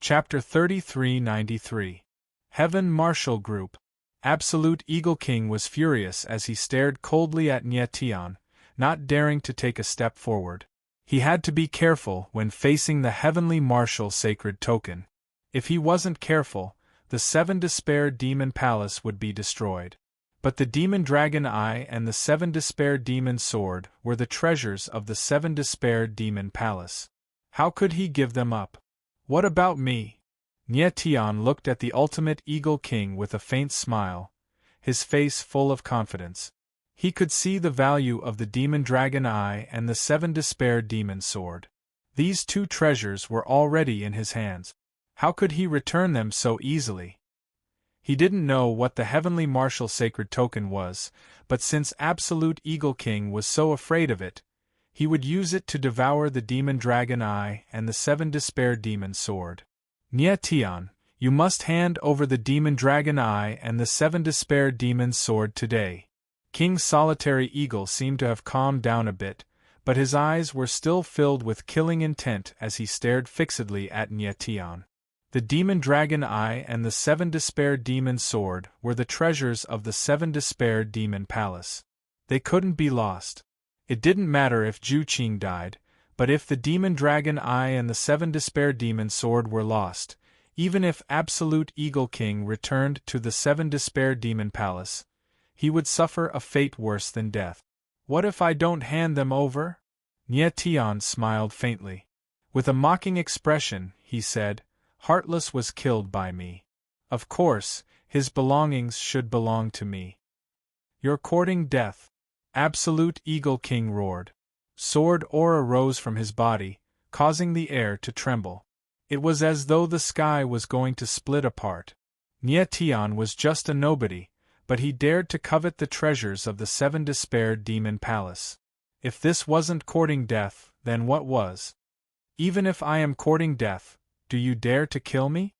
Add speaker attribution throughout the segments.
Speaker 1: Chapter 3393. Heaven Martial Group. Absolute Eagle King was furious as he stared coldly at Nyetian, not daring to take a step forward. He had to be careful when facing the heavenly martial sacred token. If he wasn't careful, the Seven Despair Demon Palace would be destroyed. But the Demon Dragon Eye and the Seven Despair Demon Sword were the treasures of the Seven Despair Demon Palace. How could he give them up? What about me? Nyetian looked at the ultimate Eagle King with a faint smile, his face full of confidence. He could see the value of the Demon Dragon Eye and the Seven Despair Demon Sword. These two treasures were already in his hands. How could he return them so easily? He didn't know what the Heavenly Martial Sacred Token was, but since Absolute Eagle King was so afraid of it, he would use it to devour the Demon Dragon Eye and the Seven Despair Demon Sword. Nyetian, you must hand over the Demon Dragon Eye and the Seven Despair Demon Sword today. King Solitary Eagle seemed to have calmed down a bit, but his eyes were still filled with killing intent as he stared fixedly at Nyetian. The Demon Dragon Eye and the Seven Despair Demon Sword were the treasures of the Seven Despair Demon Palace. They couldn't be lost. It didn't matter if Zhu Qing died, but if the Demon Dragon Eye and the Seven Despair Demon Sword were lost, even if Absolute Eagle King returned to the Seven Despair Demon Palace, he would suffer a fate worse than death. What if I don't hand them over? Nyetian smiled faintly. With a mocking expression, he said, Heartless was killed by me. Of course, his belongings should belong to me. You're courting death. Absolute Eagle King roared. Sword aura rose from his body, causing the air to tremble. It was as though the sky was going to split apart. Nyetian was just a nobody, but he dared to covet the treasures of the Seven Despair Demon Palace. If this wasn't courting death, then what was? Even if I am courting death, do you dare to kill me?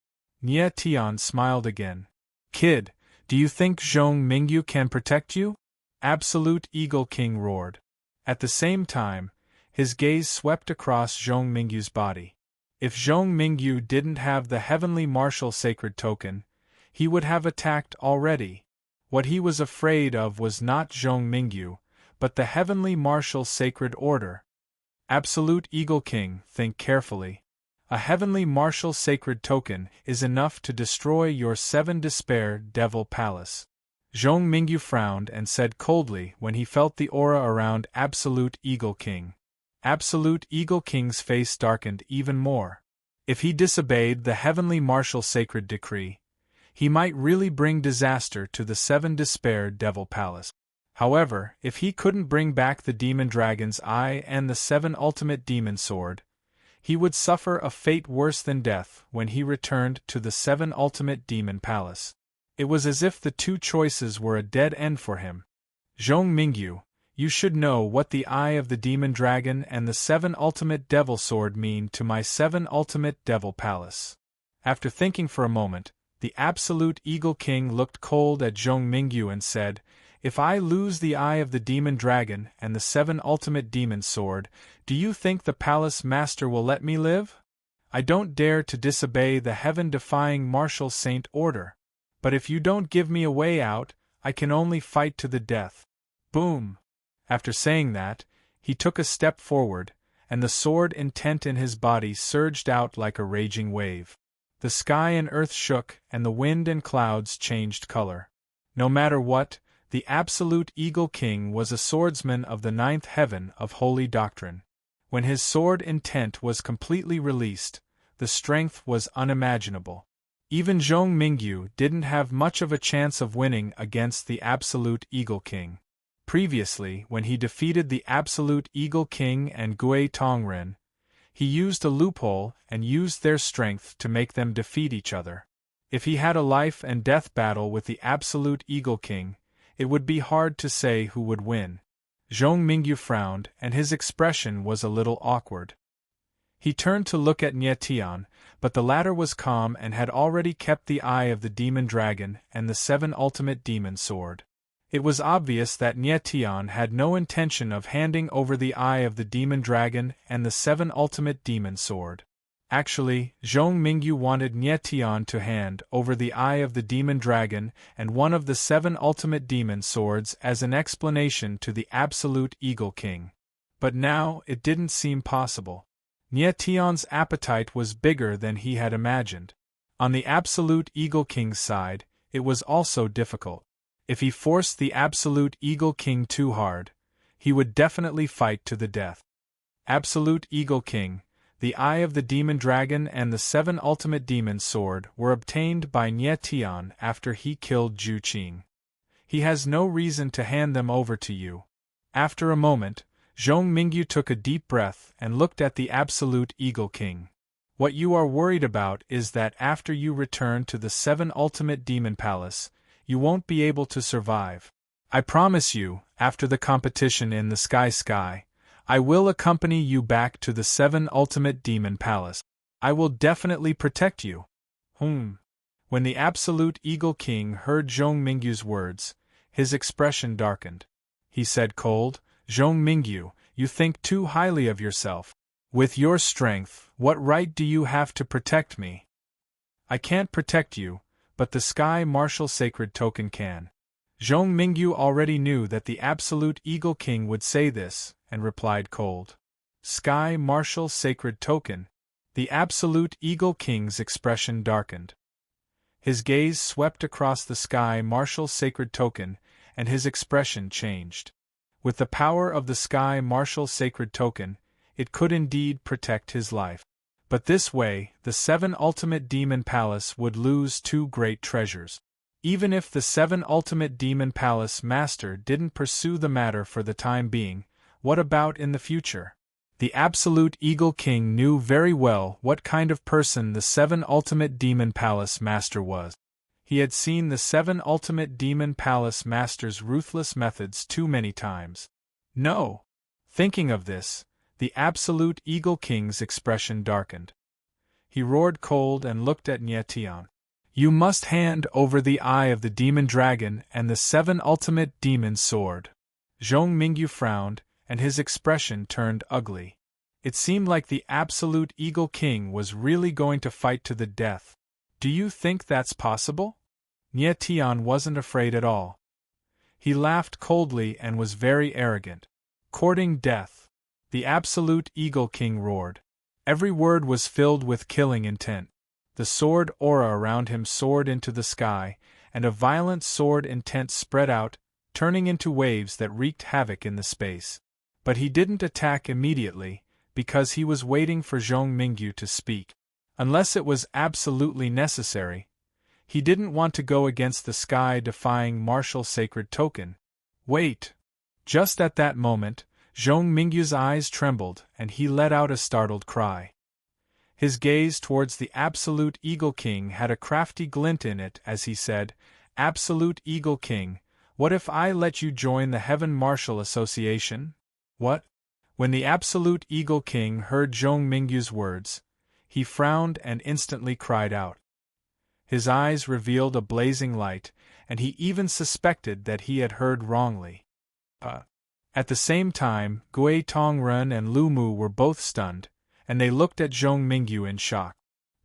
Speaker 1: Nyetian smiled again. Kid, do you think Zhong Mingyu can protect you? Absolute Eagle King roared. At the same time, his gaze swept across Zhong Mingyu's body. If Zhong Mingyu didn't have the Heavenly Martial Sacred Token, he would have attacked already. What he was afraid of was not Zhong Mingyu, but the Heavenly Martial Sacred Order. Absolute Eagle King, think carefully. A Heavenly Martial Sacred Token is enough to destroy your Seven Despair Devil Palace. Zhong Mingyu frowned and said coldly when he felt the aura around Absolute Eagle King. Absolute Eagle King's face darkened even more. If he disobeyed the Heavenly Martial Sacred Decree, he might really bring disaster to the Seven Despair Devil Palace. However, if he couldn't bring back the Demon Dragon's Eye and the Seven Ultimate Demon Sword, he would suffer a fate worse than death when he returned to the Seven Ultimate Demon Palace. It was as if the two choices were a dead end for him. Zhong Mingyu, you should know what the Eye of the Demon Dragon and the Seven Ultimate Devil Sword mean to my Seven Ultimate Devil Palace. After thinking for a moment, the Absolute Eagle King looked cold at Zhong Mingyu and said, If I lose the Eye of the Demon Dragon and the Seven Ultimate Demon Sword, do you think the Palace Master will let me live? I don't dare to disobey the heaven-defying Martial Saint Order. But if you don't give me a way out, I can only fight to the death. Boom! After saying that, he took a step forward, and the sword intent in his body surged out like a raging wave. The sky and earth shook, and the wind and clouds changed color. No matter what, the Absolute Eagle King was a swordsman of the ninth heaven of holy doctrine. When his sword intent was completely released, the strength was unimaginable. Even Zhong Mingyu didn't have much of a chance of winning against the Absolute Eagle King. Previously, when he defeated the Absolute Eagle King and Gui Tongren, he used a loophole and used their strength to make them defeat each other. If he had a life and death battle with the Absolute Eagle King, it would be hard to say who would win. Zhong Mingyu frowned, and his expression was a little awkward. He turned to look at Nyetian, but the latter was calm and had already kept the Eye of the Demon Dragon and the Seven Ultimate Demon Sword. It was obvious that Nyetian had no intention of handing over the Eye of the Demon Dragon and the Seven Ultimate Demon Sword. Actually, Zhong Mingyu wanted Nie Tian to hand over the eye of the demon dragon and one of the 7 ultimate demon swords as an explanation to the absolute Eagle King. But now, it didn't seem possible. Nie Tian's appetite was bigger than he had imagined. On the absolute Eagle King's side, it was also difficult. If he forced the absolute Eagle King too hard, he would definitely fight to the death. Absolute Eagle King, the Eye of the Demon Dragon and the 7 Ultimate Demon Sword were obtained by Nie Tian after he killed Zhu Qing. He has no reason to hand them over to you. After a moment, Zhong Mingyu took a deep breath and looked at the Absolute Eagle King. What you are worried about is that after you return to the 7 Ultimate Demon Palace, you won't be able to survive. I promise you, after the competition in the Sky, I will accompany you back to the 7 Ultimate Demon Palace. I will definitely protect you. When the Absolute Eagle King heard Zhong Mingyu's words, his expression darkened. He said cold, Zhong Mingyu, you think too highly of yourself. With your strength, what right do you have to protect me? I can't protect you, but the Sky Martial Sacred Token can. Zhong Mingyu already knew that the Absolute Eagle King would say this, and replied cold. Sky Martial Sacred Token. The Absolute Eagle King's expression darkened. His gaze swept across the Sky Martial Sacred Token, and his expression changed. With the power of the Sky Martial Sacred Token, it could indeed protect his life. But this way, the 7 Ultimate Demon Palace would lose 2 great treasures. Even if the 7 Ultimate Demon Palace Master didn't pursue the matter for the time being, what about in the future? The Absolute Eagle King knew very well what kind of person the 7 Ultimate Demon Palace Master was. He had seen the 7 Ultimate Demon Palace Master's ruthless methods too many times. No! Thinking of this, the Absolute Eagle King's expression darkened. He roared cold and looked at Nie Tian. You must hand over the Eye of the Demon Dragon and the 7 Ultimate Demon Sword. Zhong Mingyu frowned, and his expression turned ugly. It seemed like the Absolute Eagle King was really going to fight to the death. Do you think that's possible? Nie Tian wasn't afraid at all. He laughed coldly and was very arrogant. Courting death. The Absolute Eagle King roared. Every word was filled with killing intent. The sword aura around him soared into the sky, and a violent sword intent spread out, turning into waves that wreaked havoc in the space. But he didn't attack immediately, because he was waiting for Zhong Mingyu to speak. Unless it was absolutely necessary. He didn't want to go against the sky-defying martial sacred token. Wait! Just at that moment, Zhong Mingyu's eyes trembled and he let out a startled cry. His gaze towards the Absolute Eagle King had a crafty glint in it as he said, Absolute Eagle King, what if I let you join the Heaven Martial Association? What? When the Absolute Eagle King heard Zhong Mingyu's words, he frowned and instantly cried out. His eyes revealed a blazing light, and he even suspected that he had heard wrongly. At the same time, Gui Tongren and Lu Mu were both stunned, and they looked at Zhong Mingyu in shock.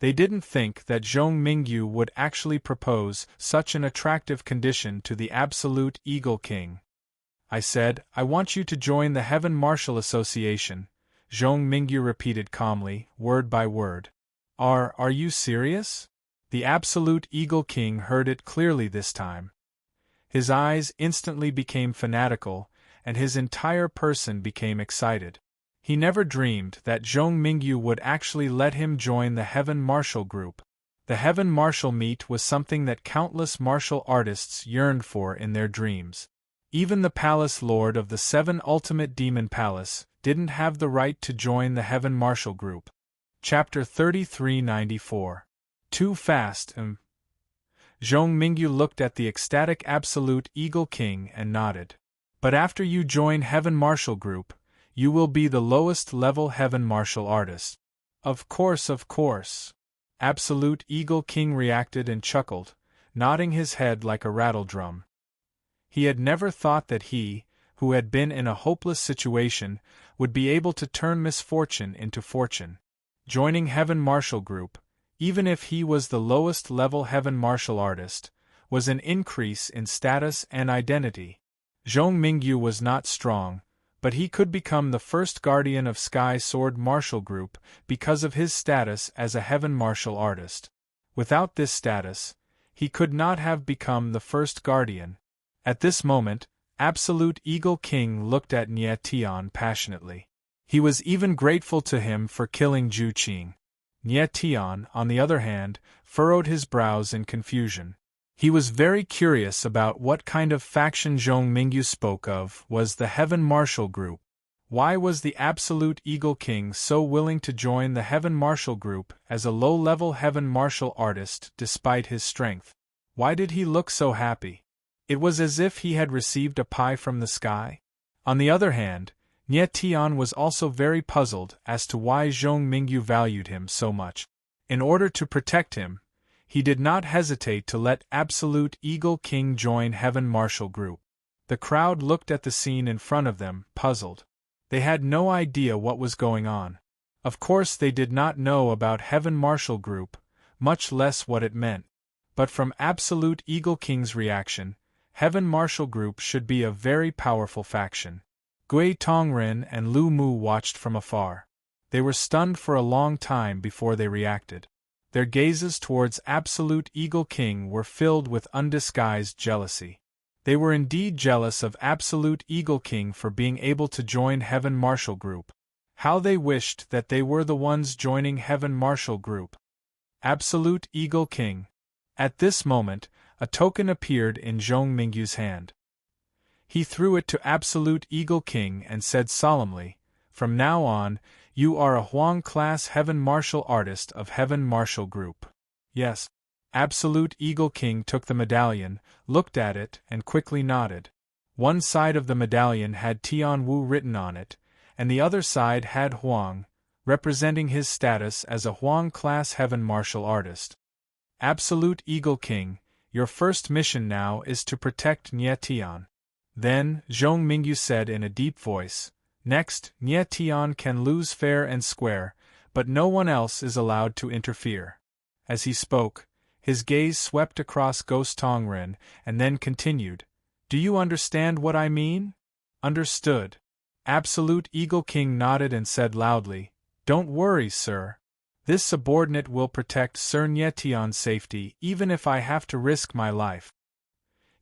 Speaker 1: They didn't think that Zhong Mingyu would actually propose such an attractive condition to the Absolute Eagle King. I said, I want you to join the Heaven Martial Association, Zhong Mingyu repeated calmly, word by word. Are you serious? The Absolute Eagle King heard it clearly this time. His eyes instantly became fanatical, and his entire person became excited. He never dreamed that Zhong Mingyu would actually let him join the Heaven Martial Group. The Heaven Martial Meet was something that countless martial artists yearned for in their dreams. Even the Palace Lord of the 7 Ultimate Demon Palace didn't have the right to join the Heaven Martial Group. Chapter 3394. Too fast, Zhong Mingyu looked at the ecstatic Absolute Eagle King and nodded. But after you join Heaven Martial Group, you will be the lowest level Heaven Martial Artist. Of course. Absolute Eagle King reacted and chuckled, nodding his head like a rattle drum. He had never thought that he, who had been in a hopeless situation, would be able to turn misfortune into fortune. Joining Heaven Martial Group, even if he was the lowest level Heaven Martial Artist, was an increase in status and identity. Zhong Mingyu was not strong, but he could become the first guardian of Sky Sword Martial Group because of his status as a Heaven Martial Artist. Without this status, he could not have become the first guardian. At this moment, Absolute Eagle King looked at Nie Tian passionately. He was even grateful to him for killing Zhu Qing. Nie Tian, on the other hand, furrowed his brows in confusion. He was very curious about what kind of faction Zhong Mingyu spoke of was the Heaven Martial Group. Why was the Absolute Eagle King so willing to join the Heaven Martial Group as a low-level Heaven Martial Artist despite his strength? Why did he look so happy? It was as if he had received a pie from the sky. On the other hand, Nie Tian was also very puzzled as to why Zhong Mingyu valued him so much. In order to protect him, he did not hesitate to let Absolute Eagle King join Heaven Martial Group. The crowd looked at the scene in front of them, puzzled. They had no idea what was going on. Of course they did not know about Heaven Martial Group, much less what it meant. But from Absolute Eagle King's reaction, Heaven Martial Group should be a very powerful faction. Gui Tongren and Lu Mu watched from afar. They were stunned for a long time before they reacted. Their gazes towards Absolute Eagle King were filled with undisguised jealousy. They were indeed jealous of Absolute Eagle King for being able to join Heaven Martial Group. How they wished that they were the ones joining Heaven Martial Group. Absolute Eagle King. At this moment, a token appeared in Zhong Mingyu's hand. He threw it to Absolute Eagle King and said solemnly, "From now on, you are a Huang-class Heaven Martial Artist of Heaven Martial Group." Yes. Absolute Eagle King took the medallion, looked at it, and quickly nodded. One side of the medallion had Tian Wu written on it, and the other side had Huang, representing his status as a Huang-class Heaven Martial Artist. Absolute Eagle King, your first mission now is to protect Nie Tian. Then, Zhong Mingyu said in a deep voice, "Next, Nie Tian can lose fair and square, but no one else is allowed to interfere." As he spoke, his gaze swept across Ghost Tongren and then continued, "Do you understand what I mean?" "Understood." Absolute Eagle King nodded and said loudly, "Don't worry, sir. This subordinate will protect Sir Nie Tian's safety even if I have to risk my life."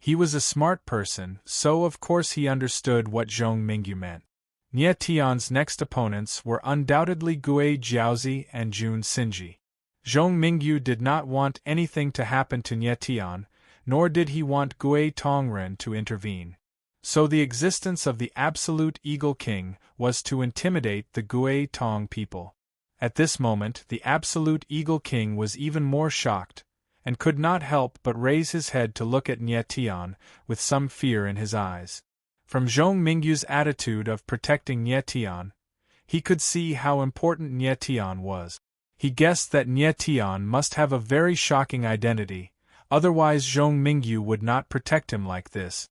Speaker 1: He was a smart person, so of course he understood what Zhong Mingyu meant. Nie Tian's next opponents were undoubtedly Gui Jiaozi and Jun Xinji. Zhong Mingyu did not want anything to happen to Nie Tian, nor did he want Gui Tongren to intervene. So the existence of the Absolute Eagle King was to intimidate the Gui Tong people. At this moment the Absolute Eagle King was even more shocked, and could not help but raise his head to look at Nie Tian, with some fear in his eyes. From Zhong Mingyu's attitude of protecting Nie Tian, he could see how important Nie Tian was. He guessed that Nie Tian must have a very shocking identity, otherwise Zhong Mingyu would not protect him like this.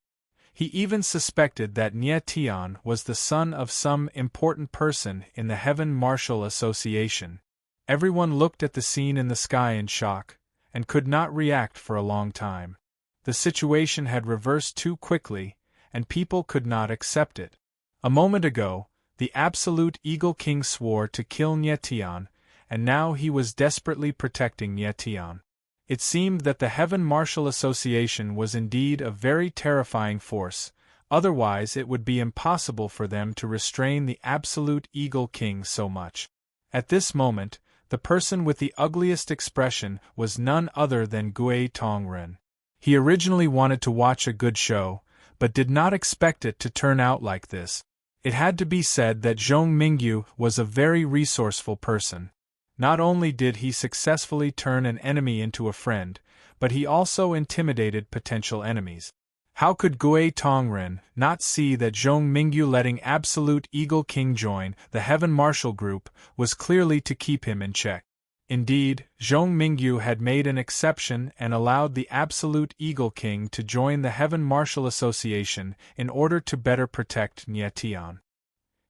Speaker 1: He even suspected that Nie Tian was the son of some important person in the Heaven Martial Association. Everyone looked at the scene in the sky in shock, and could not react for a long time. The situation had reversed too quickly, and people could not accept it. A moment ago, the Absolute Eagle King swore to kill Nie Tian, and now he was desperately protecting Nie Tian. It seemed that the Heaven Martial Association was indeed a very terrifying force, otherwise it would be impossible for them to restrain the Absolute Eagle King so much. At this moment, the person with the ugliest expression was none other than Gui Tongren. He originally wanted to watch a good show, but did not expect it to turn out like this. It had to be said that Zhong Mingyu was a very resourceful person. Not only did he successfully turn an enemy into a friend, but he also intimidated potential enemies. How could Gui Tongren not see that Zhong Mingyu letting Absolute Eagle King join the Heaven Martial Group was clearly to keep him in check? Indeed, Zhong Mingyu had made an exception and allowed the Absolute Eagle King to join the Heaven Martial Association in order to better protect Nie Tian.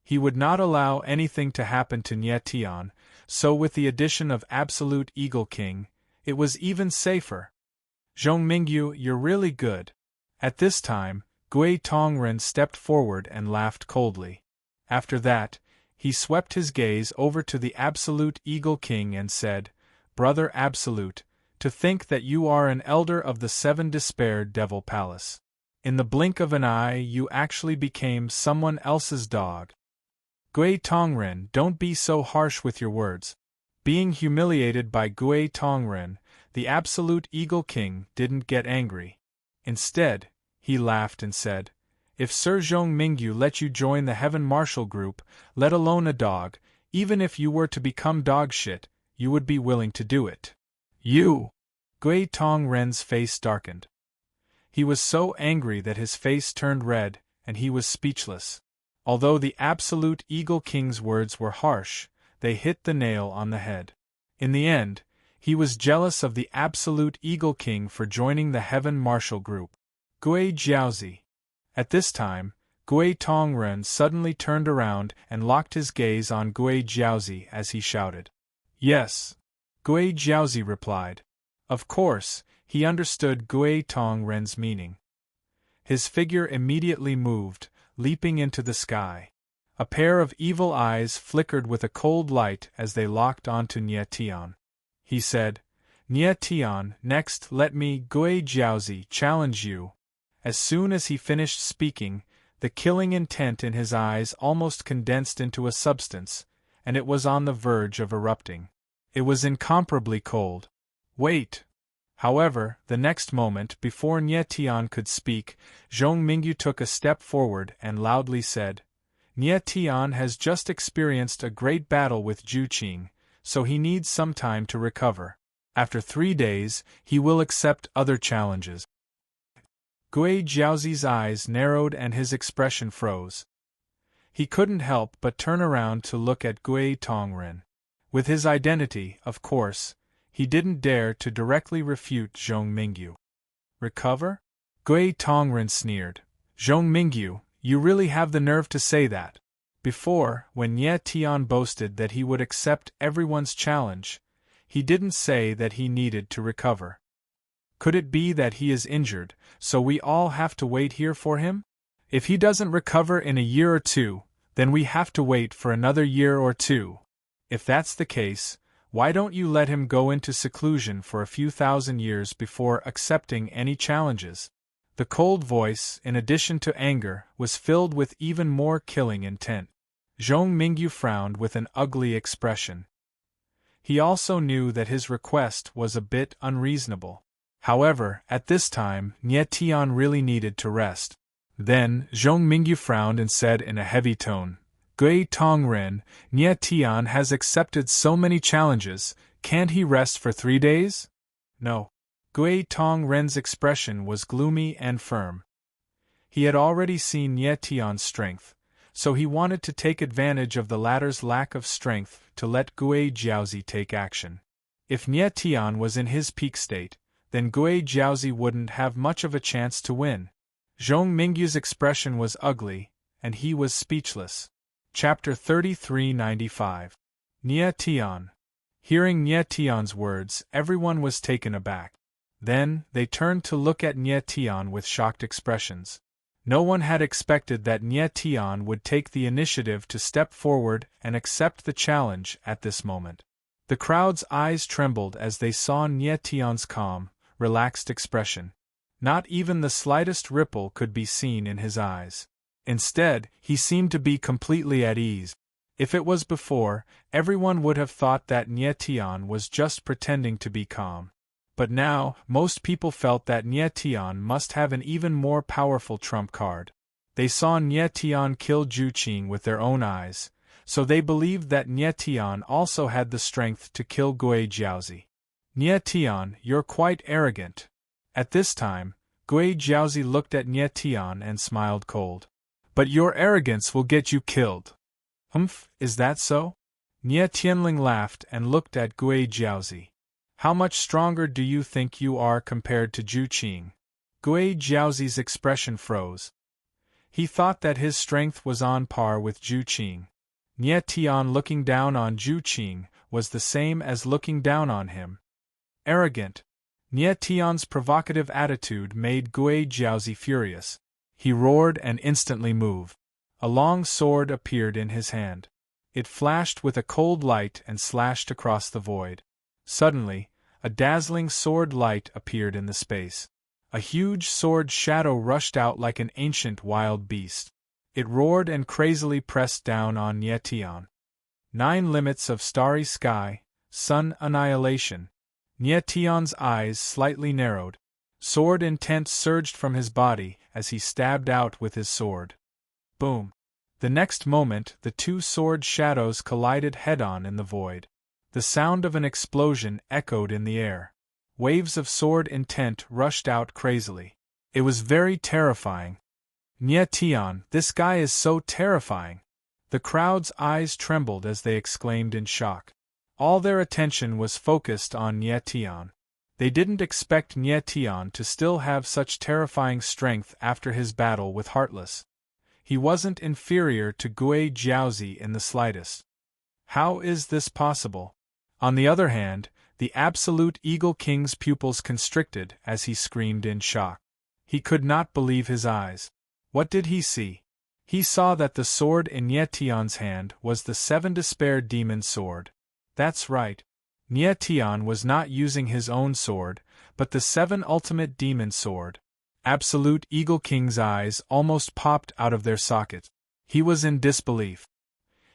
Speaker 1: He would not allow anything to happen to Nie Tian, so with the addition of Absolute Eagle King, it was even safer. Zhong Mingyu, you're really good. At this time, Gui Tongren stepped forward and laughed coldly. After that, he swept his gaze over to the Absolute Eagle King and said, Brother Absolute, to think that you are an elder of the Seven Despaired Devil Palace. In the blink of an eye you actually became someone else's dog. Gui Tongren, don't be so harsh with your words. Being humiliated by Gui Tongren, the Absolute Eagle King didn't get angry. Instead, he laughed and said, If Sir Zhong Mingyu let you join the Heaven Martial Group, let alone a dog, even if you were to become dog shit, you would be willing to do it. You! Gui Tongren's face darkened. He was so angry that his face turned red, and he was speechless. Although the Absolute Eagle King's words were harsh, they hit the nail on the head. In the end, he was jealous of the Absolute Eagle King for joining the Heaven Martial Group. Gui Jiaozi. At this time, Gui Tongren suddenly turned around and locked his gaze on Gui Jiaozi as he shouted. Yes. Gui Jiaozi replied. Of course, he understood Gui Tongren's meaning. His figure immediately moved, leaping into the sky. A pair of evil eyes flickered with a cold light as they locked onto Nie Tian. He said, Nie Tian, next let me, Gui Jiaozi, challenge you. As soon as he finished speaking, the killing intent in his eyes almost condensed into a substance, and it was on the verge of erupting. It was incomparably cold. Wait! However, the next moment, before Nie Tian could speak, Zhong Mingyu took a step forward and loudly said, Nie Tian has just experienced a great battle with Zhu Qing, so he needs some time to recover. After 3 days, he will accept other challenges. Gui Jiaozi's eyes narrowed and his expression froze. He couldn't help but turn around to look at Gui Tongren. With his identity, of course, he didn't dare to directly refute Zhong Mingyu. Recover? Gui Tongren sneered. Zhong Mingyu, you really have the nerve to say that. Before, when Nie Tian boasted that he would accept everyone's challenge, he didn't say that he needed to recover. Could it be that he is injured, so we all have to wait here for him? If he doesn't recover in a year or two, then we have to wait for another year or two. If that's the case, why don't you let him go into seclusion for a few thousand years before accepting any challenges? The cold voice, in addition to anger, was filled with even more killing intent. Zhong Mingyu frowned with an ugly expression. He also knew that his request was a bit unreasonable. However, at this time, Nie Tian really needed to rest. Then, Zhong Mingyu frowned and said in a heavy tone, Gui Tongren, Nie Tian has accepted so many challenges, can't he rest for 3 days? No. Gui Tongren's expression was gloomy and firm. He had already seen Nie Tian's strength, so he wanted to take advantage of the latter's lack of strength to let Gui Jiaozi take action. If Nie Tian was in his peak state, then Gui Jiaozi wouldn't have much of a chance to win. Zhong Mingyu's expression was ugly, and he was speechless. Chapter 3395. Nie Tian. Hearing Nie Tian's words, everyone was taken aback. Then, they turned to look at Nie Tian with shocked expressions. No one had expected that Nie Tian would take the initiative to step forward and accept the challenge at this moment. The crowd's eyes trembled as they saw Nie Tian's calm, relaxed expression. Not even the slightest ripple could be seen in his eyes. Instead, he seemed to be completely at ease. If it was before, everyone would have thought that Nie Tian was just pretending to be calm. But now, most people felt that Nie Tian must have an even more powerful trump card. They saw Nie Tian kill Zhu Qing with their own eyes, so they believed that Nie Tian also had the strength to kill Gui Jiaozi. Nie Tian, you're quite arrogant. At this time, Gui Jiaozi looked at Nie Tian and smiled cold. But your arrogance will get you killed. Humph, is that so? Nie Tianling laughed and looked at Gui Jiaozi. How much stronger do you think you are compared to Zhu Qing? Gui Jiaozi's expression froze. He thought that his strength was on par with Zhu Qing. Nie Tian, looking down on Zhu Qing, was the same as looking down on him. Arrogant. Nie Tian's provocative attitude made Gui Jiaozi furious. He roared and instantly moved. A long sword appeared in his hand. It flashed with a cold light and slashed across the void. Suddenly, a dazzling sword light appeared in the space. A huge sword shadow rushed out like an ancient wild beast. It roared and crazily pressed down on Nie Tian. 9 limits of starry sky, sun annihilation. Nie Tian's eyes slightly narrowed. Sword intent surged from his body as he stabbed out with his sword. Boom! The next moment, the 2 sword shadows collided head-on in the void. The sound of an explosion echoed in the air. Waves of sword intent rushed out crazily. It was very terrifying. Nie Tian, this guy is so terrifying. The crowd's eyes trembled as they exclaimed in shock. All their attention was focused on Nie Tian. They didn't expect Nie Tian to still have such terrifying strength after his battle with Heartless. He wasn't inferior to Gui Jiaozi in the slightest. How is this possible? On the other hand, the absolute Eagle King's pupils constricted as he screamed in shock. He could not believe his eyes. What did he see? He saw that the sword in Nie Tian's hand was the 7 Despair Demon Sword. That's right. Nie Tian was not using his own sword, but the 7 Ultimate Demon Sword. Absolute Eagle King's eyes almost popped out of their sockets. He was in disbelief.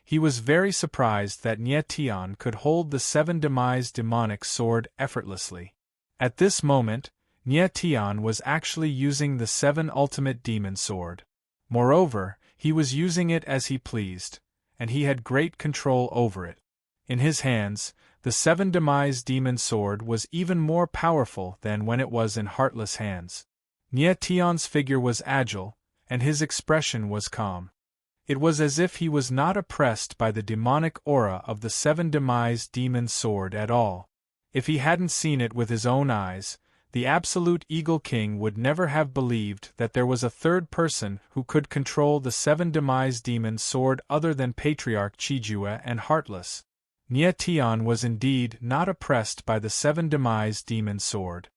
Speaker 1: He was very surprised that Nie Tian could hold the 7 Demise demonic sword effortlessly. At this moment, Nie Tian was actually using the 7 Ultimate Demon Sword. Moreover, he was using it as he pleased, and he had great control over it. In his hands, the 7 Demise Demon Sword was even more powerful than when it was in Heartless hands. Nie Tian's figure was agile, and his expression was calm. It was as if he was not oppressed by the demonic aura of the 7 Demise Demon Sword at all. If he hadn't seen it with his own eyes, the absolute Eagle King would never have believed that there was a third person who could control the 7 Demise Demon Sword other than Patriarch Qijue and Heartless. Nie Tian was indeed not oppressed by the 7 Demise Demon Sword.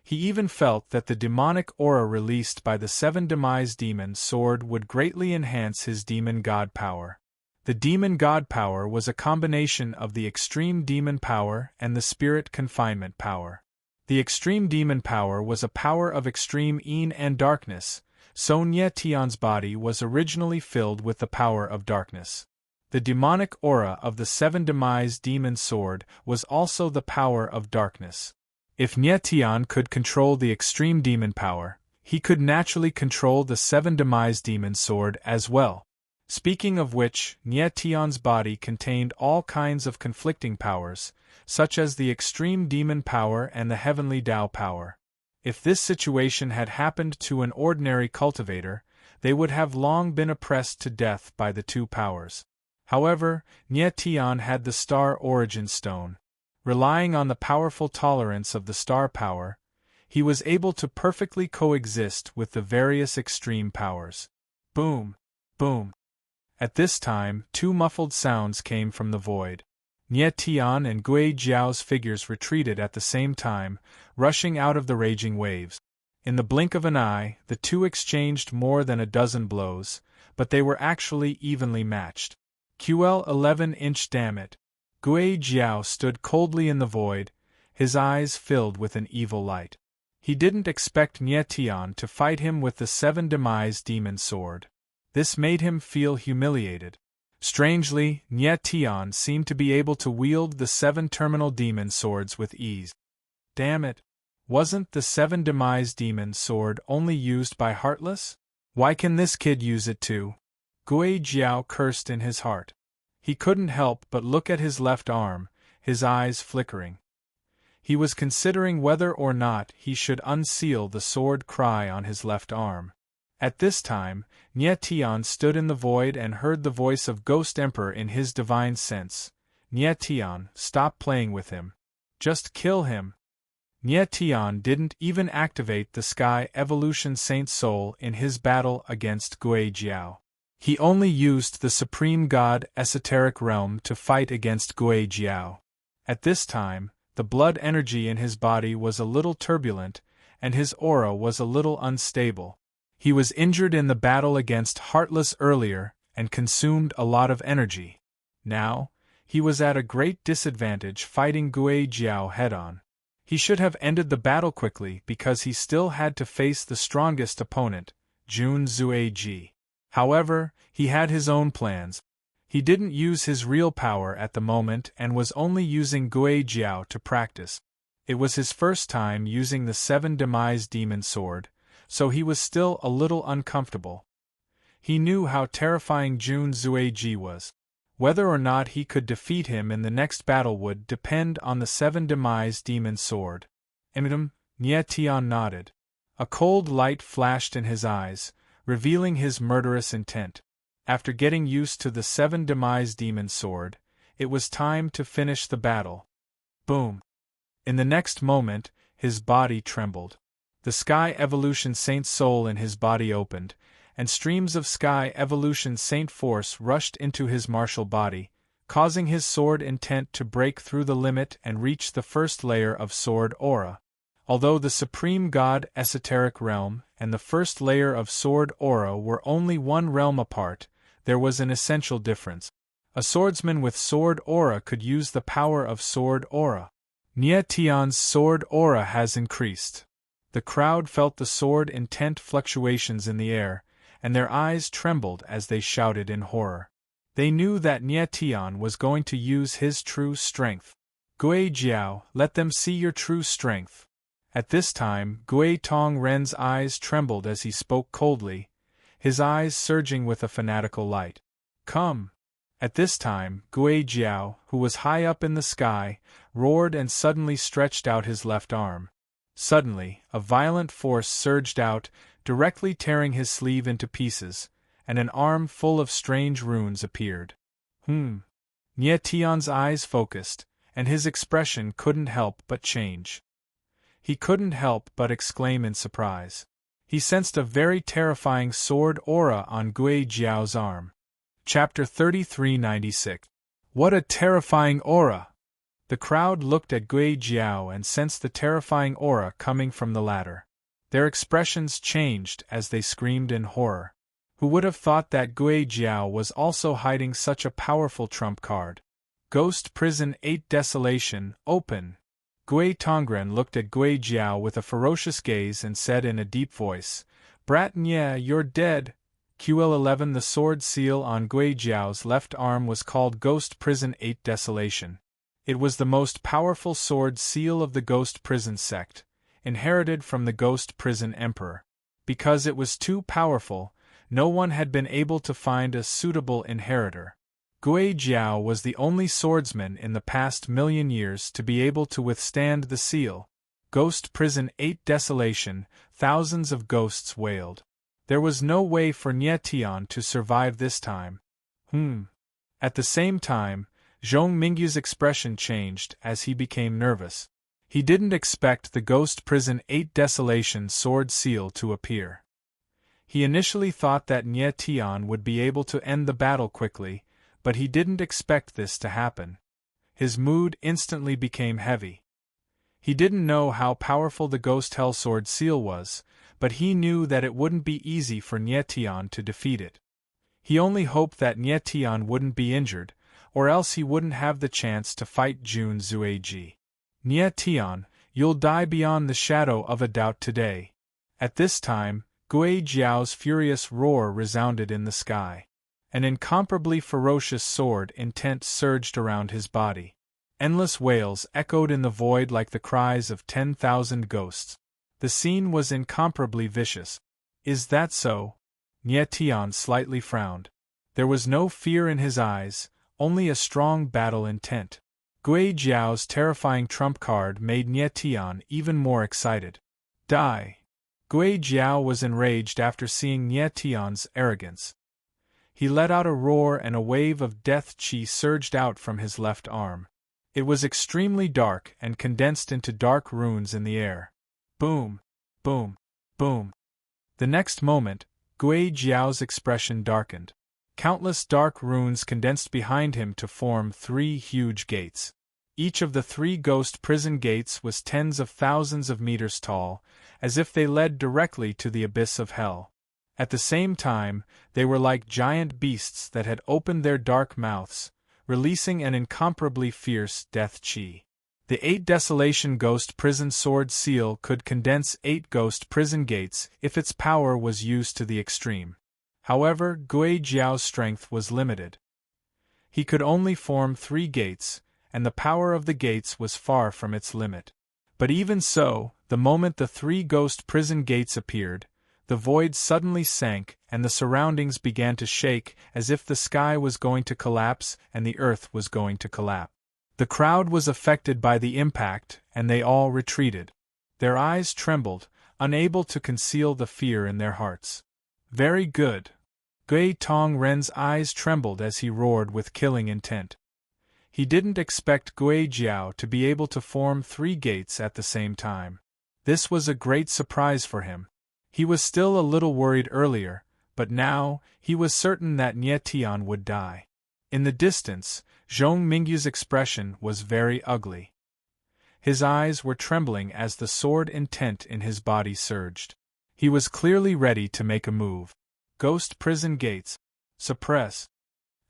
Speaker 1: He even felt that the demonic aura released by the 7 Demise Demon Sword would greatly enhance his demon god power. The demon god power was a combination of the extreme demon power and the spirit confinement power. The extreme demon power was a power of extreme yin and darkness, so Nie Tian's body was originally filled with the power of darkness. The demonic aura of the 7 Demise Demon Sword was also the power of darkness. If Nie Tian could control the extreme demon power, he could naturally control the 7 Demise Demon Sword as well. Speaking of which, Nie Tian's body contained all kinds of conflicting powers, such as the extreme demon power and the heavenly Tao power. If this situation had happened to an ordinary cultivator, they would have long been oppressed to death by the 2 powers. However, Nie Tian had the Star Origin Stone. Relying on the powerful tolerance of the star power, he was able to perfectly coexist with the various extreme powers. Boom! Boom! At this time, 2 muffled sounds came from the void. Nie Tian and Gui Jiao's figures retreated at the same time, rushing out of the raging waves. In the blink of an eye, the 2 exchanged more than a dozen blows, but they were actually evenly matched. QL 11-inch damn it. Gui Jiao stood coldly in the void, his eyes filled with an evil light. He didn't expect Nie Tian to fight him with the 7 Demise Demon Sword. This made him feel humiliated. Strangely, Nie Tian seemed to be able to wield the 7 Terminal Demon Swords with ease. Damn it! Wasn't the 7 Demise Demon Sword only used by Heartless? Why can this kid use it too? Gui Jiao cursed in his heart. He couldn't help but look at his left arm, his eyes flickering. He was considering whether or not he should unseal the sword cry on his left arm. At this time, Nie Tian stood in the void and heard the voice of Ghost Emperor in his divine sense. Nie Tian, stop playing with him. Just kill him. Nie Tian didn't even activate the Sky Evolution Saint Soul in his battle against Gui Jiao. He only used the Supreme God esoteric realm to fight against Gui Jiao. At this time, the blood energy in his body was a little turbulent, and his aura was a little unstable. He was injured in the battle against Heartless earlier, and consumed a lot of energy. Now, he was at a great disadvantage fighting Gui Jiao head-on. He should have ended the battle quickly because he still had to face the strongest opponent, Jun Zueji. However, he had his own plans. He didn't use his real power at the moment and was only using Gui Jiao to practice. It was his first time using the 7 Demise Demon Sword, so he was still a little uncomfortable. He knew how terrifying Jun Zueji was. Whether or not he could defeat him in the next battle would depend on the 7 Demise Demon Sword. Nie Tian nodded. A cold light flashed in his eyes, revealing his murderous intent. After getting used to the 7 Demise Demon Sword, it was time to finish the battle. Boom! In the next moment, his body trembled. The Sky Evolution Saint soul in his body opened, and streams of Sky Evolution Saint force rushed into his martial body, causing his sword intent to break through the limit and reach the first layer of sword aura. Although the Supreme God esoteric realm and the first layer of sword aura were only one realm apart, there was an essential difference. A swordsman with sword aura could use the power of sword aura. Nie Tian's sword aura has increased. The crowd felt the sword intent fluctuations in the air, and their eyes trembled as they shouted in horror. They knew that Nie Tian was going to use his true strength. Gui Jiao, let them see your true strength. At this time, Gui Tongren's eyes trembled as he spoke coldly, his eyes surging with a fanatical light. Come! At this time, Gui Jiao, who was high up in the sky, roared and suddenly stretched out his left arm. Suddenly, a violent force surged out, directly tearing his sleeve into pieces, and an arm full of strange runes appeared. Nie Tian's eyes focused, and his expression couldn't help but change. He couldn't help but exclaim in surprise. He sensed a very terrifying sword aura on Gui Jiao's arm. Chapter 3396. What a terrifying aura! The crowd looked at Gui Jiao and sensed the terrifying aura coming from the latter. Their expressions changed as they screamed in horror. Who would have thought that Gui Jiao was also hiding such a powerful trump card? Ghost Prison 8 Desolation, open! Gui Tongren looked at Gui Jiao with a ferocious gaze and said in a deep voice, Brat Nye, you're dead. QL11 The sword seal on Gui Jiao's left arm was called Ghost Prison 8 Desolation. It was the most powerful sword seal of the Ghost Prison sect, inherited from the Ghost Prison Emperor. Because it was too powerful, no one had been able to find a suitable inheritor. Gui Jiao was the only swordsman in the past million years to be able to withstand the seal. Ghost Prison 8 Desolation, thousands of ghosts wailed. There was no way for Nie Tian to survive this time. At the same time, Zhong Mingyu's expression changed as he became nervous. He didn't expect the Ghost Prison 8 Desolation sword seal to appear. He initially thought that Nie Tian would be able to end the battle quickly, but he didn't expect this to happen. His mood instantly became heavy. He didn't know how powerful the Ghost Hellsword seal was, but he knew that it wouldn't be easy for Nie Tian to defeat it. He only hoped that Nie Tian wouldn't be injured, or else he wouldn't have the chance to fight Jun Zueji. Nie Tian, you'll die beyond the shadow of a doubt today. At this time, Gui Jiao's furious roar resounded in the sky. An incomparably ferocious sword intent surged around his body. Endless wails echoed in the void like the cries of 10,000 ghosts. The scene was incomparably vicious. Is that so? Nie Tian slightly frowned. There was no fear in his eyes, only a strong battle intent. Gui Jiao's terrifying trump card made Nie Tian even more excited. Die! Gui Jiao was enraged after seeing Nie Tian's arrogance. He let out a roar and a wave of death chi surged out from his left arm. It was extremely dark and condensed into dark runes in the air. Boom! Boom! Boom! The next moment, Gui Jiao's expression darkened. Countless dark runes condensed behind him to form 3 huge gates. Each of the 3 ghost prison gates was tens of thousands of meters tall, as if they led directly to the abyss of hell. At the same time, they were like giant beasts that had opened their dark mouths, releasing an incomparably fierce death chi. The 8 Desolation Ghost Prison Sword Seal could condense 8 ghost prison gates if its power was used to the extreme. However, Gui Jiao's strength was limited. He could only form 3 gates, and the power of the gates was far from its limit. But even so, the moment the 3 ghost prison gates appeared, the void suddenly sank and the surroundings began to shake as if the sky was going to collapse and the earth was going to collapse. The crowd was affected by the impact and they all retreated. Their eyes trembled, unable to conceal the fear in their hearts. Very good. Gui Tongren's eyes trembled as he roared with killing intent. He didn't expect Gui Jiao to be able to form 3 gates at the same time. This was a great surprise for him. He was still a little worried earlier, but now, he was certain that Nie Tian would die. In the distance, Zhong Mingyu's expression was very ugly. His eyes were trembling as the sword intent in his body surged. He was clearly ready to make a move. Ghost prison gates. Suppress.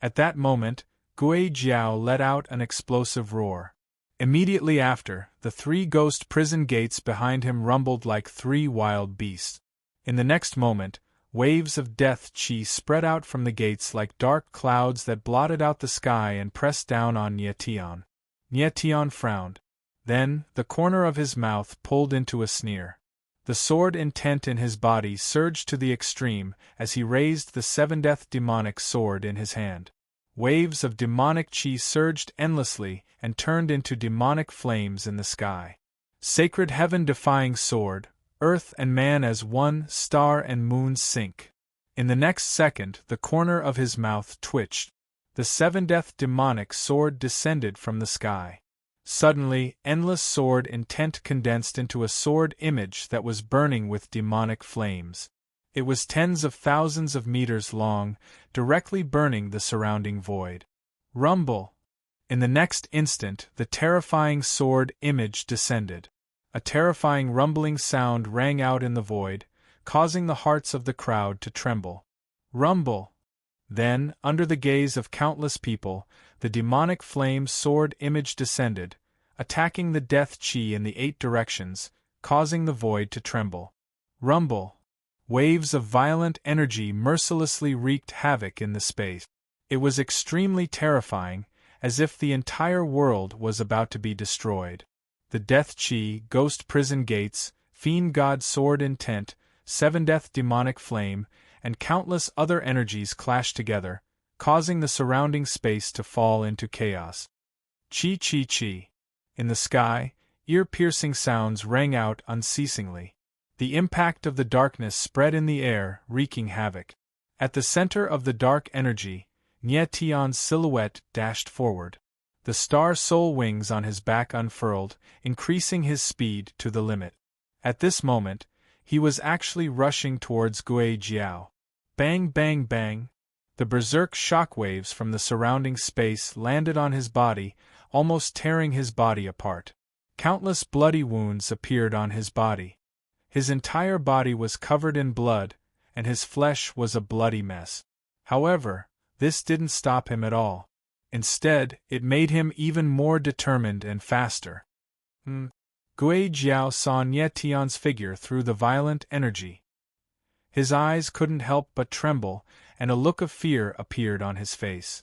Speaker 1: At that moment, Gui Jiao let out an explosive roar. Immediately after, the 3 ghost prison gates behind him rumbled like 3 wild beasts. In the next moment, waves of death chi spread out from the gates like dark clouds that blotted out the sky and pressed down on Nie Tian. Nie Tian frowned. Then, the corner of his mouth pulled into a sneer. The sword intent in his body surged to the extreme as he raised the 7th demonic sword in his hand. Waves of demonic chi surged endlessly and turned into demonic flames in the sky. Sacred heaven-defying sword, earth and man as one, star and moon sync. In the next second, the corner of his mouth twitched. The 7th demonic sword descended from the sky. Suddenly, endless sword intent condensed into a sword image that was burning with demonic flames. It was tens of thousands of meters long, directly burning the surrounding void. Rumble! In the next instant, the terrifying sword image descended. A terrifying rumbling sound rang out in the void, causing the hearts of the crowd to tremble. Rumble! Then, under the gaze of countless people, the demonic flame sword image descended, attacking the death chi in the 8 directions, causing the void to tremble. Rumble! Waves of violent energy mercilessly wreaked havoc in the space. It was extremely terrifying, as if the entire world was about to be destroyed. The death chi, ghost prison gates, fiend god sword intent, 7th demonic flame, and countless other energies clashed together, causing the surrounding space to fall into chaos. Chi chi chi. In the sky, ear-piercing sounds rang out unceasingly. The impact of the darkness spread in the air, wreaking havoc. At the center of the dark energy, Nie Tian's silhouette dashed forward. The star soul wings on his back unfurled, increasing his speed to the limit. At this moment, he was actually rushing towards Gui Jiao. Bang bang bang! The berserk shockwaves from the surrounding space landed on his body, almost tearing his body apart. Countless bloody wounds appeared on his body. His entire body was covered in blood, and his flesh was a bloody mess. However, this didn't stop him at all. Instead, it made him even more determined and faster. Gui Jiao saw Nie Tian's figure through the violent energy. His eyes couldn't help but tremble, and a look of fear appeared on his face.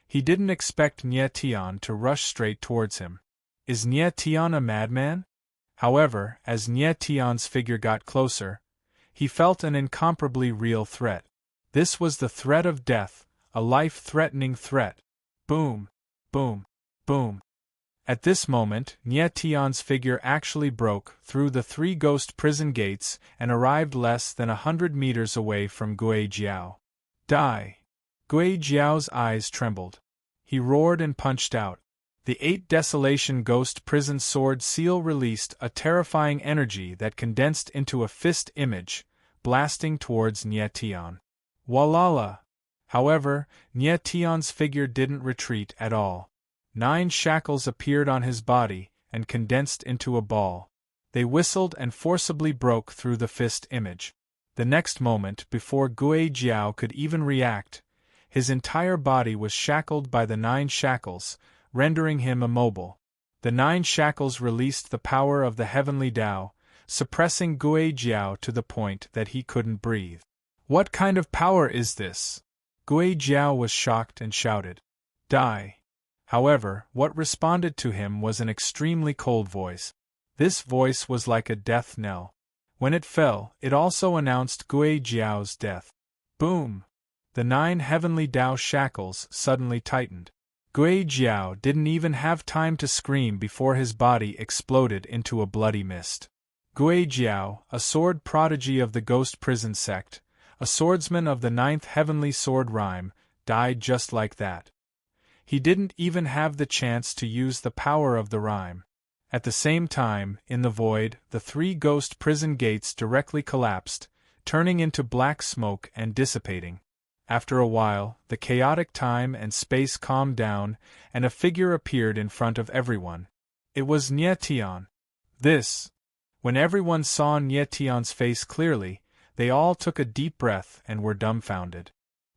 Speaker 1: He didn't expect Nie Tian to rush straight towards him. Is Nie Tian a madman? However, as Nie Tian's figure got closer, he felt an incomparably real threat. This was the threat of death, a life-threatening threat. Boom! Boom! Boom! At this moment, Nie Tian's figure actually broke through the 3 ghost prison gates and arrived less than 100 meters away from Gui Jiao. Die! Gui Jiao's eyes trembled. He roared and punched out. The 8 Desolation Ghost Prison Sword Seal released a terrifying energy that condensed into a fist image, blasting towards Nie Tian. Walala! However, Nye Tion's figure didn't retreat at all. 9 shackles appeared on his body and condensed into a ball. They whistled and forcibly broke through the fist image. The next moment, before Gui Jiao could even react, his entire body was shackled by the 9 shackles, rendering him immobile. The 9 shackles released the power of the heavenly Tao, suppressing Gui Jiao to the point that he couldn't breathe. What kind of power is this? Gui Jiao was shocked and shouted, "Die!" However, what responded to him was an extremely cold voice. This voice was like a death knell. When it fell, it also announced Gui Jiao's death. Boom! The 9 heavenly Tao shackles suddenly tightened. Gui Jiao didn't even have time to scream before his body exploded into a bloody mist. Gui Jiao, a sword prodigy of the Ghost Prison sect, a swordsman of the 9th heavenly sword rhyme, died just like that. He didn't even have the chance to use the power of the rhyme. At the same time, in the void, the 3 ghost prison gates directly collapsed, turning into black smoke and dissipating. After a while, the chaotic time and space calmed down, and a figure appeared in front of everyone. It was Nye Tian. When everyone saw Nye Tian's face clearly, they all took a deep breath and were dumbfounded.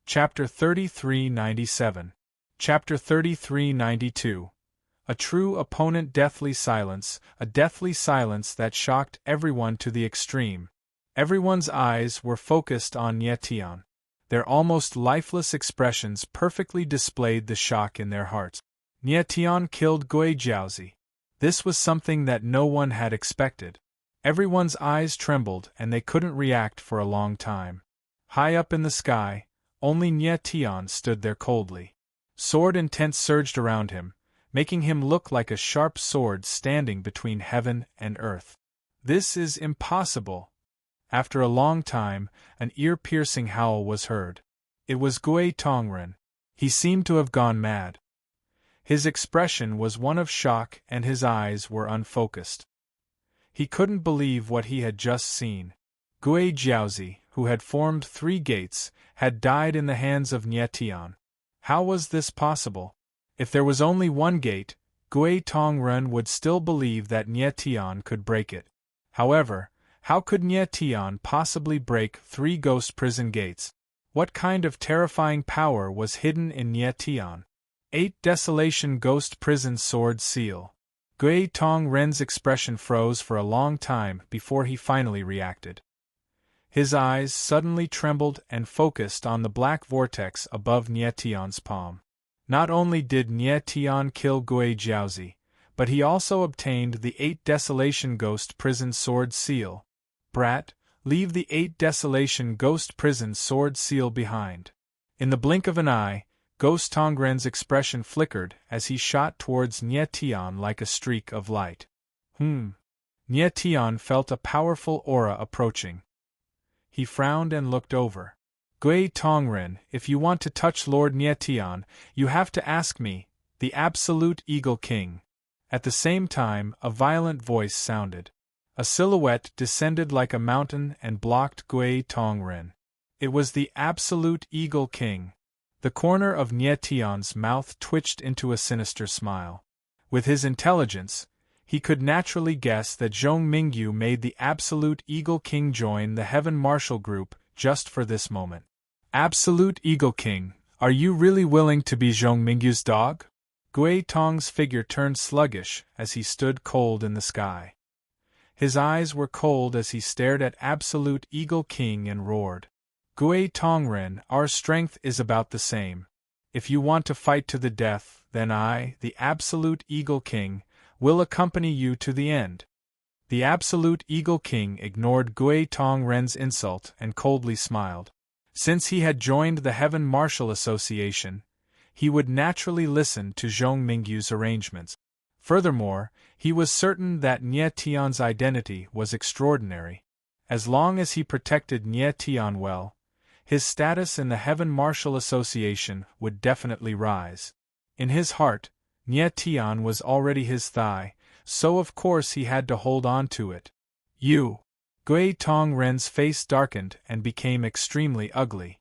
Speaker 1: Chapter 3397. Chapter 3392. A true opponent. Deathly silence, a deathly silence that shocked everyone to the extreme. Everyone's eyes were focused on Nye Tian. Their almost lifeless expressions perfectly displayed the shock in their hearts. Nye Tian killed Gui Jiaozi. This was something that no one had expected. Everyone's eyes trembled and they couldn't react for a long time. High up in the sky, only Nye Tian stood there coldly. Sword intent surged around him, making him look like a sharp sword standing between heaven and earth. This is impossible. After a long time, an ear-piercing howl was heard. It was Gui Tongren. He seemed to have gone mad. His expression was one of shock and his eyes were unfocused. He couldn't believe what he had just seen. Gui Jiaozi, who had formed 3 gates, had died in the hands of Nye Tian. How was this possible? If there was only 1 gate, Gui Tongren would still believe that Nye Tian could break it. However, how could Nye Tian possibly break 3 ghost prison gates? What kind of terrifying power was hidden in Nye Tian? 8 Desolation Ghost Prison Sword Seal. Gui Tongren's expression froze for a long time before he finally reacted. His eyes suddenly trembled and focused on the black vortex above Nye Tian's palm. Not only did Nye Tian kill Gui Jiaozi, but he also obtained the 8 Desolation Ghost Prison Sword Seal. Brat, leave the 8 Desolation Ghost Prison Sword Seal behind. In the blink of an eye, Ghost Tongren's expression flickered as he shot towards Nye Tian like a streak of light. Nye Tian felt a powerful aura approaching. He frowned and looked over. Gui Tongren, if you want to touch Lord Nye Tian, you have to ask me, the Absolute Eagle King. At the same time, a violent voice sounded. A silhouette descended like a mountain and blocked Gui Tongren. It was the Absolute Eagle King. The corner of Nye Tian's mouth twitched into a sinister smile. With his intelligence, he could naturally guess that Zhong Mingyu made the Absolute Eagle King join the Heaven Martial Group just for this moment. Absolute Eagle King, are you really willing to be Zhong Mingyu's dog? Gui Tong's figure turned sluggish as he stood cold in the sky. His eyes were cold as he stared at Absolute Eagle King and roared. Gui Tongren, our strength is about the same. If you want to fight to the death, then I, the Absolute Eagle King, will accompany you to the end. The Absolute Eagle King ignored Gui Tongren's insult and coldly smiled. Since he had joined the Heaven Martial Association, he would naturally listen to Zhong Mingyu's arrangements. Furthermore, he was certain that Nye Tian's identity was extraordinary. As long as he protected Nye Tian well, his status in the Heaven Martial Association would definitely rise. In his heart, Nye Tian was already his thigh, so of course he had to hold on to it. You! Gui Tongren's face darkened and became extremely ugly.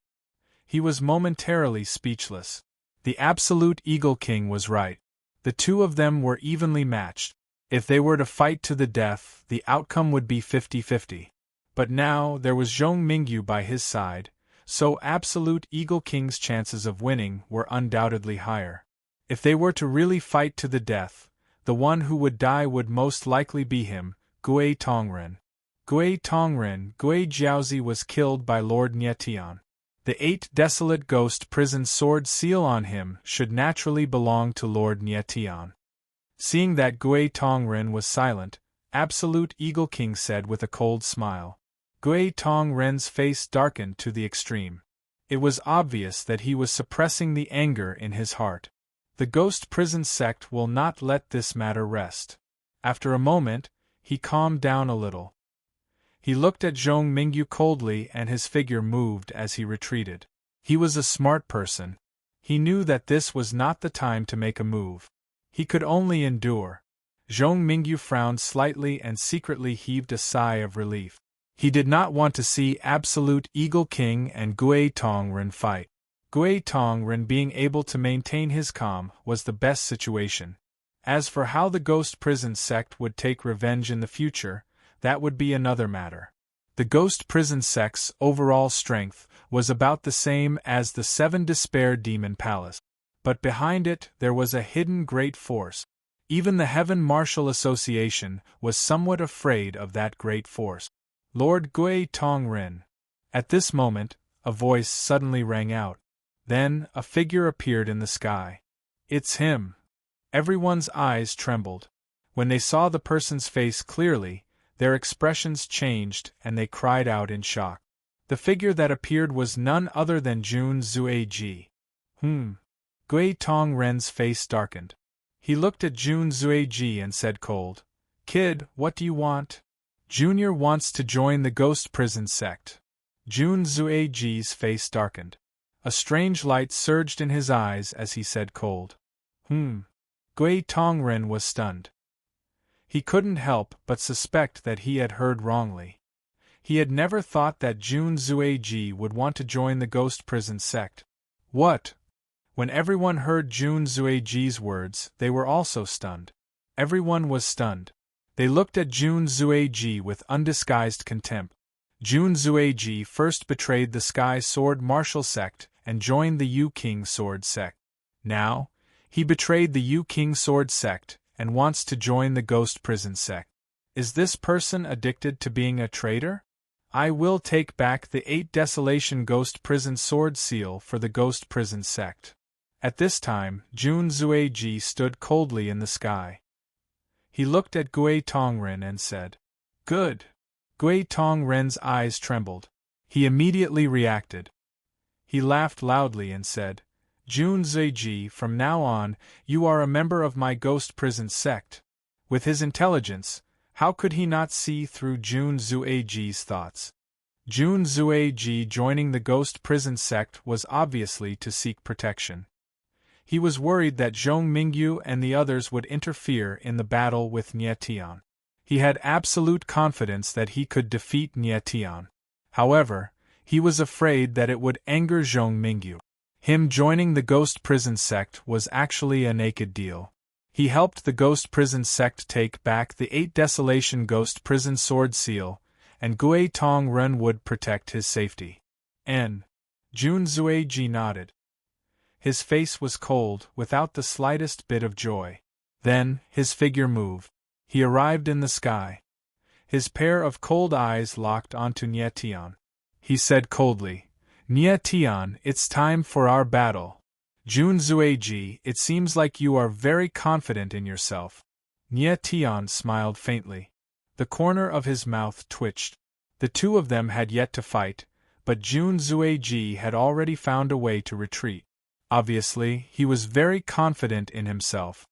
Speaker 1: He was momentarily speechless. The absolute Eagle King was right. The two of them were evenly matched. If they were to fight to the death, the outcome would be 50-50. But now there was Zhong Mingyu by his side, so absolute Eagle King's chances of winning were undoubtedly higher. If they were to really fight to the death, the one who would die would most likely be him, Gui Tongren. Gui Jiaozi was killed by Lord Nietian. The 8 desolate ghost prison sword seal on him should naturally belong to Lord Nietian. Seeing that Gui Tongren was silent, absolute Eagle King said with a cold smile. Gui Tongren's face darkened to the extreme. It was obvious that he was suppressing the anger in his heart. The ghost prison sect will not let this matter rest. After a moment, he calmed down a little. He looked at Zhong Mingyu coldly and his figure moved as he retreated. He was a smart person. He knew that this was not the time to make a move. He could only endure. Zhong Mingyu frowned slightly and secretly heaved a sigh of relief. He did not want to see absolute Eagle King and Gui Tongren fight. Gui Tongren being able to maintain his calm was the best situation. As for how the ghost prison sect would take revenge in the future, that would be another matter. The ghost prison sect's overall strength was about the same as the 7 Despair Demon Palace. But behind it there was a hidden great force. Even the Heaven Martial Association was somewhat afraid of that great force. Lord Gui Tongren. At this moment, a voice suddenly rang out. Then, a figure appeared in the sky. It's him. Everyone's eyes trembled. When they saw the person's face clearly, their expressions changed and they cried out in shock. The figure that appeared was none other than Jun Zueji. Gui Tongren's face darkened. He looked at Jun Zueji and said cold, "Kid, what do you want?" "Junior wants to join the ghost prison sect." Jun Zueji's face darkened. A strange light surged in his eyes as he said cold, Gui Tongren was stunned. He couldn't help but suspect that he had heard wrongly. He had never thought that Jun Zueji would want to join the ghost prison sect. What? When everyone heard Jun Zueji's words, they were also stunned. Everyone was stunned. They looked at Jun Zueji with undisguised contempt. Jun Zueji first betrayed the Sky Sword Martial Sect and joined the Yu King Sword Sect. Now, he betrayed the Yu King Sword Sect and wants to join the Ghost Prison Sect. Is this person addicted to being a traitor? I will take back the 8 Desolation Ghost Prison Sword Seal for the Ghost Prison Sect. At this time, Jun Zueji stood coldly in the sky. He looked at Gui Tongren and said, "Good." Gui Tongren's eyes trembled. He immediately reacted. He laughed loudly and said, "Jun Zueji, from now on, you are a member of my ghost prison sect." With his intelligence, how could he not see through Jun Zueji's thoughts? Jun Zueji joining the ghost prison sect was obviously to seek protection. He was worried that Zhong Mingyu and the others would interfere in the battle with Nietian. He had absolute confidence that he could defeat Nietian. However, he was afraid that it would anger Zhong Mingyu. Him joining the ghost prison sect was actually a naked deal. He helped the ghost prison sect take back the 8 Desolation Ghost Prison Sword Seal, and Gui Tongren would protect his safety. Jun Zueji nodded. His face was cold, without the slightest bit of joy. Then, his figure moved. He arrived in the sky. His pair of cold eyes locked onto Nietian. He said coldly, "Nietian, it's time for our battle." Jun Zueji, it seems like you are very confident in yourself. Nietian smiled faintly. The corner of his mouth twitched. The two of them had yet to fight, but Jun Zueji had already found a way to retreat. Obviously, he was very confident in himself.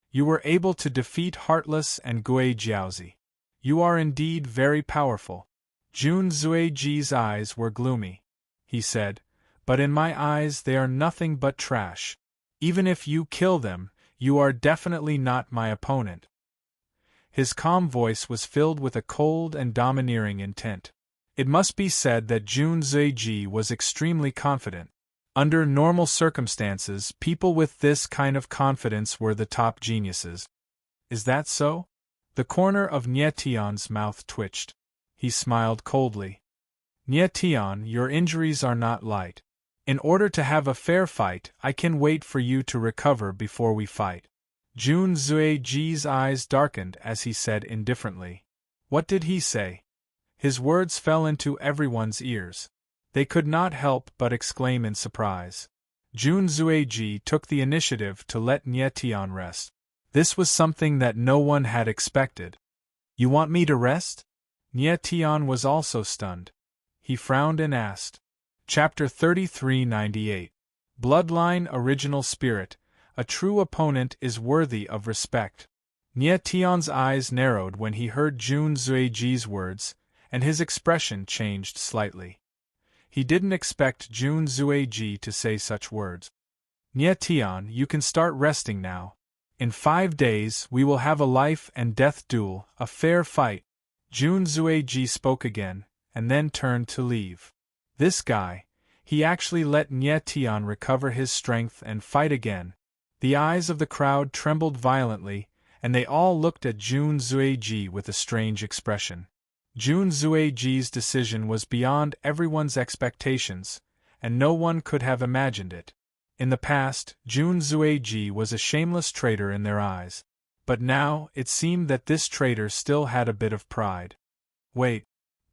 Speaker 1: You were able to defeat Heartless and Gui Jiaozi. You are indeed very powerful. Jun Zueji's eyes were gloomy. He said, "But in my eyes they are nothing but trash. Even if you kill them, you are definitely not my opponent." His calm voice was filled with a cold and domineering intent. It must be said that Jun Zueji was extremely confident. Under normal circumstances, people with this kind of confidence were the top geniuses. Is that so? The corner of Nye Tian's mouth twitched. He smiled coldly. Nye Tian, your injuries are not light. In order to have a fair fight, I can wait for you to recover before we fight. Jun Zueji's eyes darkened as he said indifferently. What did he say? His words fell into everyone's ears. They could not help but exclaim in surprise. Jun Zueji took the initiative to let Nye Tian rest. This was something that no one had expected. You want me to rest? Nye Tian was also stunned. He frowned and asked. Chapter 3398. Bloodline Original Spirit. A true opponent is worthy of respect. Nye Tian's eyes narrowed when he heard Jun Zueji's words, and his expression changed slightly. He didn't expect Jun Zueji to say such words. Nye Tian, you can start resting now. In 5 days we will have a life and death duel, a fair fight. Jun Zueji spoke again, and then turned to leave. This guy, he actually let Nye Tian recover his strength and fight again. The eyes of the crowd trembled violently, and they all looked at Jun Zueji with a strange expression. Jun Zueji's decision was beyond everyone's expectations, and no one could have imagined it. In the past, Jun Zueji was a shameless traitor in their eyes. But now, it seemed that this traitor still had a bit of pride. Wait.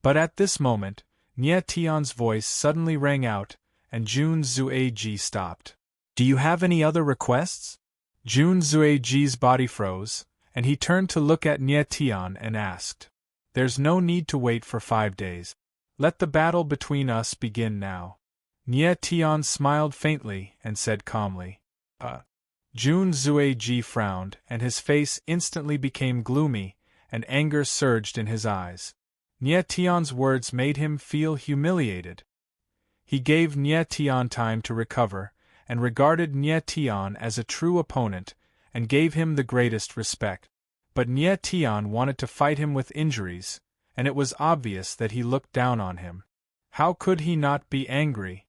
Speaker 1: But at this moment, Nye Tian's voice suddenly rang out, and Jun Zueji stopped. Do you have any other requests? Jun Zueji's body froze, and he turned to look at Nye Tian and asked. There's no need to wait for 5 days. Let the battle between us begin now. Nye Tian smiled faintly and said calmly. Jun Zueji frowned, and his face instantly became gloomy, and anger surged in his eyes. Nye Tian's words made him feel humiliated. He gave Nye Tian time to recover, and regarded Nye Tian as a true opponent, and gave him the greatest respect. But Nye Tian wanted to fight him with injuries, and it was obvious that he looked down on him. How could he not be angry?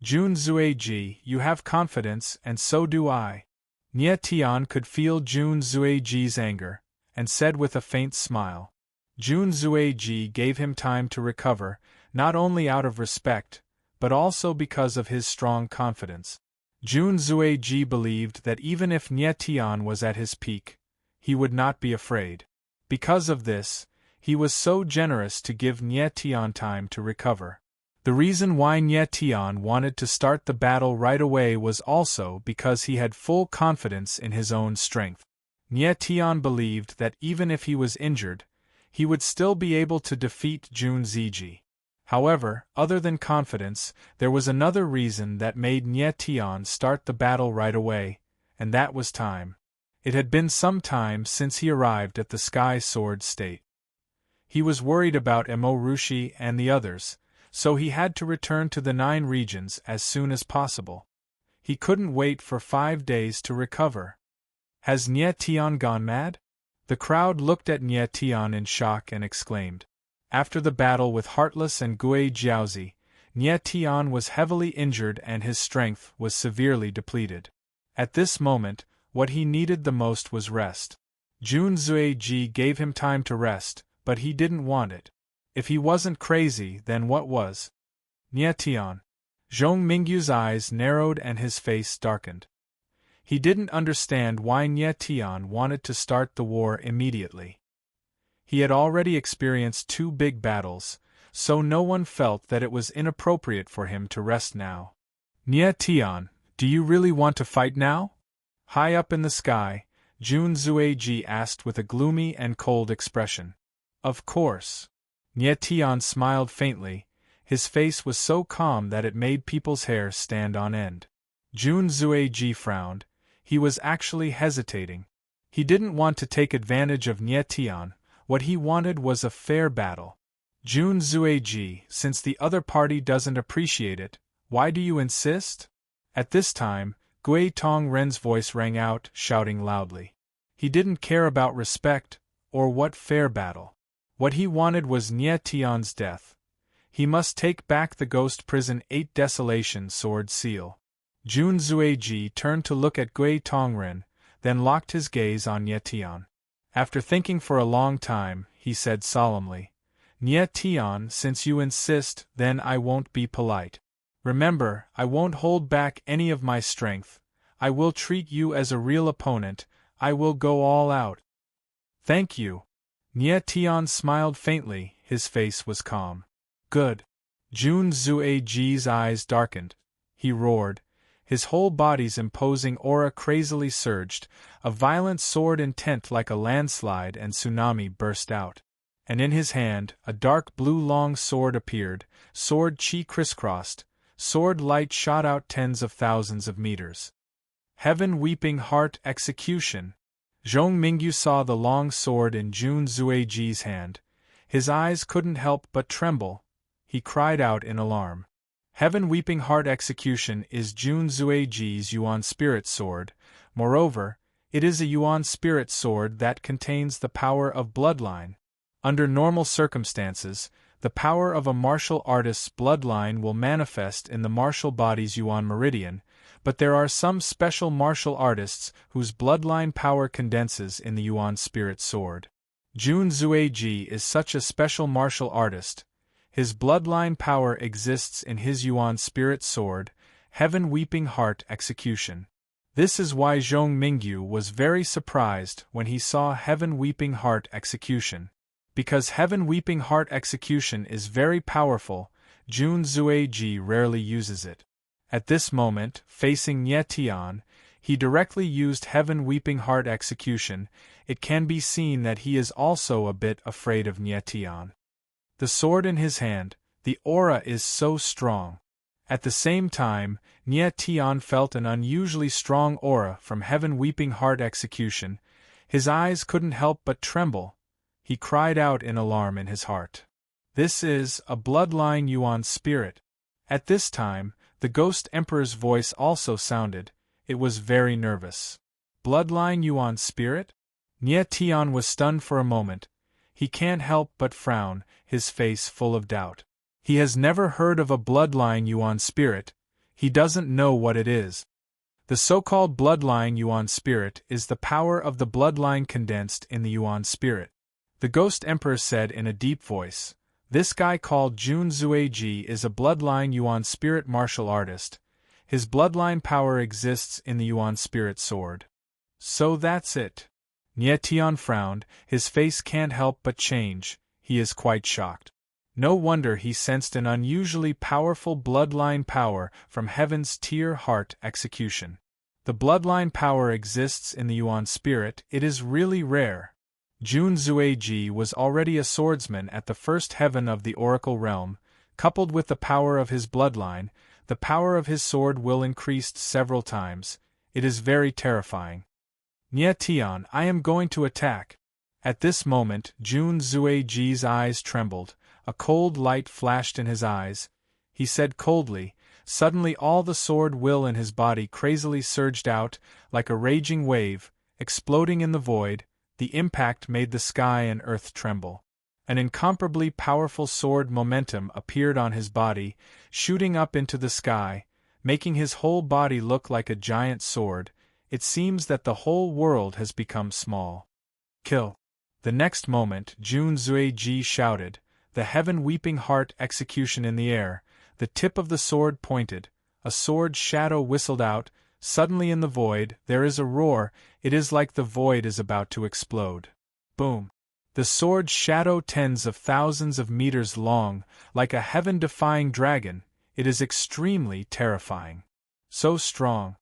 Speaker 1: Jun Zueji, you have confidence, and so do I. Nye Tian could feel Jun Zueji's anger, and said with a faint smile. Jun Zueji gave him time to recover, not only out of respect, but also because of his strong confidence. Jun Zueji believed that even if Nye Tian was at his peak, he would not be afraid. Because of this, he was so generous to give Nye Tian time to recover. The reason why Nye Tian wanted to start the battle right away was also because he had full confidence in his own strength. Nye Tian believed that even if he was injured, he would still be able to defeat Jun Zueji. However, other than confidence, there was another reason that made Nye Tian start the battle right away, and that was time. It had been some time since he arrived at the Sky Sword State. He was worried about Emorushi and the others, so he had to return to the 9 regions as soon as possible. He couldn't wait for 5 days to recover. Has Nye Tian gone mad? The crowd looked at Nye Tian in shock and exclaimed. After the battle with Heartless and Gui Jiaozi, Nye Tian was heavily injured and his strength was severely depleted. At this moment, what he needed the most was rest. Jun Zueji gave him time to rest, but he didn't want it. If he wasn't crazy, then what was? Nye Tian. Zhong Mingyu's eyes narrowed and his face darkened. He didn't understand why Nye Tian wanted to start the war immediately. He had already experienced 2 big battles, so no one felt that it was inappropriate for him to rest now. Nye Tian, do you really want to fight now? High up in the sky, Jun Zueji asked with a gloomy and cold expression. Of course. Nye Tian smiled faintly. His face was so calm that it made people's hair stand on end. Jun Zueji frowned. He was actually hesitating. He didn't want to take advantage of Nye Tian. What he wanted was a fair battle. Jun Zueji, since the other party doesn't appreciate it, why do you insist? At this time, Gui Tongren's voice rang out, shouting loudly. He didn't care about respect, or what fair battle. What he wanted was Nye Tian's death. He must take back the ghost prison 8 desolation sword seal. Jun Zueji turned to look at Gui Tongren, then locked his gaze on Nye Tian. After thinking for a long time, he said solemnly, Nye Tian, since you insist, then I won't be polite. Remember, I won't hold back any of my strength. I will treat you as a real opponent. I will go all out. Thank you. Nye Tian smiled faintly, his face was calm. Good. Jun Zueji's eyes darkened. He roared. His whole body's imposing aura crazily surged, a violent sword intent like a landslide and tsunami burst out. And in his hand, a dark blue long sword appeared, sword chi crisscrossed, sword light shot out tens of thousands of meters. Heaven Weeping Heart Execution. Zhong Mingyu saw the long sword in Jun Zueji's hand. His eyes couldn't help but tremble. He cried out in alarm. Heaven Weeping Heart Execution is Jun Zueji's Yuan Spirit Sword. Moreover, it is a Yuan Spirit Sword that contains the power of bloodline. Under normal circumstances, the power of a martial artist's bloodline will manifest in the martial body's Yuan Meridian, but there are some special martial artists whose bloodline power condenses in the Yuan Spirit Sword. Jun Zueji is such a special martial artist. His bloodline power exists in his Yuan Spirit Sword, Heaven Weeping Heart Execution. This is why Zhong Mingyu was very surprised when he saw Heaven Weeping Heart Execution. Because Heaven Weeping Heart Execution is very powerful, Jun Zueji rarely uses it. At this moment, facing Nye Tian, he directly used Heaven Weeping Heart Execution. It can be seen that he is also a bit afraid of Nye Tian. The sword in his hand, the aura is so strong. At the same time, Nye Tian felt an unusually strong aura from Heaven Weeping Heart Execution. His eyes couldn't help but tremble. He cried out in alarm in his heart. This is a bloodline Yuan spirit. At this time, the Ghost Emperor's voice also sounded. It was very nervous. Bloodline Yuan spirit? Nye Tian was stunned for a moment. He can't help but frown, his face full of doubt. He has never heard of a bloodline Yuan spirit. He doesn't know what it is. The so-called bloodline Yuan spirit is the power of the bloodline condensed in the Yuan spirit. The Ghost Emperor said in a deep voice, "This guy called Jun Zueji is a bloodline Yuan spirit martial artist. His bloodline power exists in the Yuan Spirit Sword." So that's it. Nye Tian frowned, his face can't help but change, he is quite shocked. No wonder he sensed an unusually powerful bloodline power from Heaven's Tear Heart Execution. The bloodline power exists in the Yuan Spirit, it is really rare. Jun Zueji was already a swordsman at the first heaven of the Oracle Realm. Coupled with the power of his bloodline, the power of his sword will increase several times. It is very terrifying. Nye Tian, I am going to attack. At this moment, Jun Zueji's eyes trembled. A cold light flashed in his eyes. He said coldly. Suddenly all the sword will in his body crazily surged out, like a raging wave, exploding in the void. The impact made the sky and earth tremble. An incomparably powerful sword momentum appeared on his body, shooting up into the sky, making his whole body look like a giant sword. It seems that the whole world has become small. Kill. The next moment, Jun Zueji shouted, the Heaven Weeping Heart Execution in the air, the tip of the sword pointed, a sword shadow whistled out. Suddenly in the void, there is a roar, it is like the void is about to explode. Boom. The sword shadow tens of thousands of meters long, like a heaven-defying dragon, it is extremely terrifying. So strong.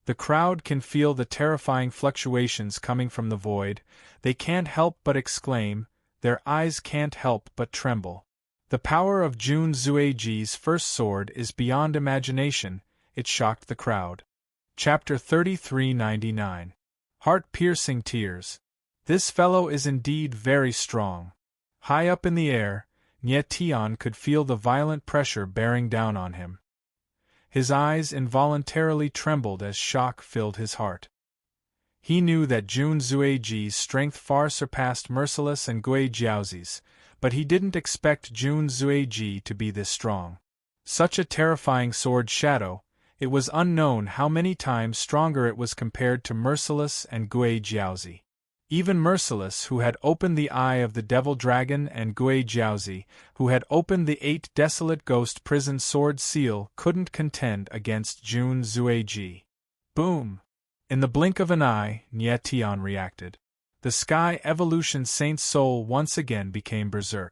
Speaker 1: The crowd can feel the terrifying fluctuations coming from the void, they can't help but exclaim, their eyes can't help but tremble. The power of Jun Zueji's first sword is beyond imagination, it shocked the crowd. Chapter 3399. Heart-piercing tears. This fellow is indeed very strong. High up in the air, Nye Tian could feel the violent pressure bearing down on him. His eyes involuntarily trembled as shock filled his heart. He knew that Jun Zueji's strength far surpassed Merciless and Gui Jiaozi's, but he didn't expect Jun Zueji to be this strong. Such a terrifying sword shadow, it was unknown how many times stronger it was compared to Merciless and Gui Jiaozi. Even Merciless, who had opened the eye of the Devil Dragon, and Gui Jiaozi, who had opened the 8 desolate ghost prison sword seal, couldn't contend against Jun Zueji. Boom! In the blink of an eye, Nie Tian reacted. The Sky Evolution Saint's soul once again became berserk.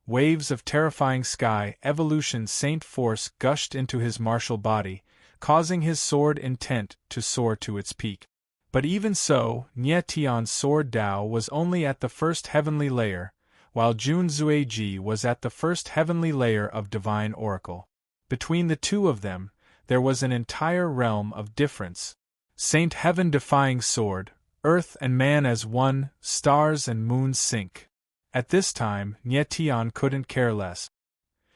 Speaker 1: Waves of terrifying Sky Evolution Saint force gushed into his martial body, causing his sword intent to soar to its peak. But even so, Nie Tian's sword Dao was only at the first heavenly layer, while Jun Zueji was at the first heavenly layer of Divine Oracle. Between the two of them, there was an entire realm of difference. Saint Heaven-defying sword, earth and man as one, stars and moons sync. At this time, Nie Tian couldn't care less.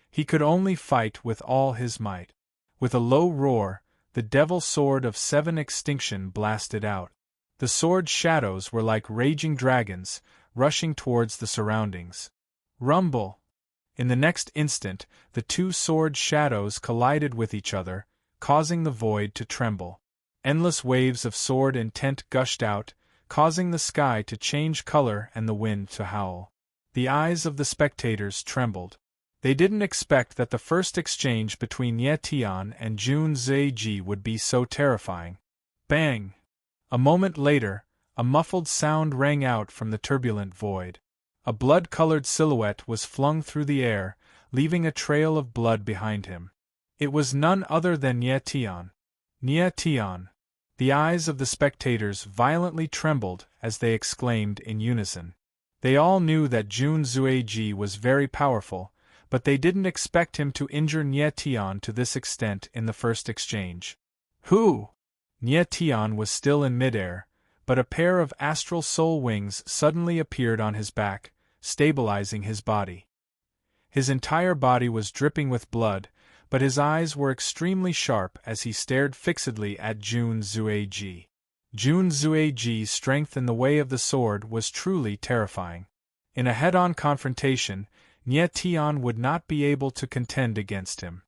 Speaker 1: He could only fight with all his might. With a low roar, the devil sword of 7 extinction blasted out. The sword's shadows were like raging dragons, rushing towards the surroundings. Rumble! In the next instant, the two sword shadows collided with each other, causing the void to tremble. Endless waves of sword intent gushed out, causing the sky to change color and the wind to howl. The eyes of the spectators trembled. They didn't expect that the first exchange between Nie Tian and Jun Zueji would be so terrifying. Bang! A moment later, a muffled sound rang out from the turbulent void. A blood-colored silhouette was flung through the air, leaving a trail of blood behind him. It was none other than Nie Tian. Nie Tian! The eyes of the spectators violently trembled as they exclaimed in unison. They all knew that Jun Zueji was very powerful, but they didn't expect him to injure Nie Tian to this extent in the first exchange. Who? Nie Tian was still in midair, but a pair of astral soul wings suddenly appeared on his back, stabilizing his body. His entire body was dripping with blood, but his eyes were extremely sharp as he stared fixedly at Jun Zueji. Jun Zueji's strength in the way of the sword was truly terrifying. In a head-on confrontation, Nie Tian would not be able to contend against him.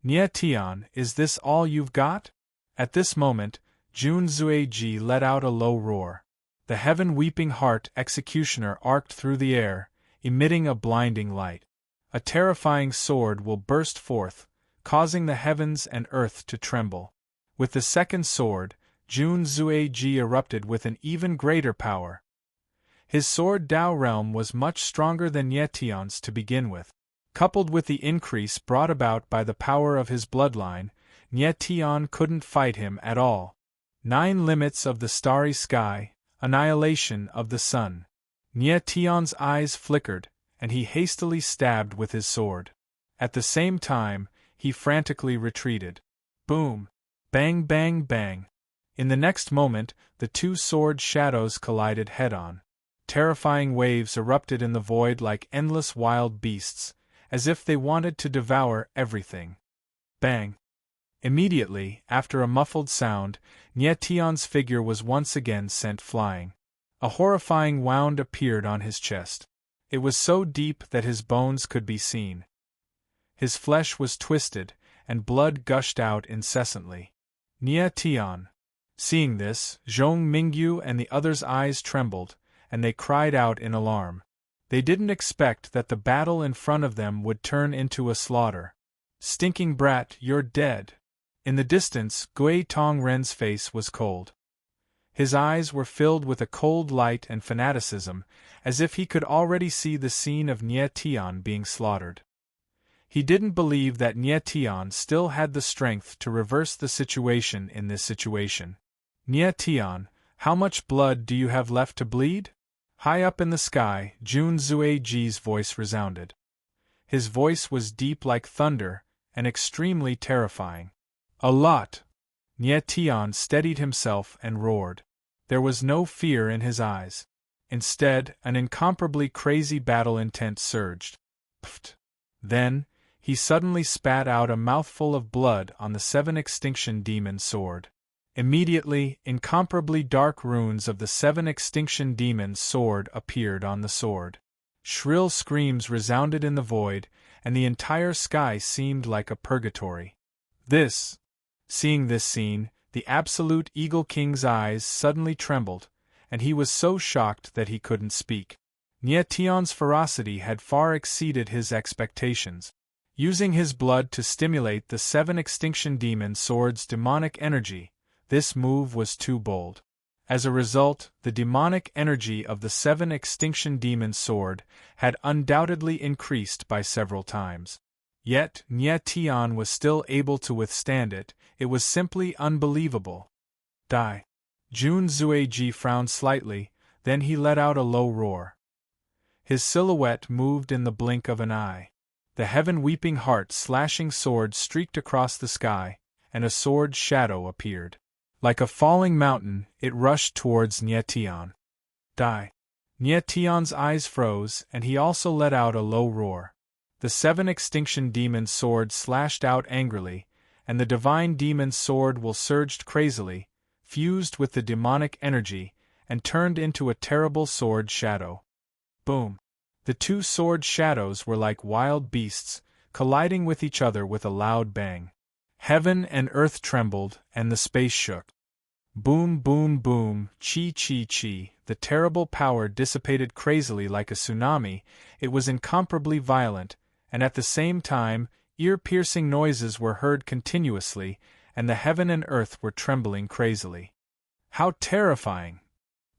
Speaker 1: Nie Tian, is this all you've got? At this moment, Jun Zueji let out a low roar. The heaven-weeping heart executioner arced through the air, emitting a blinding light. A terrifying sword will burst forth, causing the heavens and earth to tremble. With the second sword, Jun Zueji erupted with an even greater power. His sword Dao realm was much stronger than Nie Tian's to begin with. Coupled with the increase brought about by the power of his bloodline, Nie Tian couldn't fight him at all. 9 limits of the starry sky, annihilation of the sun. Nie Tian's eyes flickered, and he hastily stabbed with his sword. At the same time, he frantically retreated. Boom! Bang bang bang! In the next moment, the two sword shadows collided head-on. Terrifying waves erupted in the void like endless wild beasts, as if they wanted to devour everything. Bang! Immediately, after a muffled sound, Nie Tian's figure was once again sent flying. A horrifying wound appeared on his chest. It was so deep that his bones could be seen. His flesh was twisted, and blood gushed out incessantly. Nie Tian. Seeing this, Zhong Mingyu and the others' eyes trembled, and they cried out in alarm. They didn't expect that the battle in front of them would turn into a slaughter. Stinking brat, you're dead. In the distance, Gui Tongren's face was cold. His eyes were filled with a cold light and fanaticism, as if he could already see the scene of Nie Tian being slaughtered. He didn't believe that Nie Tian still had the strength to reverse the situation in this situation. Nie Tian, how much blood do you have left to bleed? High up in the sky, Jun Zueji's voice resounded. His voice was deep like thunder, and extremely terrifying. A lot. Nie Tian steadied himself and roared. There was no fear in his eyes. Instead, an incomparably crazy battle intent surged. Pfft. Then, he suddenly spat out a mouthful of blood on the 7 Extinction Demon sword. Immediately, incomparably dark runes of the 7 Extinction Demon sword appeared on the sword. Shrill screams resounded in the void, and the entire sky seemed like a purgatory. Seeing this scene, the absolute Eagle King's eyes suddenly trembled, and he was so shocked that he couldn't speak. Nietion's ferocity had far exceeded his expectations. Using his blood to stimulate the 7 Extinction Demon Sword's demonic energy, this move was too bold. As a result, the demonic energy of the 7 Extinction Demon Sword had undoubtedly increased by several times. Yet, Nietion was still able to withstand it. It was simply unbelievable. Die. Jun Zueji frowned slightly, then he let out a low roar. His silhouette moved in the blink of an eye. The heaven-weeping heart-slashing sword streaked across the sky, and a sword shadow appeared. Like a falling mountain, it rushed towards Nietion. Die. Nietion's eyes froze, and he also let out a low roar. The 7 Extinction Demon Sword slashed out angrily, and the Divine Demon Sword will surged crazily, fused with the demonic energy, and turned into a terrible sword shadow. Boom! The two sword shadows were like wild beasts, colliding with each other with a loud bang. Heaven and earth trembled, and the space shook. Boom, boom, boom, chi, chi, chi. The terrible power dissipated crazily like a tsunami. It was incomparably violent, and at the same time, ear-piercing noises were heard continuously, and the heaven and earth were trembling crazily. How terrifying!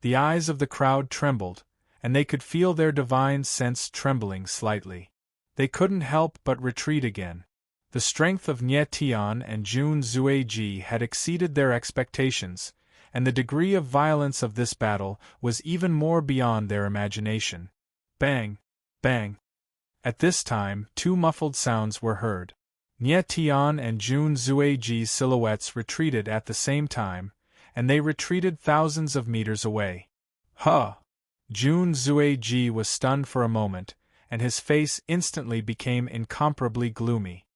Speaker 1: The eyes of the crowd trembled, and they could feel their divine sense trembling slightly. They couldn't help but retreat again. The strength of Nietion and Jun Zueji had exceeded their expectations, and the degree of violence of this battle was even more beyond their imagination. Bang! Bang! At this time, 2 muffled sounds were heard. Nietion and Jun Zueji's silhouettes retreated at the same time, and they retreated thousands of meters away. Huh! Jun Zueji was stunned for a moment, and his face instantly became incomparably gloomy.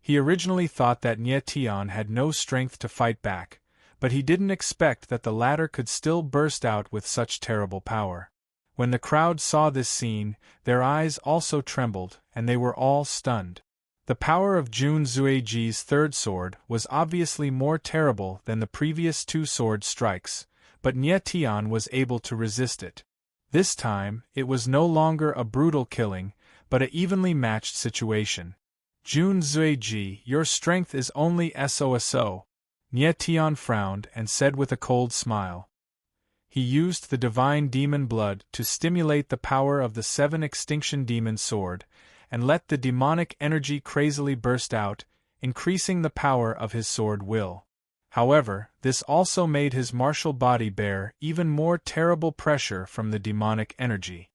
Speaker 1: He originally thought that Nietion had no strength to fight back, but he didn't expect that the latter could still burst out with such terrible power. When the crowd saw this scene, their eyes also trembled, and they were all stunned. The power of Jun Zueji's third sword was obviously more terrible than the previous 2 sword strikes, but Nietion was able to resist it. This time, it was no longer a brutal killing, but an evenly matched situation. Jun Zueji, your strength is only so. Nietion frowned and said with a cold smile. He used the divine demon blood to stimulate the power of the 7 Extinction Demon Sword, and let the demonic energy crazily burst out, increasing the power of his sword will. However, this also made his martial body bear even more terrible pressure from the demonic energy.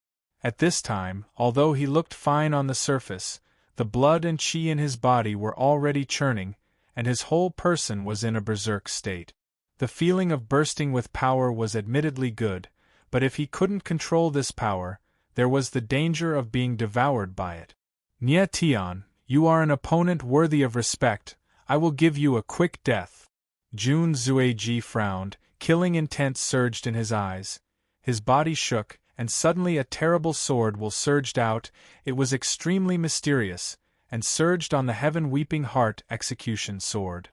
Speaker 1: At this time, although he looked fine on the surface, the blood and chi in his body were already churning, and his whole person was in a berserk state. The feeling of bursting with power was admittedly good, but if he couldn't control this power, there was the danger of being devoured by it. Nietion, you are an opponent worthy of respect. I will give you a quick death. Jun Zueji frowned, killing intent surged in his eyes. His body shook, and suddenly a terrible sword will surged out. It was extremely mysterious, and surged on the heaven-weeping heart execution sword.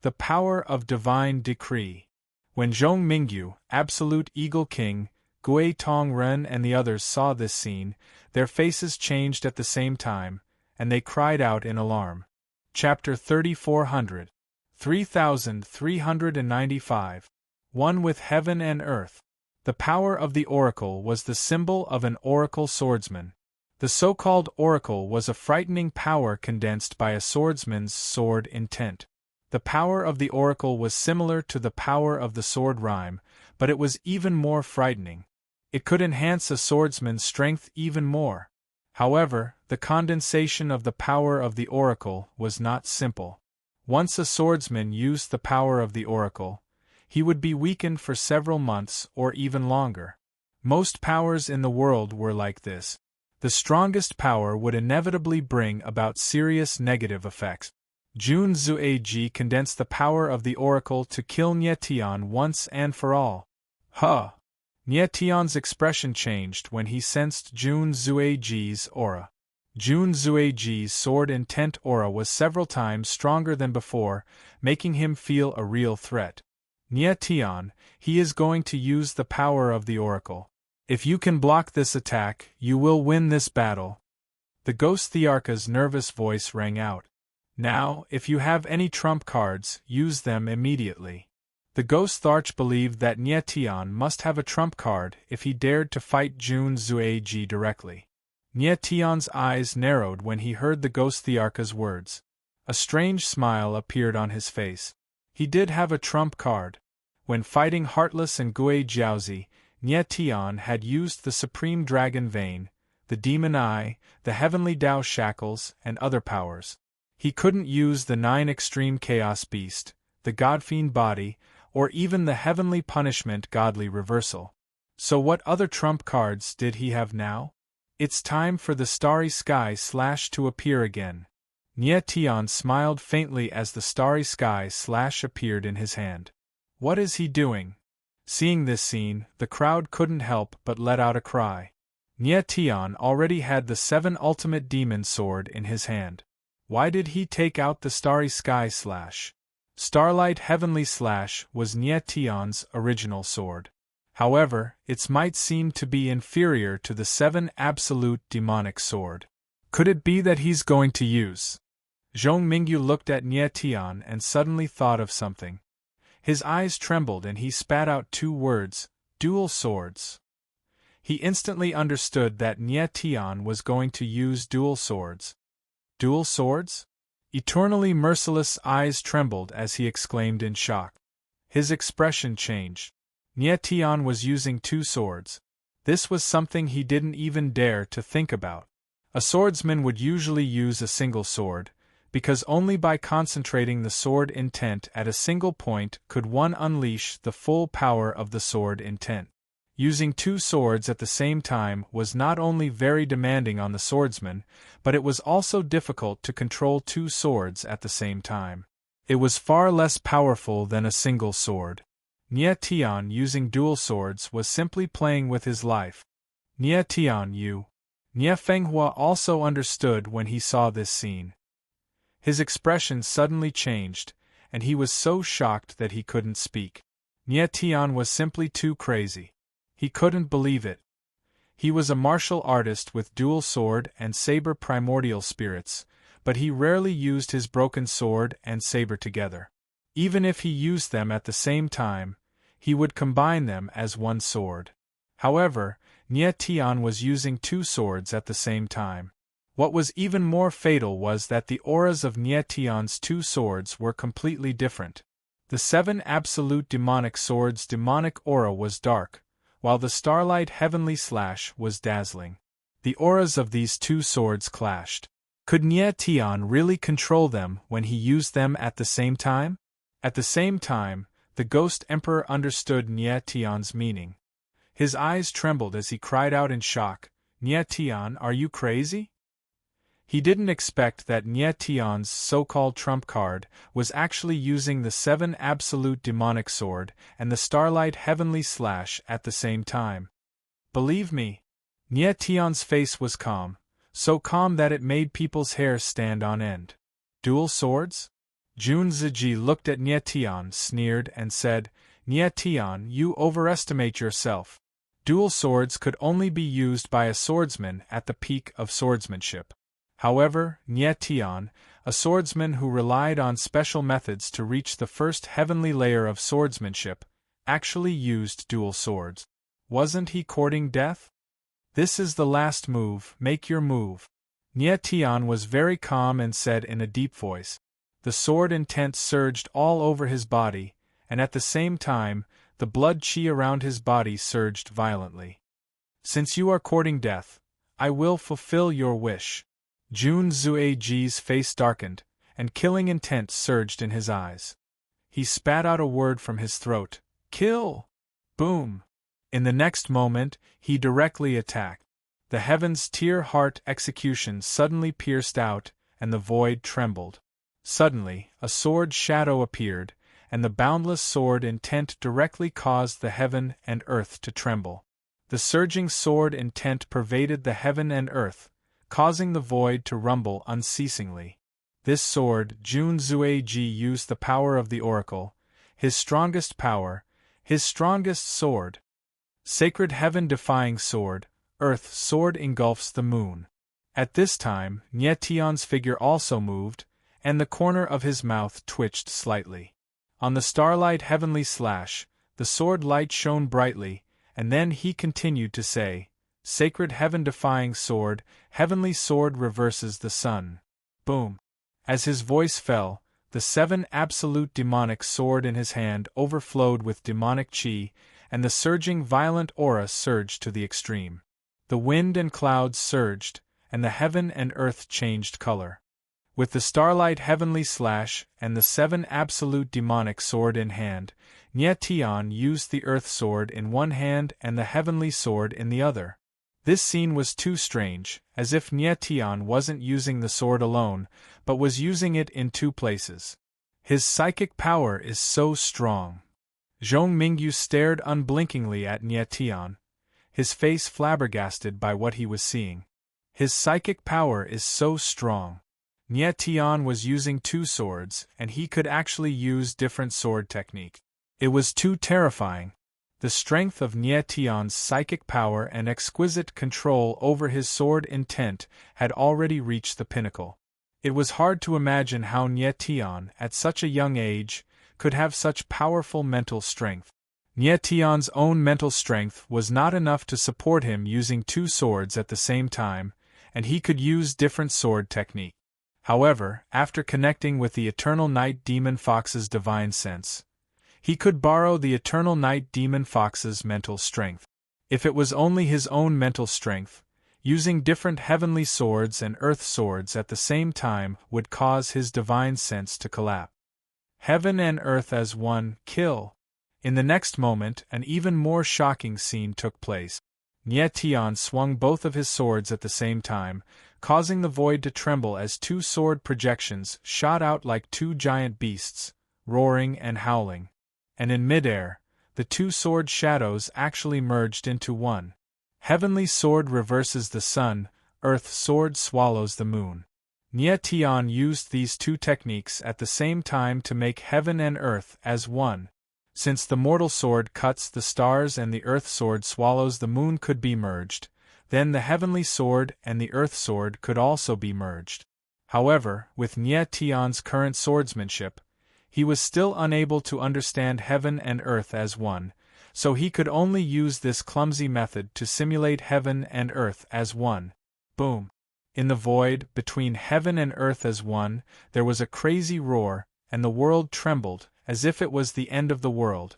Speaker 1: The power of divine decree. When Zhong Mingyu, absolute Eagle King, Gui Tongren and the others saw this scene, their faces changed at the same time, and they cried out in alarm. Chapter 3400. 3395. One with heaven and earth. The power of the oracle was the symbol of an oracle swordsman. The so-called oracle was a frightening power condensed by a swordsman's sword intent. The power of the oracle was similar to the power of the sword rhyme, but it was even more frightening. It could enhance a swordsman's strength even more. However, the condensation of the power of the oracle was not simple. Once a swordsman used the power of the oracle, he would be weakened for several months or even longer. Most powers in the world were like this. The strongest power would inevitably bring about serious negative effects. Jun Zueji condensed the power of the oracle to kill Nietion once and for all. Huh! Nie Tian's expression changed when he sensed Jun Zueji's aura. Jun Zueji's sword intent aura was several times stronger than before, making him feel a real threat. Nie Tian, he is going to use the power of the oracle. If you can block this attack, you will win this battle. The ghost Thearka's nervous voice rang out. Now, if you have any trump cards, use them immediately. The ghost Tharch believed that Nie Tian must have a trump card if he dared to fight Jun Zueji directly. Nie Tian's eyes narrowed when he heard the ghost Thearka's words. A strange smile appeared on his face. He did have a trump card. When fighting Heartless and Gui Jiaozi, Nie Tian had used the Supreme Dragon Vein, the Demon Eye, the Heavenly Dao Shackles, and other powers. He couldn't use the 9 Extreme Chaos Beast, the Godfiend Body, or even the Heavenly Punishment Godly Reversal. So what other trump cards did he have now? It's time for the Starry Sky Slash to appear again. Nie Tian smiled faintly as the Starry Sky Slash appeared in his hand. What is he doing? Seeing this scene, the crowd couldn't help but let out a cry. Nie Tian already had the 7 Ultimate Demon Sword in his hand. Why did he take out the Starry Sky Slash? Starlight Heavenly Slash was Nie Tian's original sword. However, its might seemed to be inferior to the 7 Absolute Demonic Sword. Could it be that he's going to use? Zhong Mingyu looked at Nie Tian and suddenly thought of something. His eyes trembled and he spat out 2 words, dual swords. He instantly understood that Nie Tian was going to use dual swords. Dual swords? Eternally Merciless eyes trembled as he exclaimed in shock. His expression changed. Nie Tian was using 2 swords. This was something he didn't even dare to think about. A swordsman would usually use a single sword, because only by concentrating the sword intent at a single point could one unleash the full power of the sword intent. Using 2 swords at the same time was not only very demanding on the swordsman, but it was also difficult to control 2 swords at the same time. It was far less powerful than a single sword. Nie Tian using dual swords was simply playing with his life. Nie Tian Yu. Nie Fenghua also understood when he saw this scene. His expression suddenly changed, and he was so shocked that he couldn't speak. Nie Tian was simply too crazy. He couldn't believe it. He was a martial artist with dual sword and saber primordial spirits, but he rarely used his broken sword and saber together. Even if he used them at the same time, he would combine them as one sword. However, Nie Tian was using 2 swords at the same time. What was even more fatal was that the auras of Nie Tian's 2 swords were completely different. The 7 Absolute Demonic Swords' demonic aura was dark, while the Starlight Heavenly Slash was dazzling. The auras of these 2 swords clashed. Could Nie Tian really control them when he used them at the same time? At the same time, the Ghost Emperor understood Nie Tian's meaning. His eyes trembled as he cried out in shock, Nie Tian, are you crazy? He didn't expect that Nie Tian's so-called trump card was actually using the 7 Absolute Demonic Sword and the Starlight Heavenly Slash at the same time. Believe me, Nie Tian's face was calm, so calm that it made people's hair stand on end. Dual swords? Jun Ziji looked at Nie Tian, sneered, and said, Nie Tian, you overestimate yourself. Dual swords could only be used by a swordsman at the peak of swordsmanship. However, Nie Tian, a swordsman who relied on special methods to reach the first heavenly layer of swordsmanship, actually used dual swords. Wasn't he courting death? This is the last move, make your move. Nie Tian was very calm and said in a deep voice. The sword intent surged all over his body, and at the same time, the blood chi around his body surged violently. Since you are courting death, I will fulfill your wish. Jun Zueji's face darkened, and killing intent surged in his eyes. He spat out a word from his throat, kill! Boom! In the next moment, he directly attacked. The heaven's tear-heart execution suddenly pierced out, and the void trembled. Suddenly, a sword shadow appeared, and the boundless sword intent directly caused the heaven and earth to tremble. The surging sword intent pervaded the heaven and earth, causing the void to rumble unceasingly. This sword, Jun Zueji used the power of the oracle, his strongest power, his strongest sword. Sacred heaven-defying sword, earth sword engulfs the moon. At this time, Nie Tian's figure also moved, and the corner of his mouth twitched slightly. On the starlight heavenly slash, the sword light shone brightly, and then he continued to say, "Sacred heaven-defying sword, heavenly sword reverses the sun." Boom! As his voice fell, the 7 absolute demonic sword in his hand overflowed with demonic chi, and the surging violent aura surged to the extreme. The wind and clouds surged, and the heaven and earth changed color. With the starlight heavenly slash and the 7 absolute demonic sword in hand, Nie Tian used the earth sword in one hand and the heavenly sword in the other. This scene was too strange, as if Nie Tian wasn't using the sword alone, but was using it in 2 places. His psychic power is so strong. Zhong Mingyu stared unblinkingly at Nie Tian, his face flabbergasted by what he was seeing. His psychic power is so strong. Nie Tian was using 2 swords, and he could actually use different sword technique. It was too terrifying. The strength of Nie Tian's psychic power and exquisite control over his sword intent had already reached the pinnacle. It was hard to imagine how Nie Tian, at such a young age, could have such powerful mental strength. Nie Tian's own mental strength was not enough to support him using 2 swords at the same time, and he could use different sword technique. However, after connecting with the Eternal Night Demon Fox's divine sense, he could borrow the Eternal Night Demon Fox's mental strength. If it was only his own mental strength, using different heavenly swords and earth swords at the same time would cause his divine sense to collapse. Heaven and earth as one, kill. In the next moment, an even more shocking scene took place. Nie Tian swung both of his swords at the same time, causing the void to tremble as 2 sword projections shot out like 2 giant beasts, roaring and howling. And in midair, the 2 sword shadows actually merged into one. Heavenly sword reverses the sun, earth sword swallows the moon. Nie Tian used these 2 techniques at the same time to make heaven and earth as one. Since the mortal sword cuts the stars and the earth sword swallows the moon could be merged, then the heavenly sword and the earth sword could also be merged. However, with Nie Tian's current swordsmanship, he was still unable to understand heaven and earth as one, so he could only use this clumsy method to simulate heaven and earth as one. Boom! In the void, between heaven and earth as one, there was a crazy roar, and the world trembled, as if it was the end of the world.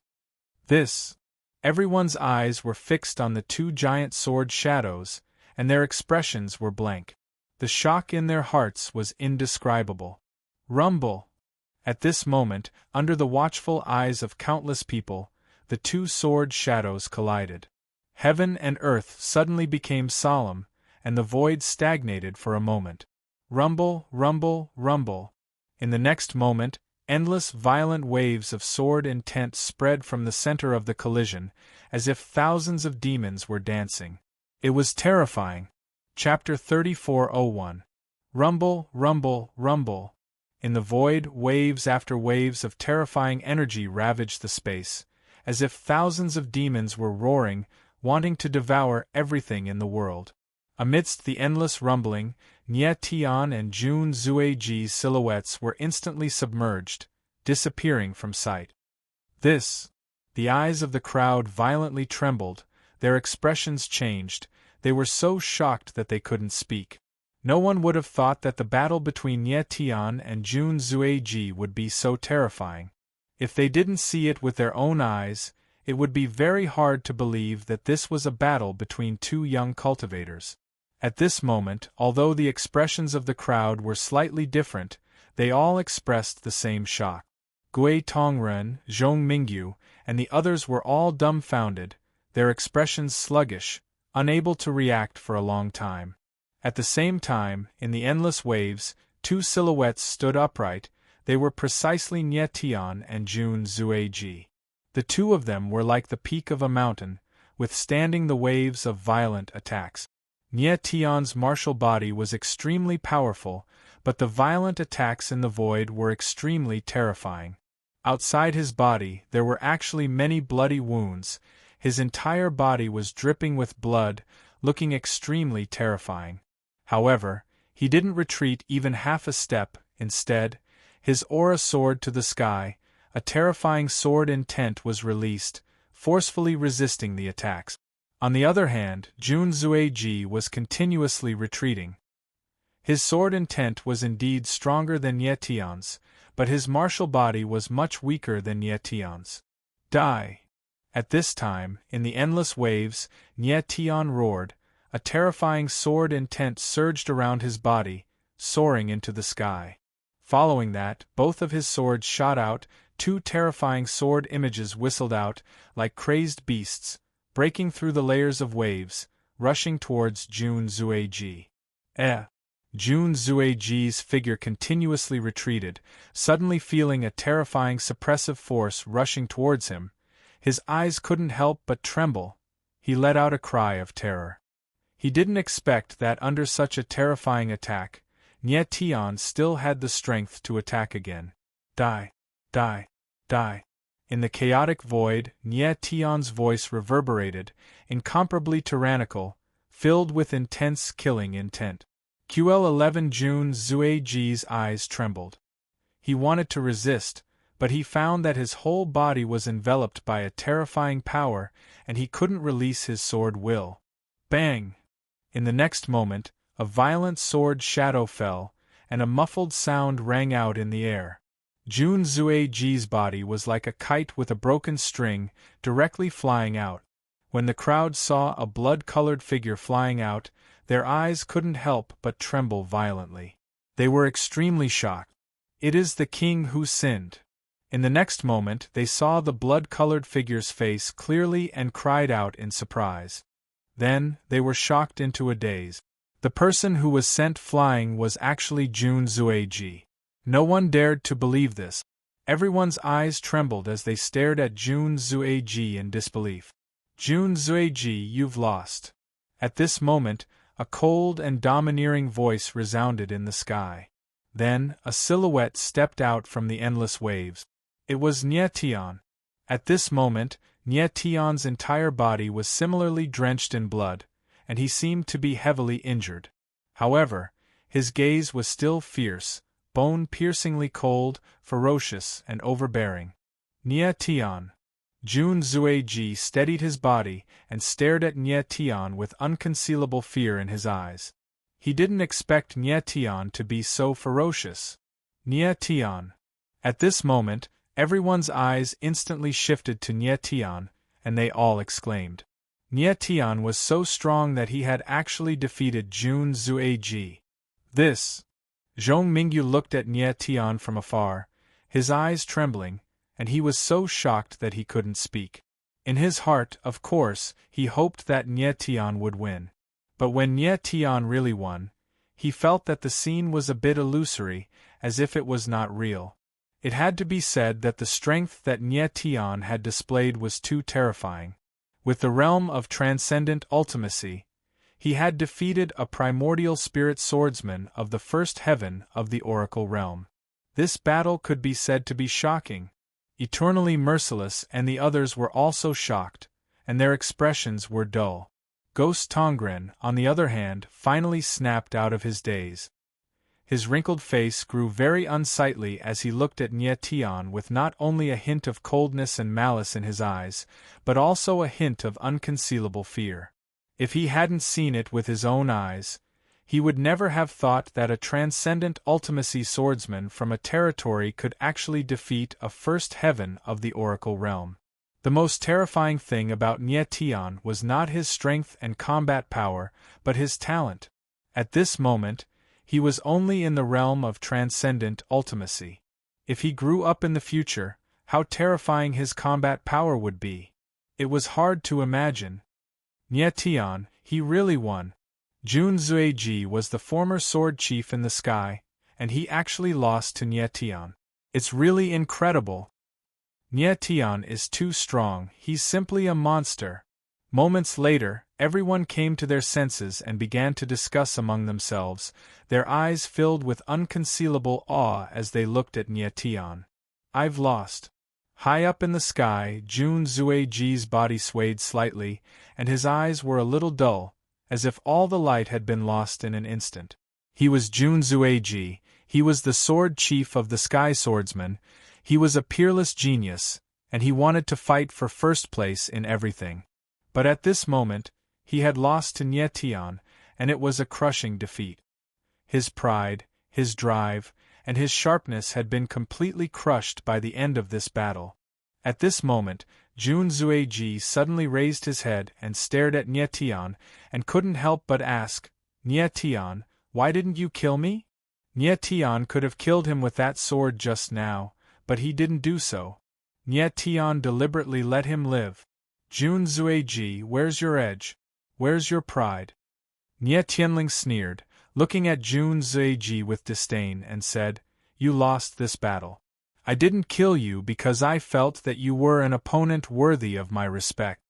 Speaker 1: Everyone's eyes were fixed on the 2 giant sword shadows, and their expressions were blank. The shock in their hearts was indescribable. Rumble! At this moment, under the watchful eyes of countless people, the 2 sword shadows collided. Heaven and earth suddenly became solemn, and the void stagnated for a moment. Rumble, rumble, rumble. In the next moment, endless violent waves of sword intent spread from the center of the collision, as if thousands of demons were dancing. It was terrifying. Chapter 3401. Rumble, rumble, rumble. In the void, waves after waves of terrifying energy ravaged the space, as if thousands of demons were roaring, wanting to devour everything in the world. Amidst the endless rumbling, Nie Tian and Jun Zueji's silhouettes were instantly submerged, disappearing from sight. The eyes of the crowd violently trembled, their expressions changed, they were so shocked that they couldn't speak. No one would have thought that the battle between Nie Tian and Jun Zueji would be so terrifying. If they didn't see it with their own eyes, it would be very hard to believe that this was a battle between 2 young cultivators. At this moment, although the expressions of the crowd were slightly different, they all expressed the same shock. Gui Tongren, Zhong Mingyu, and the others were all dumbfounded, their expressions sluggish, unable to react for a long time. At the same time, in the endless waves, 2 silhouettes stood upright, they were precisely Nie Tian and Jun Zueji. The two of them were like the peak of a mountain, withstanding the waves of violent attacks. Nie Tian's martial body was extremely powerful, but the violent attacks in the void were extremely terrifying. Outside his body, there were actually many bloody wounds. His entire body was dripping with blood, looking extremely terrifying. However, he didn't retreat even half a step. Instead, his aura soared to the sky. A terrifying sword intent was released, forcefully resisting the attacks. On the other hand, Jun Zueji was continuously retreating. His sword intent was indeed stronger than Nie Tian's, but his martial body was much weaker than Nie Tian's. Die! At this time, in the endless waves, Nie Tian roared. A terrifying sword intent surged around his body, soaring into the sky. Following that, both of his swords shot out, two terrifying sword images whistled out, like crazed beasts, breaking through the layers of waves, rushing towards Jun Zueji. Jun Zueji's figure continuously retreated, suddenly feeling a terrifying suppressive force rushing towards him. His eyes couldn't help but tremble. He let out a cry of terror. He didn't expect that under such a terrifying attack, Nie Tian still had the strength to attack again. Die! Die! Die! In the chaotic void, Nie Tian's voice reverberated, incomparably tyrannical, filled with intense killing intent. QL11 Jun Zueji's eyes trembled. He wanted to resist, but he found that his whole body was enveloped by a terrifying power, and he couldn't release his sword will. Bang! In the next moment, a violent sword shadow fell, and a muffled sound rang out in the air. Jun Zueji's body was like a kite with a broken string, directly flying out. When the crowd saw a blood-colored figure flying out, their eyes couldn't help but tremble violently. They were extremely shocked. It is the king who sinned. In the next moment they saw the blood-colored figure's face clearly and cried out in surprise. Then, they were shocked into a daze. The person who was sent flying was actually Jun Zueji. No one dared to believe this. Everyone's eyes trembled as they stared at Jun Zueji in disbelief. Jun Zueji, you've lost. At this moment, a cold and domineering voice resounded in the sky. Then, a silhouette stepped out from the endless waves. It was Nie Tian. At this moment, Nie Tian's entire body was similarly drenched in blood, and he seemed to be heavily injured. However, his gaze was still fierce, bone-piercingly cold, ferocious, and overbearing. Nie Tian. Jun Zueji steadied his body and stared at Nie Tian with unconcealable fear in his eyes. He didn't expect Nie Tian to be so ferocious. Nie Tian. At this moment, everyone's eyes instantly shifted to Nie Tian, and they all exclaimed. Nie Tian was so strong that he had actually defeated Jun Zueji. This. Zhong Mingyu looked at Nie Tian from afar, his eyes trembling, and he was so shocked that he couldn't speak. In his heart, of course, he hoped that Nie Tian would win. But when Nie Tian really won, he felt that the scene was a bit illusory, as if it was not real. It had to be said that the strength that Nie Tian had displayed was too terrifying. With the realm of transcendent ultimacy, he had defeated a primordial spirit swordsman of the first heaven of the Oracle realm. This battle could be said to be shocking, eternally merciless, and the others were also shocked, and their expressions were dull. Ghost Tongren, on the other hand, finally snapped out of his daze. His wrinkled face grew very unsightly as he looked at Nie Tian with not only a hint of coldness and malice in his eyes, but also a hint of unconcealable fear. If he hadn't seen it with his own eyes, he would never have thought that a transcendent ultimacy swordsman from a territory could actually defeat a first heaven of the Oracle realm. The most terrifying thing about Nie Tian was not his strength and combat power, but his talent. At this moment, he was only in the realm of transcendent ultimacy. If he grew up in the future, how terrifying his combat power would be. It was hard to imagine. Nie Tian, he really won. Jun Zueji was the former sword chief in the sky, and he actually lost to Nie Tian. It's really incredible. Nie Tian is too strong, he's simply a monster. Moments later, everyone came to their senses and began to discuss among themselves, their eyes filled with unconcealable awe as they looked at Nie Tian. I've lost. High up in the sky, Jun Zueji's body swayed slightly, and his eyes were a little dull, as if all the light had been lost in an instant. He was Jun Zueji, he was the sword chief of the Sky Swordsmen, he was a peerless genius, and he wanted to fight for first place in everything. But at this moment, he had lost to Nie Tian, and it was a crushing defeat. His pride, his drive, and his sharpness had been completely crushed by the end of this battle. At this moment, Jun Zueji suddenly raised his head and stared at Nie Tian, and couldn't help but ask, Nie Tian, why didn't you kill me? Nie Tian could have killed him with that sword just now, but he didn't do so. Nie Tian deliberately let him live. Jun Zueji, where's your edge? Where's your pride? Nie Tianling sneered, looking at Jun Zueji with disdain, and said, You lost this battle. I didn't kill you because I felt that you were an opponent worthy of my respect.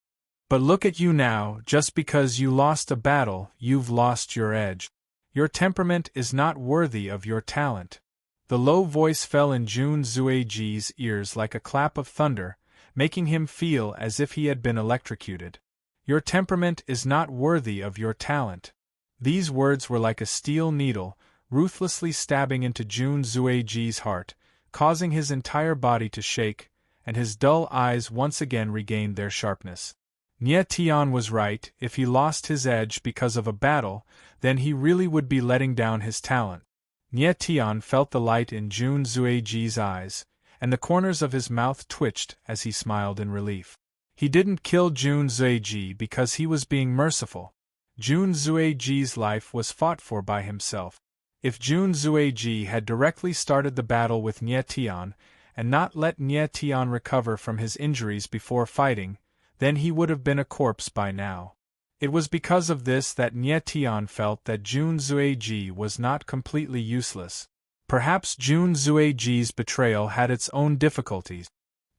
Speaker 1: But look at you now, just because you lost a battle, you've lost your edge. Your temperament is not worthy of your talent. The low voice fell in Jun Zueji's ears like a clap of thunder, making him feel as if he had been electrocuted. Your temperament is not worthy of your talent. These words were like a steel needle, ruthlessly stabbing into Jun Zueji's heart, causing his entire body to shake, and his dull eyes once again regained their sharpness. Nie Tian was right, if he lost his edge because of a battle, then he really would be letting down his talent. Nie Tian felt the light in Jun Zueji's eyes, and the corners of his mouth twitched as he smiled in relief. He didn't kill Jun Zueji because he was being merciful. Jun Zueji's life was fought for by himself. If Jun Zueji had directly started the battle with Nie Tian, and not let Nie Tian recover from his injuries before fighting, then he would have been a corpse by now. It was because of this that Nie Tian felt that Jun Zueji was not completely useless. Perhaps Jun Zueji's betrayal had its own difficulties.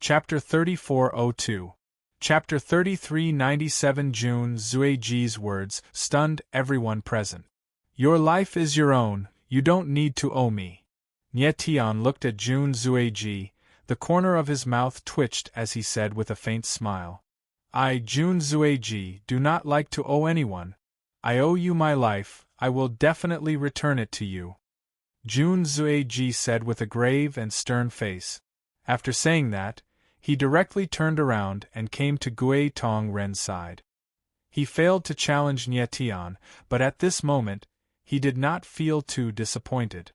Speaker 1: Chapter 3402. Chapter 3397. Jun Zueji's words stunned everyone present. Your life is your own, you don't need to owe me. Nie Tian looked at Jun Zueji, the corner of his mouth twitched as he said with a faint smile. I, Jun Zueji, do not like to owe anyone. I owe you my life, I will definitely return it to you. Jun Zueji said with a grave and stern face. After saying that, he directly turned around and came to Gui Tongren's side. He failed to challenge Nie Tian, but at this moment, he did not feel too disappointed.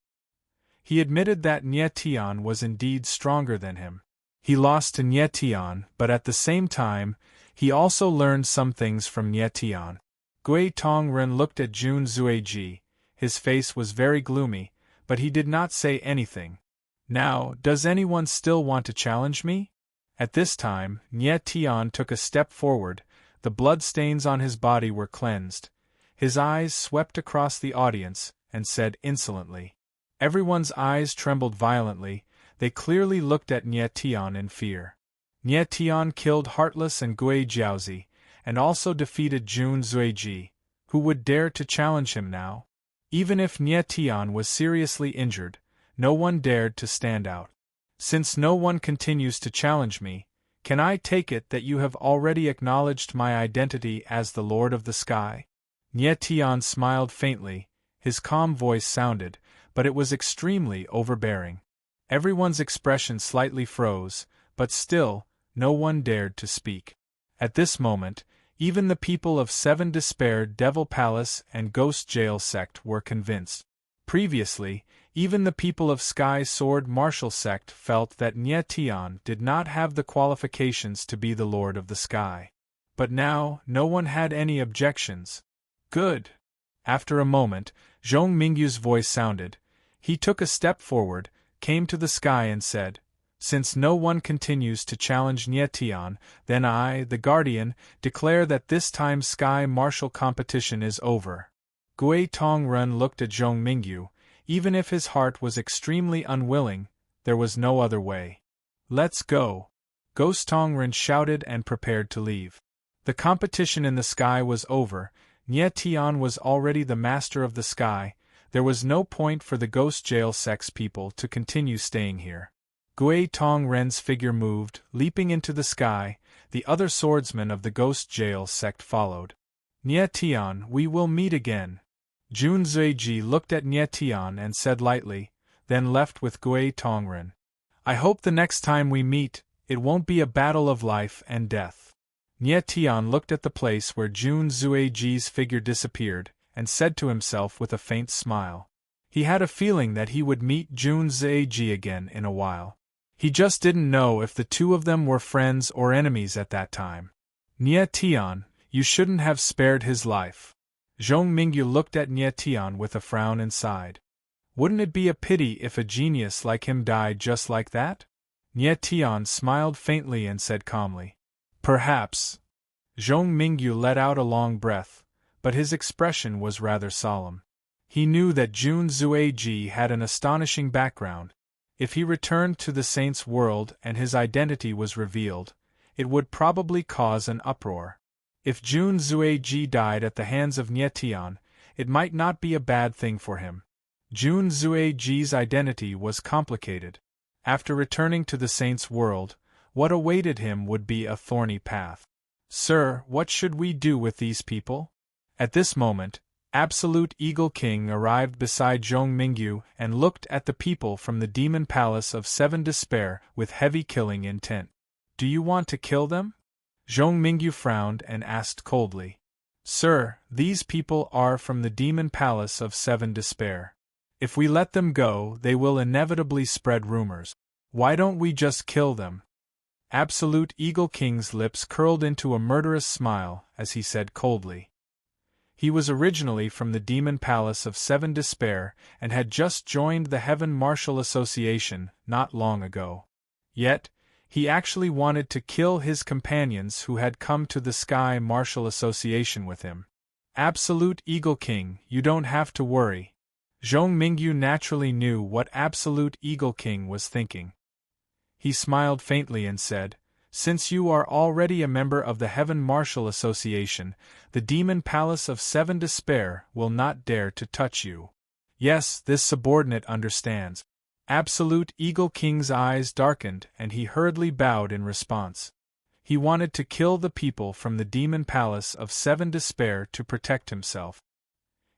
Speaker 1: He admitted that Nie Tian was indeed stronger than him. He lost to Nie Tian, but at the same time, he also learned some things from Nie Tian. Gui Tongren looked at Jun Zueji. His face was very gloomy, but he did not say anything. Now, does anyone still want to challenge me? At this time, Nie Tian took a step forward, the bloodstains on his body were cleansed. His eyes swept across the audience, and said insolently. Everyone's eyes trembled violently, they clearly looked at Nie Tian in fear. Nie Tian killed Heartless and Gui Jiaozi, and also defeated Jun Zueji. Who would dare to challenge him now? Even if Nie Tian was seriously injured, no one dared to stand out. Since no one continues to challenge me, can I take it that you have already acknowledged my identity as the Lord of the Sky? Nie Tian smiled faintly, his calm voice sounded, but it was extremely overbearing. Everyone's expression slightly froze, but still, no one dared to speak. At this moment, even the people of Seven Despair Devil Palace and Ghost Jail Sect were convinced. Previously, even the people of Sky Sword Martial Sect felt that Nie Tian did not have the qualifications to be the Lord of the Sky. But now, no one had any objections. Good. After a moment, Zhong Mingyu's voice sounded. He took a step forward, came to the sky and said, Since no one continues to challenge Nie Tian, then I, the Guardian, declare that this time's Sky Martial competition is over. Gui Tongren looked at Zhong Mingyu. Even if his heart was extremely unwilling, there was no other way. Let's go! Ghost Tongren shouted and prepared to leave. The competition in the sky was over. Nye Tian was already the master of the sky. There was no point for the ghost jail sex people to continue staying here. Gui Tongren's figure moved, leaping into the sky. The other swordsmen of the ghost jail sect followed. Nye Tian, we will meet again. Jun Zuiji looked at Nye Tian and said lightly, then left with Gui Tongren. I hope the next time we meet, it won't be a battle of life and death. Nye Tian looked at the place where Jun Zuiji's figure disappeared, and said to himself with a faint smile. He had a feeling that he would meet Jun Zuiji again in a while. He just didn't know if the two of them were friends or enemies at that time. Nye Tian, you shouldn't have spared his life. Zhong Mingyu looked at Nye Tian with a frown and sighed. Wouldn't it be a pity if a genius like him died just like that? Nye Tian smiled faintly and said calmly, perhaps. Zhong Mingyu let out a long breath, but his expression was rather solemn. He knew that Jun Zuiji had an astonishing background. If he returned to the saint's world and his identity was revealed, it would probably cause an uproar. If Jun Zuiji died at the hands of Nye Tian, it might not be a bad thing for him. Jun Zuiji's identity was complicated. After returning to the saint's world, what awaited him would be a thorny path. Sir, what should we do with these people? At this moment, Absolute Eagle King arrived beside Zhong Mingyu and looked at the people from the Demon Palace of Seven Despair with heavy killing intent. Do you want to kill them? Zhong Mingyu frowned and asked coldly. Sir, these people are from the Demon Palace of Seven Despair. If we let them go, they will inevitably spread rumors. Why don't we just kill them? Absolute Eagle King's lips curled into a murderous smile as he said coldly. He was originally from the Demon Palace of Seven Despair and had just joined the Heaven Martial Association not long ago. Yet, he actually wanted to kill his companions who had come to the Sky Martial Association with him. Absolute Eagle King, you don't have to worry. Zhong Mingyu naturally knew what Absolute Eagle King was thinking. He smiled faintly and said, since you are already a member of the Heaven Martial Association, the Demon Palace of Seven Despair will not dare to touch you. Yes, this subordinate understands. Absolute Eagle King's eyes darkened and he hurriedly bowed in response. He wanted to kill the people from the Demon Palace of Seven Despair to protect himself.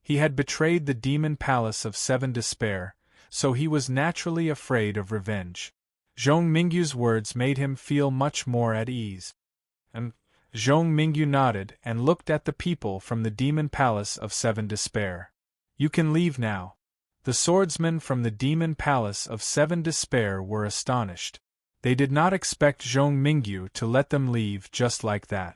Speaker 1: He had betrayed the Demon Palace of Seven Despair, so he was naturally afraid of revenge. Zhong Mingyu's words made him feel much more at ease. Zhong Mingyu nodded and looked at the people from the Demon Palace of Seven Despair. You can leave now. The swordsmen from the Demon Palace of Seven Despair were astonished. They did not expect Zhong Mingyu to let them leave just like that.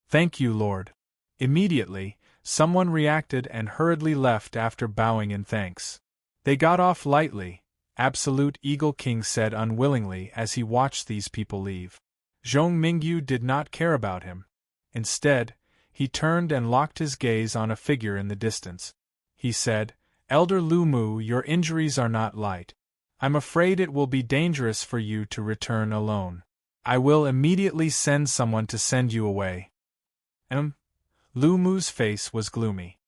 Speaker 1: Thank you, Lord. Immediately, someone reacted and hurriedly left after bowing in thanks. They got off lightly, Absolute Eagle King said unwillingly as he watched these people leave. Zhong Mingyu did not care about him. Instead, he turned and locked his gaze on a figure in the distance. He said, Elder Lu Mu, your injuries are not light. I'm afraid it will be dangerous for you to return alone. I will immediately send someone to send you away. Lu Mu's face was gloomy.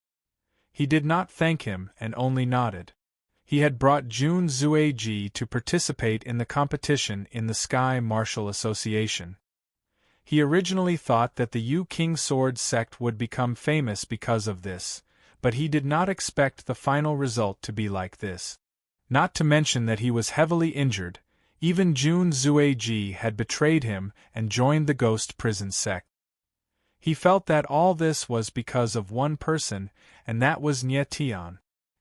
Speaker 1: He did not thank him and only nodded. He had brought Jun Zuiji to participate in the competition in the Sky Martial Association. He originally thought that the Yu King Sword sect would become famous because of this, but he did not expect the final result to be like this. Not to mention that he was heavily injured, even Jun Zuiji had betrayed him and joined the Ghost Prison sect. He felt that all this was because of one person, and that was Nye Tian.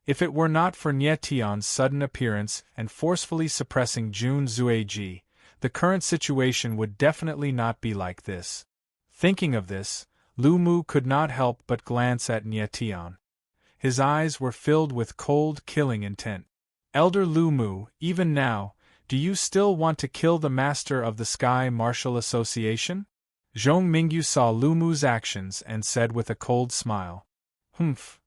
Speaker 1: If it were not for Nye Tian's sudden appearance and forcefully suppressing Jun Zuiji, the current situation would definitely not be like this. Thinking of this, Lu Mu could not help but glance at Nye Tian. His eyes were filled with cold, killing intent. Elder Lu Mu, even now, do you still want to kill the master of the Sky Martial Association? Zhong Mingyu saw Lu Mu's actions and said with a cold smile. Humph.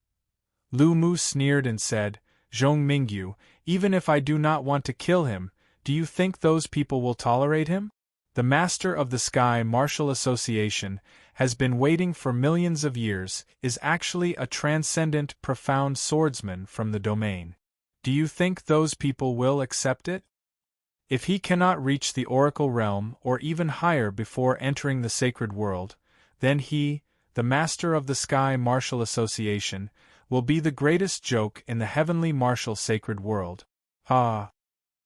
Speaker 1: Lu Mu sneered and said, Zhong Mingyu, even if I do not want to kill him, Do you think those people will tolerate him? The Master of the Sky Martial Association has been waiting for millions of years, is actually a transcendent, profound swordsman from the domain. Do you think those people will accept it? If he cannot reach the oracle realm or even higher before entering the sacred world, then he, the Master of the Sky Martial Association, will be the greatest joke in the heavenly martial sacred world. Ah!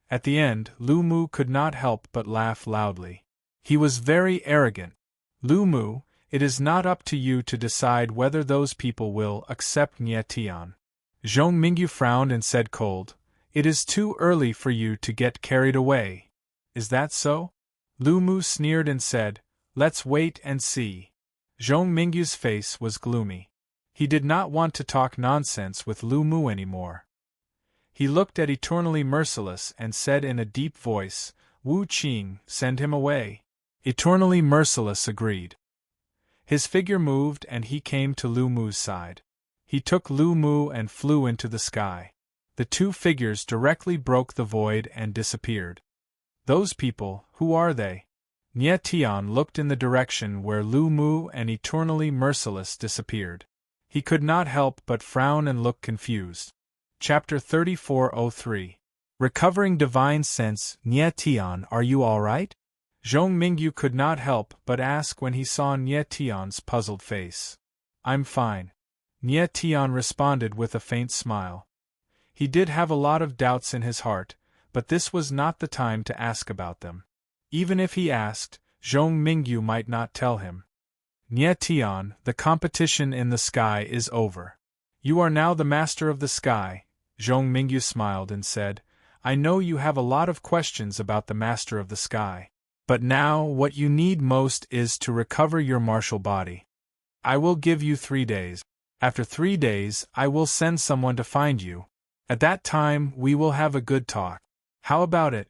Speaker 1: At the end, Lu Mu could not help but laugh loudly. He was very arrogant. Lu Mu, it is not up to you to decide whether those people will accept Nye Tian. Zhong Mingyu frowned and said cold, "It is too early for you to get carried away." "Is that so?" Lu Mu sneered and said, "Let's wait and see." Zhong Mingyu's face was gloomy. He did not want to talk nonsense with Lu Mu anymore. He looked at Eternally Merciless and said in a deep voice, "Wu Qing, send him away." Eternally Merciless agreed. His figure moved and he came to Lu Mu's side. He took Lu Mu and flew into the sky. The two figures directly broke the void and disappeared. "Those people, who are they?" Nye Tian looked in the direction where Lu Mu and Eternally Merciless disappeared. He could not help but frown and look confused. Chapter 3403. Recovering Divine Sense. Nye Tian, are you all right? Zhong Mingyu could not help but ask when he saw Nye Tian's puzzled face. "I'm fine," Nye Tian responded with a faint smile. He did have a lot of doubts in his heart, but this was not the time to ask about them. Even if he asked, Zhong Mingyu might not tell him. "Nye Tian, the competition in the sky is over. You are now the Master of the Sky." Zhong Mingyu smiled and said, "I know you have a lot of questions about the Master of the Sky. But now what you need most is to recover your martial body. I will give you 3 days. After 3 days, I will send someone to find you. At that time, we will have a good talk. How about it?"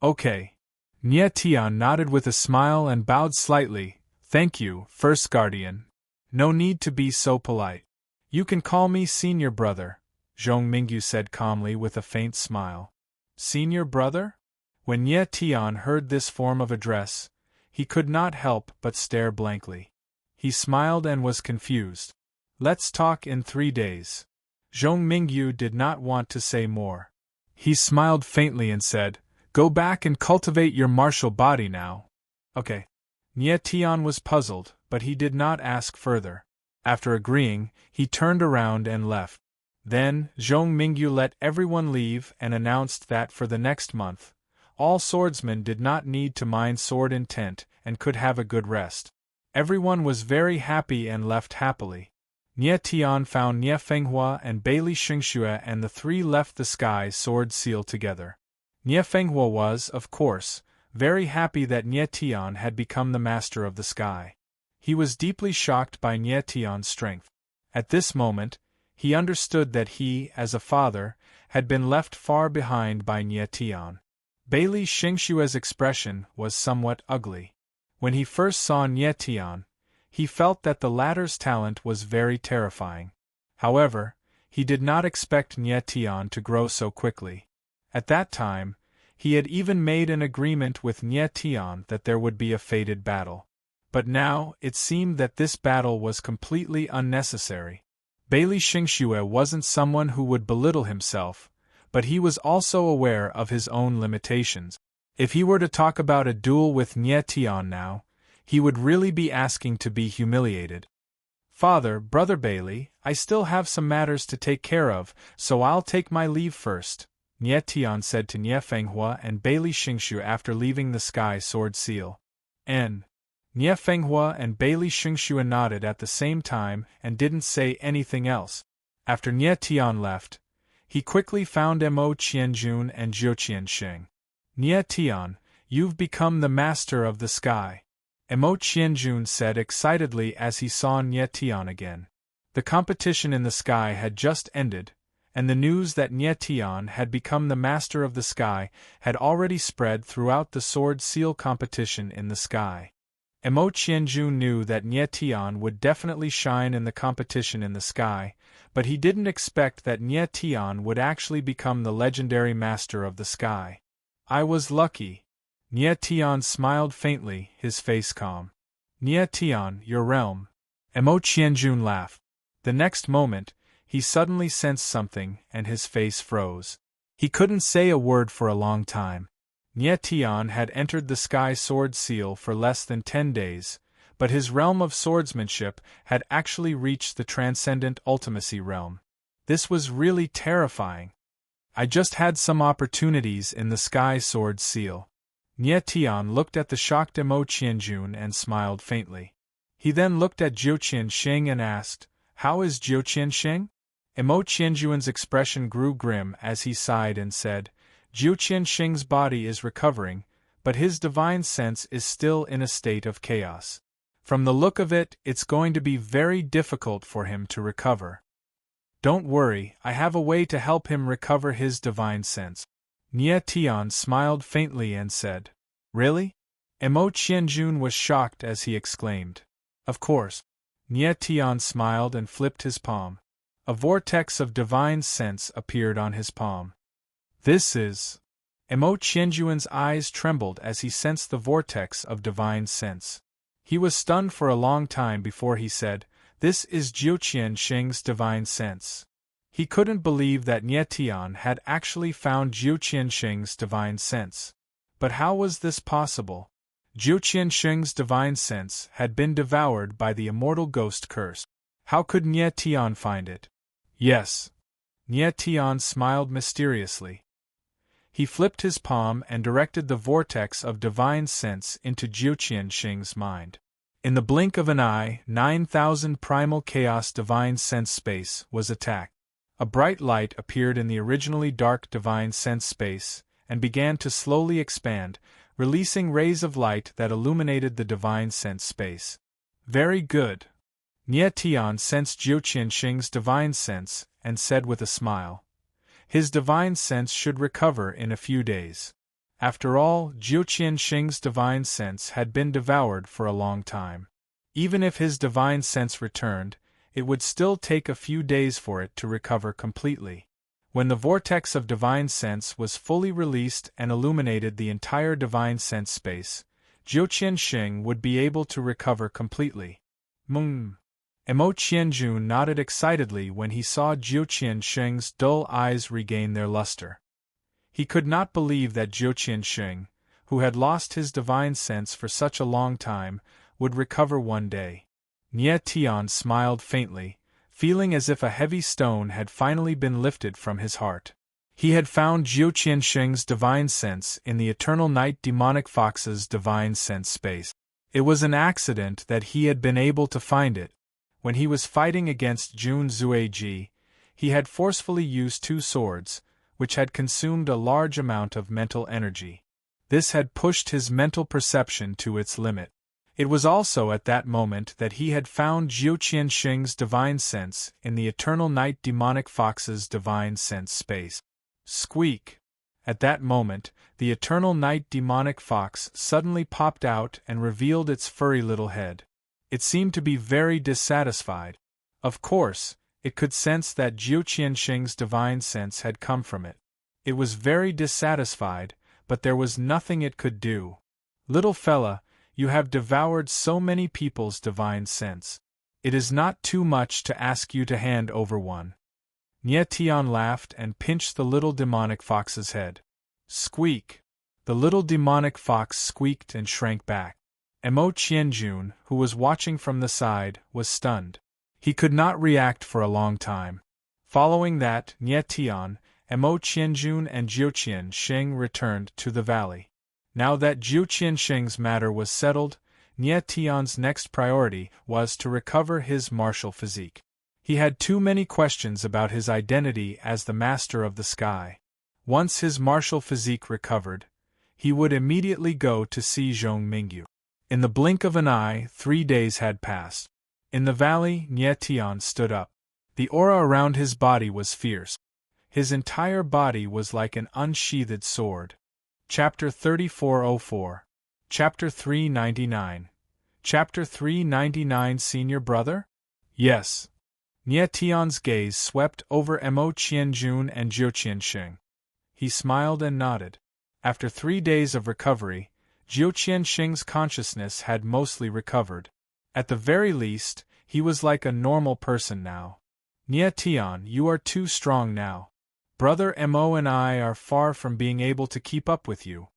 Speaker 1: "Okay." Nye Tian nodded with a smile and bowed slightly. "Thank you, First Guardian. No need to be so polite. You can call me Senior Brother," Zhong Mingyu said calmly with a faint smile. "Senior Brother?" When Nye Tian heard this form of address, he could not help but stare blankly. He smiled and was confused. "Let's talk in 3 days." Zhong Mingyu did not want to say more. He smiled faintly and said, "Go back and cultivate your martial body now." "Okay." Nye Tian was puzzled, but he did not ask further. After agreeing, he turned around and left. Then, Zhong Mingyu let everyone leave and announced that for the next month, all swordsmen did not need to mine sword intent and could have a good rest. Everyone was very happy and left happily. Nye Tian found Nye Fenghua and Bailey Xingxue and the three left the Sky Sword Seal together. Nye Fenghua was, of course, very happy that Nye Tian had become the Master of the Sky. He was deeply shocked by Nye Tian's strength. At this moment, he understood that he, as a father, had been left far behind by Nye Tian. Bailey Xingxue's expression was somewhat ugly. When he first saw Nye Tian, he felt that the latter's talent was very terrifying. However, he did not expect Nye Tian to grow so quickly. At that time, he had even made an agreement with Nye Tian that there would be a fated battle. But now, it seemed that this battle was completely unnecessary. Bailey Xingxue wasn't someone who would belittle himself, but he was also aware of his own limitations. If he were to talk about a duel with Nye Tian now, he would really be asking to be humiliated. "Father, Brother Bailey, I still have some matters to take care of, so I'll take my leave first," Nye Tian said to Nye Fenghua and Bailey Xingxue after leaving the Sky Sword Seal. Nye Fenghua and Bailey Xingxue nodded at the same time and didn't say anything else. After Nye Tian left, he quickly found Mo Qianjun and Zhou Qiansheng. "Nye Tian, you've become the Master of the Sky," Mo Qianjun said excitedly as he saw Nye Tian again. The competition in the sky had just ended, and the news that Nye Tian had become the Master of the Sky had already spread throughout the Sword Seal competition in the sky. Mo Qianjun knew that Nye Tian would definitely shine in the competition in the sky, but he didn't expect that Nye Tian would actually become the legendary Master of the Sky. I was lucky. Nie Tian smiled faintly, his face calm. Nie Tian, your realm. Mo Qianjun laughed. The next moment, he suddenly sensed something and his face froze. He couldn't say a word for a long time. Nie Tian had entered the Sky Sword Seal for less than 10 days, but his realm of swordsmanship had actually reached the transcendent ultimacy realm. This was really terrifying. I just had some opportunities in the Sky Sword Seal. Nie Tian looked at the shocked Mo Qianjun and smiled faintly. He then looked at Jiu Qiansheng and asked, "How is Jiu Qiansheng?" Mo Qianjun's expression grew grim as he sighed and said, "Jiu Qiansheng's body is recovering, but his divine sense is still in a state of chaos. From the look of it, it's going to be very difficult for him to recover." "Don't worry, I have a way to help him recover his divine sense." Nie Tian smiled faintly and said, "Really?" Mo Qianjun was shocked as he exclaimed, "Of course." Nie Tian smiled and flipped his palm. A vortex of divine sense appeared on his palm. "This is..." Mo Qianjun's eyes trembled as he sensed the vortex of divine sense. He was stunned for a long time before he said, "This is Jiu Qiansheng's divine sense." He couldn't believe that Nie Tian had actually found Jiu Qiansheng's divine sense. But how was this possible? Jiu Qiansheng's divine sense had been devoured by the immortal ghost curse. How could Nie Tian find it? Yes. Nie Tian smiled mysteriously. He flipped his palm and directed the vortex of divine sense into Jiu Qiansheng's mind. In the blink of an eye, 9,000 primal chaos divine sense space was attacked. A bright light appeared in the originally dark divine sense space, and began to slowly expand, releasing rays of light that illuminated the divine sense space. Very good. Nie Tian sensed Jiu Qiansheng's divine sense, and said with a smile, "His divine sense should recover in a few days." After all, Jiu Qiansheng's divine sense had been devoured for a long time. Even if his divine sense returned, it would still take a few days for it to recover completely. When the vortex of divine sense was fully released and illuminated the entire divine sense space, Jiu Qiansheng would be able to recover completely. Mo Qianjun nodded excitedly when he saw Jiu Qiansheng's dull eyes regain their luster. He could not believe that Jiu Qiansheng, who had lost his divine sense for such a long time, would recover one day. Nie Tian smiled faintly, feeling as if a heavy stone had finally been lifted from his heart. He had found Jiu Qiansheng's divine sense in the Eternal Night Demonic Fox's divine sense space. It was an accident that he had been able to find it. When he was fighting against Jun Zueji, he had forcefully used 2 swords, which had consumed a large amount of mental energy. This had pushed his mental perception to its limit. It was also at that moment that he had found Jiu Qiansheng's divine sense in the Eternal Night Demonic Fox's divine sense space. Squeak! At that moment, the Eternal Night Demonic Fox suddenly popped out and revealed its furry little head. It seemed to be very dissatisfied. Of course, it could sense that Jiu Qiansheng's divine sense had come from it. It was very dissatisfied, but there was nothing it could do. "Little fella, you have devoured so many people's divine sense. It is not too much to ask you to hand over one." Nie Tian laughed and pinched the little demonic fox's head. Squeak! The little demonic fox squeaked and shrank back. Mo Qianjun, who was watching from the side, was stunned. He could not react for a long time. Following that, Nie Tian, Mo Qianjun and Jiu Qiansheng returned to the valley. Now that Jiu Qiansheng's matter was settled, Nie Tian's next priority was to recover his martial physique. He had too many questions about his identity as the master of the sky. Once his martial physique recovered, he would immediately go to see Zhong Mingyu. In the blink of an eye, 3 days had passed. In the valley, Nie Tian stood up. The aura around his body was fierce. His entire body was like an unsheathed sword. Chapter 3404. Chapter 399. Chapter 399. Senior brother? Yes. Nie Tian's gaze swept over Mo Qianjun and Jiu Qiansheng. He smiled and nodded. After 3 days of recovery, Jiu Qianxing's consciousness had mostly recovered. At the very least, he was like a normal person now. Nie Tian, you are too strong now. Brother Mo and I are far from being able to keep up with you.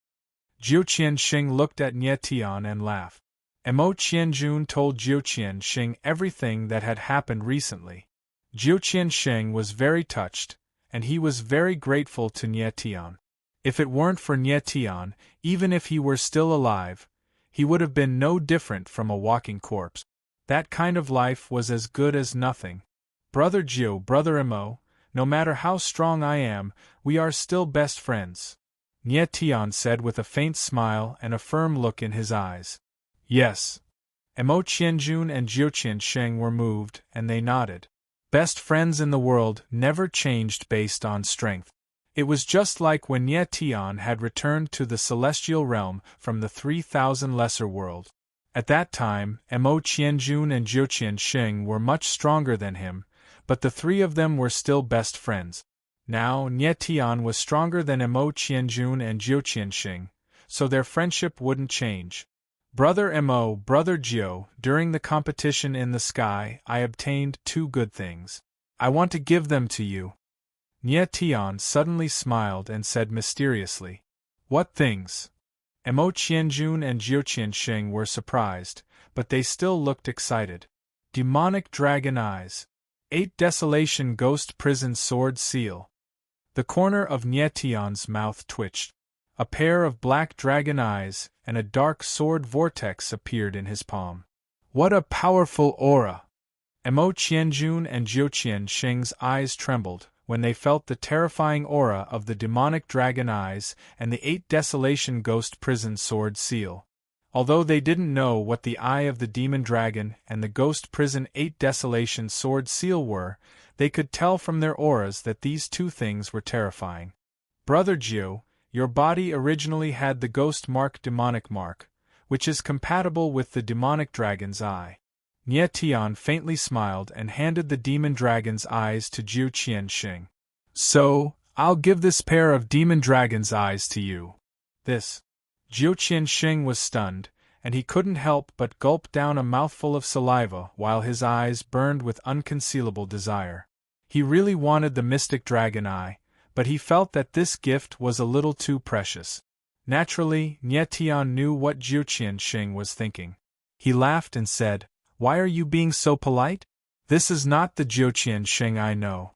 Speaker 1: Jiu Qianxing looked at Nie Tian and laughed. Mo Qianjun told Jiu Qianxing everything that had happened recently. Jiu Qianxing was very touched, and he was very grateful to Nie Tian. If it weren't for Nie Tian, even if he were still alive, he would have been no different from a walking corpse. That kind of life was as good as nothing. Brother Jiu, Brother Mo, no matter how strong I am, we are still best friends. Nie Tian said with a faint smile and a firm look in his eyes. Yes. Mo Qianjun and Jiu Qianxing were moved, and they nodded. Best friends in the world never changed based on strength. It was just like when Nie Tian had returned to the celestial realm from the 3,000 lesser world. At that time, Mo Qianjun and Jiu Qianxing were much stronger than him, but the three of them were still best friends. Now, Nie Tian was stronger than Mo Qianjun and Jiu Qianxing, so their friendship wouldn't change. Brother Mo, Brother Jiu, during the competition in the sky, I obtained 2 good things. I want to give them to you. Nie Tian suddenly smiled and said mysteriously, What things? Mo Qianjun and Jiu Qianxing were surprised, but they still looked excited. Demonic dragon eyes. 8 desolation ghost prison sword seal. The corner of Nie Tian's mouth twitched. A pair of black dragon eyes and a dark sword vortex appeared in his palm. What a powerful aura! Mo Qianjun and Jiu Qianxing's eyes trembled when they felt the terrifying aura of the demonic dragon eyes and the 8 desolation ghost prison sword seal. Although they didn't know what the eye of the demon dragon and the ghost prison 8 desolation sword seal were, they could tell from their auras that these 2 things were terrifying. Brother Jiu, your body originally had the ghost mark demonic mark, which is compatible with the demonic dragon's eye. Nie Tian faintly smiled and handed the demon dragon's eyes to Jiu Qianxing. So, I'll give this pair of demon dragon's eyes to you. This. Jiu Qianxing was stunned, and he couldn't help but gulp down a mouthful of saliva while his eyes burned with unconcealable desire. He really wanted the mystic dragon eye, but he felt that this gift was a little too precious. Naturally, Nie Tian knew what Jiu Qianxing was thinking. He laughed and said, Why are you being so polite? This is not the Jiu Qianxing I know.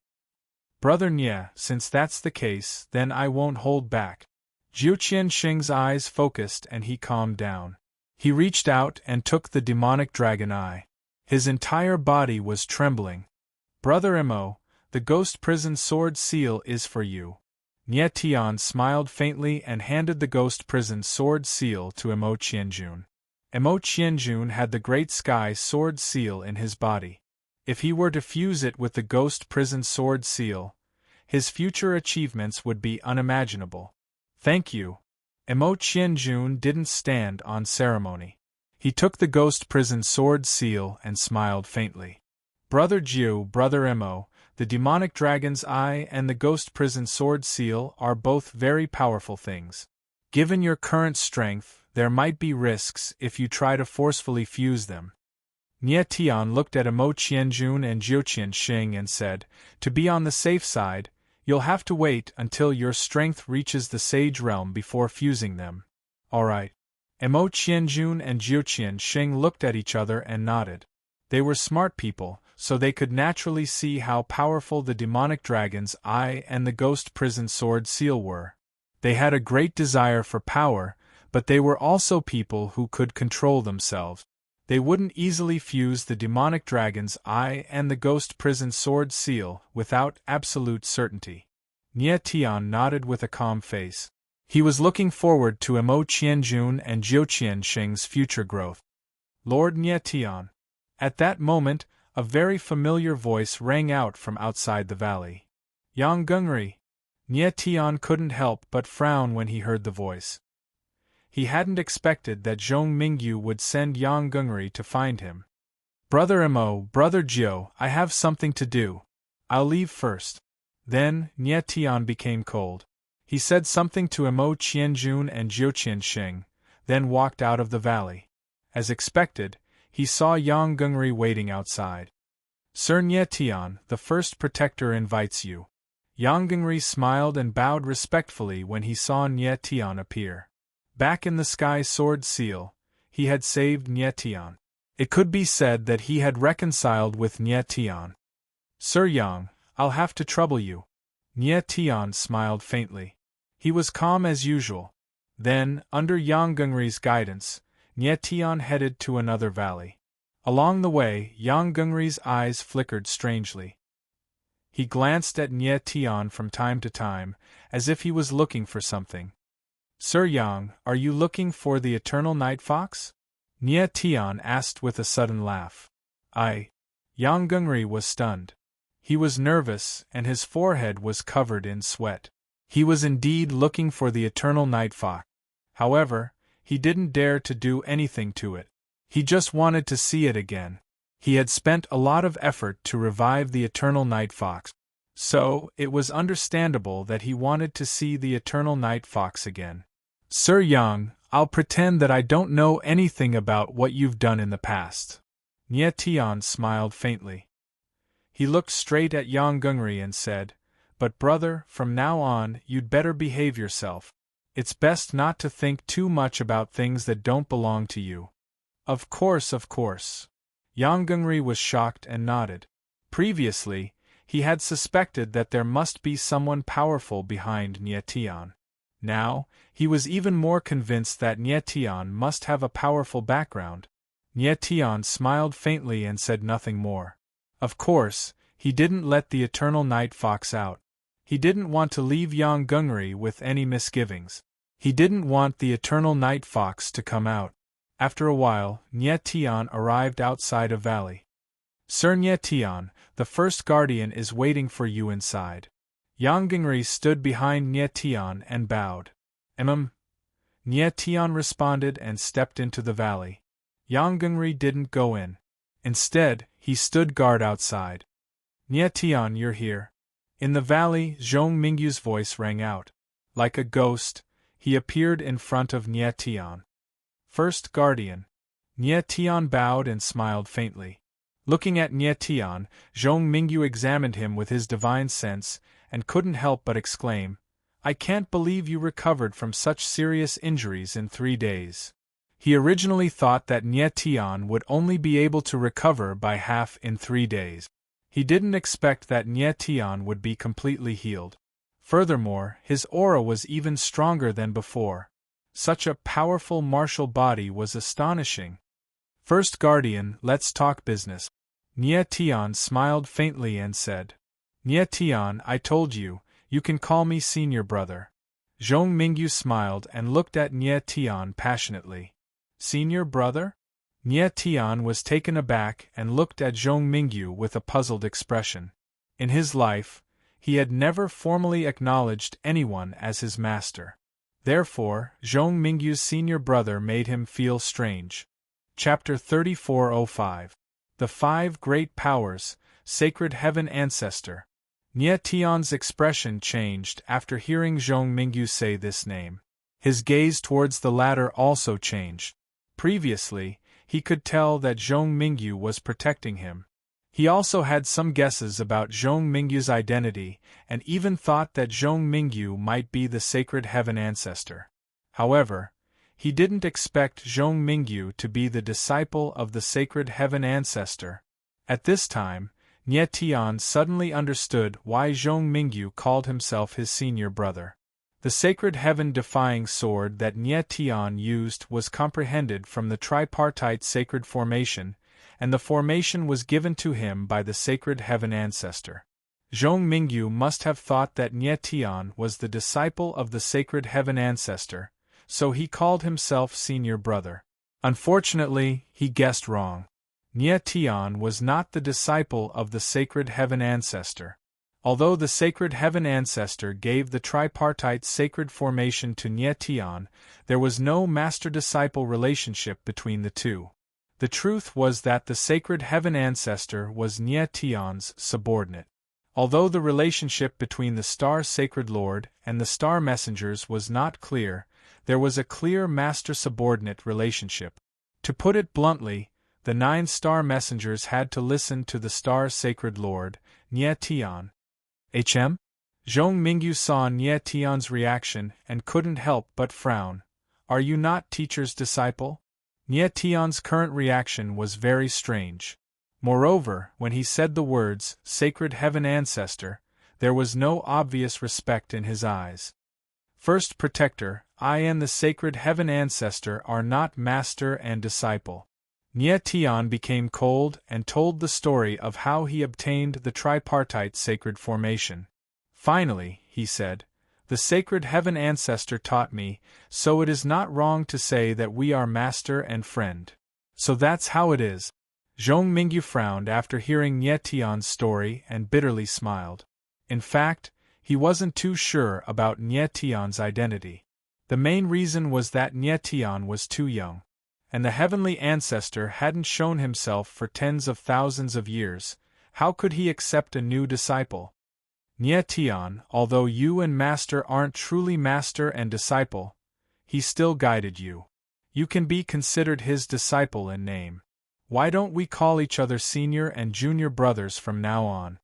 Speaker 1: Brother Nie, since that's the case, then I won't hold back. Jiu Qianxing's eyes focused and he calmed down. He reached out and took the demonic dragon eye. His entire body was trembling. Brother Mo, the ghost prison sword seal is for you. Nie Tian smiled faintly and handed the ghost prison sword seal to Mo Qianjun. Mo Qianjun had the great sky sword seal in his body. If he were to fuse it with the ghost prison sword seal, his future achievements would be unimaginable. Thank you. Mo Qianjun didn't stand on ceremony. He took the ghost prison sword seal and smiled faintly. Brother Jiu, Brother Mo, the demonic dragon's eye and the ghost prison sword seal are both very powerful things. Given your current strength, there might be risks if you try to forcefully fuse them. Nie Tian looked at Mo Qianjun and Jiu Qianxing and said, To be on the safe side, you'll have to wait until your strength reaches the sage realm before fusing them. Alright. Mo Qianjun and Jiu Qianxing looked at each other and nodded. They were smart people, so they could naturally see how powerful the demonic dragon's eye and the ghost prison sword seal were. They had a great desire for power, but they were also people who could control themselves. They wouldn't easily fuse the demonic dragon's eye and the ghost prison sword seal without absolute certainty. Nie Tian nodded with a calm face. He was looking forward to Mo Qianjun and Jiu Qianxing's future growth. Lord Nie Tian. At that moment, a very familiar voice rang out from outside the valley. Yang Gungri. Nie Tian couldn't help but frown when he heard the voice. He hadn't expected that Zhong Mingyu would send Yang Gungri to find him. Brother Mo, Brother Jiu, I have something to do. I'll leave first. Then, Nie Tian became cold. He said something to Emo Qianjun and Jiu Qianxing, then walked out of the valley. As expected, he saw Yang Gungri waiting outside. Sir Nye Tian, the first protector invites you. Yang Gungri smiled and bowed respectfully when he saw Nye Tian appear. Back in the Sky Sword Seal, he had saved Nye Tian. It could be said that he had reconciled with Nye Tian. Sir Yang, I'll have to trouble you. Nye Tian smiled faintly. He was calm as usual. Then, under Yang Gungri's guidance, Nye Tian headed to another valley. Along the way, Yang Gungri's eyes flickered strangely. He glanced at Nye Tian from time to time, as if he was looking for something. Sir Yang, are you looking for the eternal night fox? Nye Tian asked with a sudden laugh. Yang Gungri was stunned. He was nervous, and his forehead was covered in sweat. He was indeed looking for the eternal night fox. However, he didn't dare to do anything to it. He just wanted to see it again. He had spent a lot of effort to revive the eternal night fox. So, it was understandable that he wanted to see the eternal night fox again. Sir Yang, I'll pretend that I don't know anything about what you've done in the past. Nye Tian smiled faintly. He looked straight at Yang Gungri and said, But brother, from now on, you'd better behave yourself. It's best not to think too much about things that don't belong to you. Of course, of course. Yang Gungri was shocked and nodded. Previously, he had suspected that there must be someone powerful behind Nye Tian. Now, he was even more convinced that Nye Tian must have a powerful background. Nye Tian smiled faintly and said nothing more. Of course, he didn't let the eternal night fox out. He didn't want to leave Yang Gungri with any misgivings. He didn't want the eternal night fox to come out. After a while, Nye Tian arrived outside a valley. Sir Nye Tian, the first guardian is waiting for you inside. Yang Gungri stood behind Nye Tian and bowed. Nye Tian responded and stepped into the valley. Yang Gungri didn't go in. Instead, he stood guard outside. Nye Tian, you're here. In the valley, Zhong Mingyu's voice rang out. Like a ghost, he appeared in front of Nye Tian. First guardian. Nye Tian bowed and smiled faintly. Looking at Nye Tian, Zhong Mingyu examined him with his divine sense, and couldn't help but exclaim, I can't believe you recovered from such serious injuries in 3 days. He originally thought that Nye Tian would only be able to recover by half in 3 days. He didn't expect that Nye Tian would be completely healed. Furthermore, his aura was even stronger than before. Such a powerful martial body was astonishing. First guardian, let's talk business. Nye Tian smiled faintly and said, Nye Tian, I told you, you can call me senior brother. Zhong Mingyu smiled and looked at Nye Tian passionately. Senior brother? Nye Tian was taken aback and looked at Zhong Mingyu with a puzzled expression. In his life, he had never formally acknowledged anyone as his master. Therefore, Zhong Mingyu's senior brother made him feel strange. Chapter 3405. The Five Great Powers, Sacred Heaven Ancestor. Nye Tian's expression changed after hearing Zhong Mingyu say this name. His gaze towards the latter also changed. Previously, he could tell that Zhong Mingyu was protecting him. He also had some guesses about Zhong Mingyu's identity, and even thought that Zhong Mingyu might be the Sacred Heaven Ancestor. However, he didn't expect Zhong Mingyu to be the disciple of the Sacred Heaven Ancestor. At this time, Nye Tian suddenly understood why Zhong Mingyu called himself his senior brother. The sacred heaven-defying sword that Nye Tian used was comprehended from the tripartite sacred formation, and the formation was given to him by the Sacred Heaven Ancestor. Zhong Mingyu must have thought that Nye Tian was the disciple of the Sacred Heaven Ancestor, so he called himself senior brother. Unfortunately, he guessed wrong. Nye Tian was not the disciple of the Sacred Heaven Ancestor. Although the Sacred Heaven Ancestor gave the tripartite sacred formation to Nye Tian, there was no master-disciple relationship between the two. The truth was that the Sacred Heaven Ancestor was Nye Tian's subordinate. Although the relationship between the Star Sacred Lord and the Star Messengers was not clear, there was a clear master-subordinate relationship. To put it bluntly, the 9 Star Messengers had to listen to the Star Sacred Lord, Nie Tian. HM? Zhong Mingyu saw Nie Tian's reaction and couldn't help but frown. Are you not teacher's disciple? Nie Tian's current reaction was very strange. Moreover, when he said the words, Sacred Heaven Ancestor, there was no obvious respect in his eyes. First Protector, I and the Sacred Heaven Ancestor are not master and disciple. Nie Tian became cold and told the story of how he obtained the tripartite sacred formation. Finally, he said, the Sacred Heaven Ancestor taught me, so it is not wrong to say that we are master and friend. So that's how it is. Zhong Mingyu frowned after hearing Nie Tian's story and bitterly smiled. In fact, he wasn't too sure about Nie Tian's identity. The main reason was that Nie Tian was too young, and the heavenly ancestor hadn't shown himself for tens of thousands of years. How could he accept a new disciple? Nie Tian, although you and master aren't truly master and disciple, he still guided you. You can be considered his disciple in name. Why don't we call each other senior and junior brothers from now on?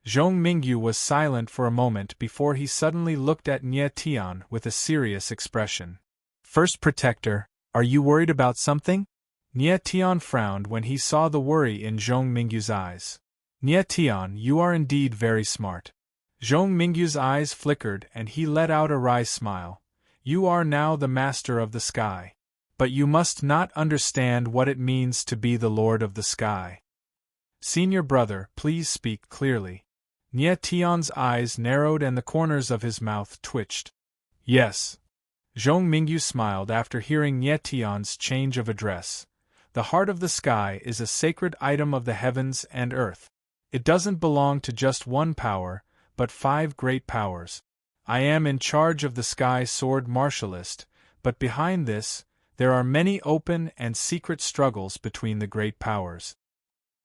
Speaker 1: Zhong Mingyu was silent for a moment before he suddenly looked at Nie Tian with a serious expression. First Protector, are you worried about something? Nie Tian frowned when he saw the worry in Zhong Mingyu's eyes. Nie Tian, you are indeed very smart. Zhong Mingyu's eyes flickered and he let out a wry smile. You are now the master of the sky. But you must not understand what it means to be the Lord of the Sky. Senior brother, please speak clearly. Nie Tian's eyes narrowed and the corners of his mouth twitched. Yes. Zhong Mingyu smiled after hearing Nie Tian's change of address. The heart of the sky is a sacred item of the heavens and earth. It doesn't belong to just one power, but 5 great powers. I am in charge of the Sky Sword Martialist, but behind this, there are many open and secret struggles between the great powers.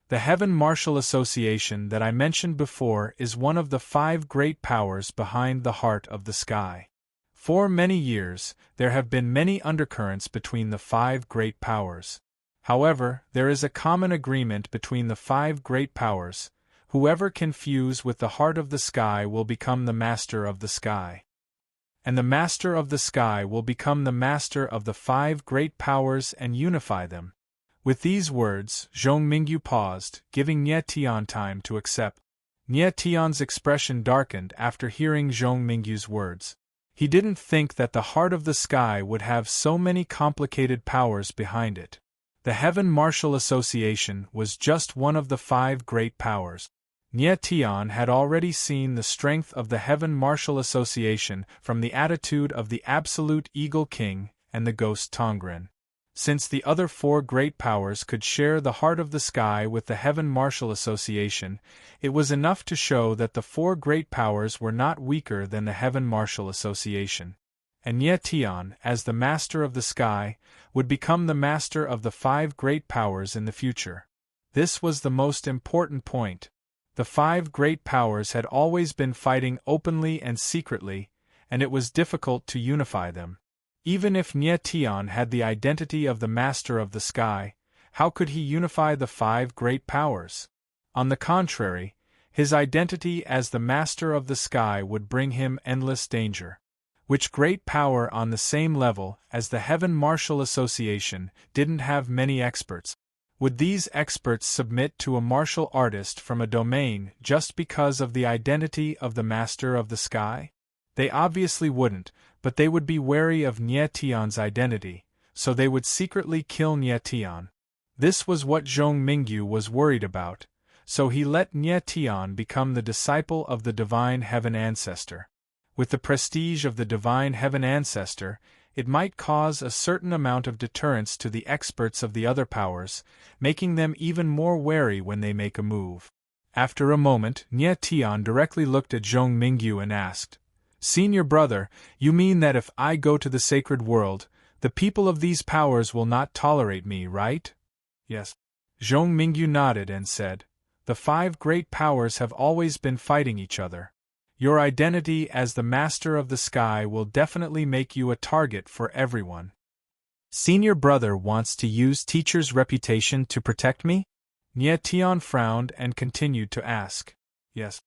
Speaker 1: The Heaven Martial Association that I mentioned before is one of the 5 great powers behind the heart of the sky. For many years, there have been many undercurrents between the 5 great powers. However, there is a common agreement between the 5 great powers. Whoever can fuse with the heart of the sky will become the master of the sky. And the master of the sky will become the master of the 5 great powers and unify them. With these words, Zhong Mingyu paused, giving Nie Tian time to accept. Nie Tian's expression darkened after hearing Zhong Mingyu's words. He didn't think that the heart of the sky would have so many complicated powers behind it. The Heaven Martial Association was just one of the 5 great powers. Nie Tian had already seen the strength of the Heaven Martial Association from the attitude of the Absolute Eagle King and the Ghost Tongren. Since the other 4 great powers could share the heart of the sky with the Heaven Martial Association, it was enough to show that the 4 great powers were not weaker than the Heaven Martial Association. And Nie Tian, as the master of the sky, would become the master of the 5 great powers in the future. This was the most important point. The 5 great powers had always been fighting openly and secretly, and it was difficult to unify them. Even if Nie Tian had the identity of the master of the sky, how could he unify the 5 great powers? On the contrary, his identity as the master of the sky would bring him endless danger. Which great power on the same level as the Heaven Martial Association didn't have many experts? Would these experts submit to a martial artist from a domain just because of the identity of the master of the sky? They obviously wouldn't, but they would be wary of Nie Tian's identity, so they would secretly kill Nie Tian. This was what Zhong Mingyu was worried about, so he let Nie Tian become the disciple of the Divine Heaven Ancestor. With the prestige of the Divine Heaven Ancestor, it might cause a certain amount of deterrence to the experts of the other powers, making them even more wary when they make a move. After a moment, Nie Tian directly looked at Zhong Mingyu and asked, Senior brother, you mean that if I go to the sacred world, the people of these powers will not tolerate me, right? Yes. Zhong Mingyu nodded and said, The 5 great powers have always been fighting each other. Your identity as the master of the sky will definitely make you a target for everyone. Senior brother wants to use teacher's reputation to protect me? Nie Tian frowned and continued to ask. Yes.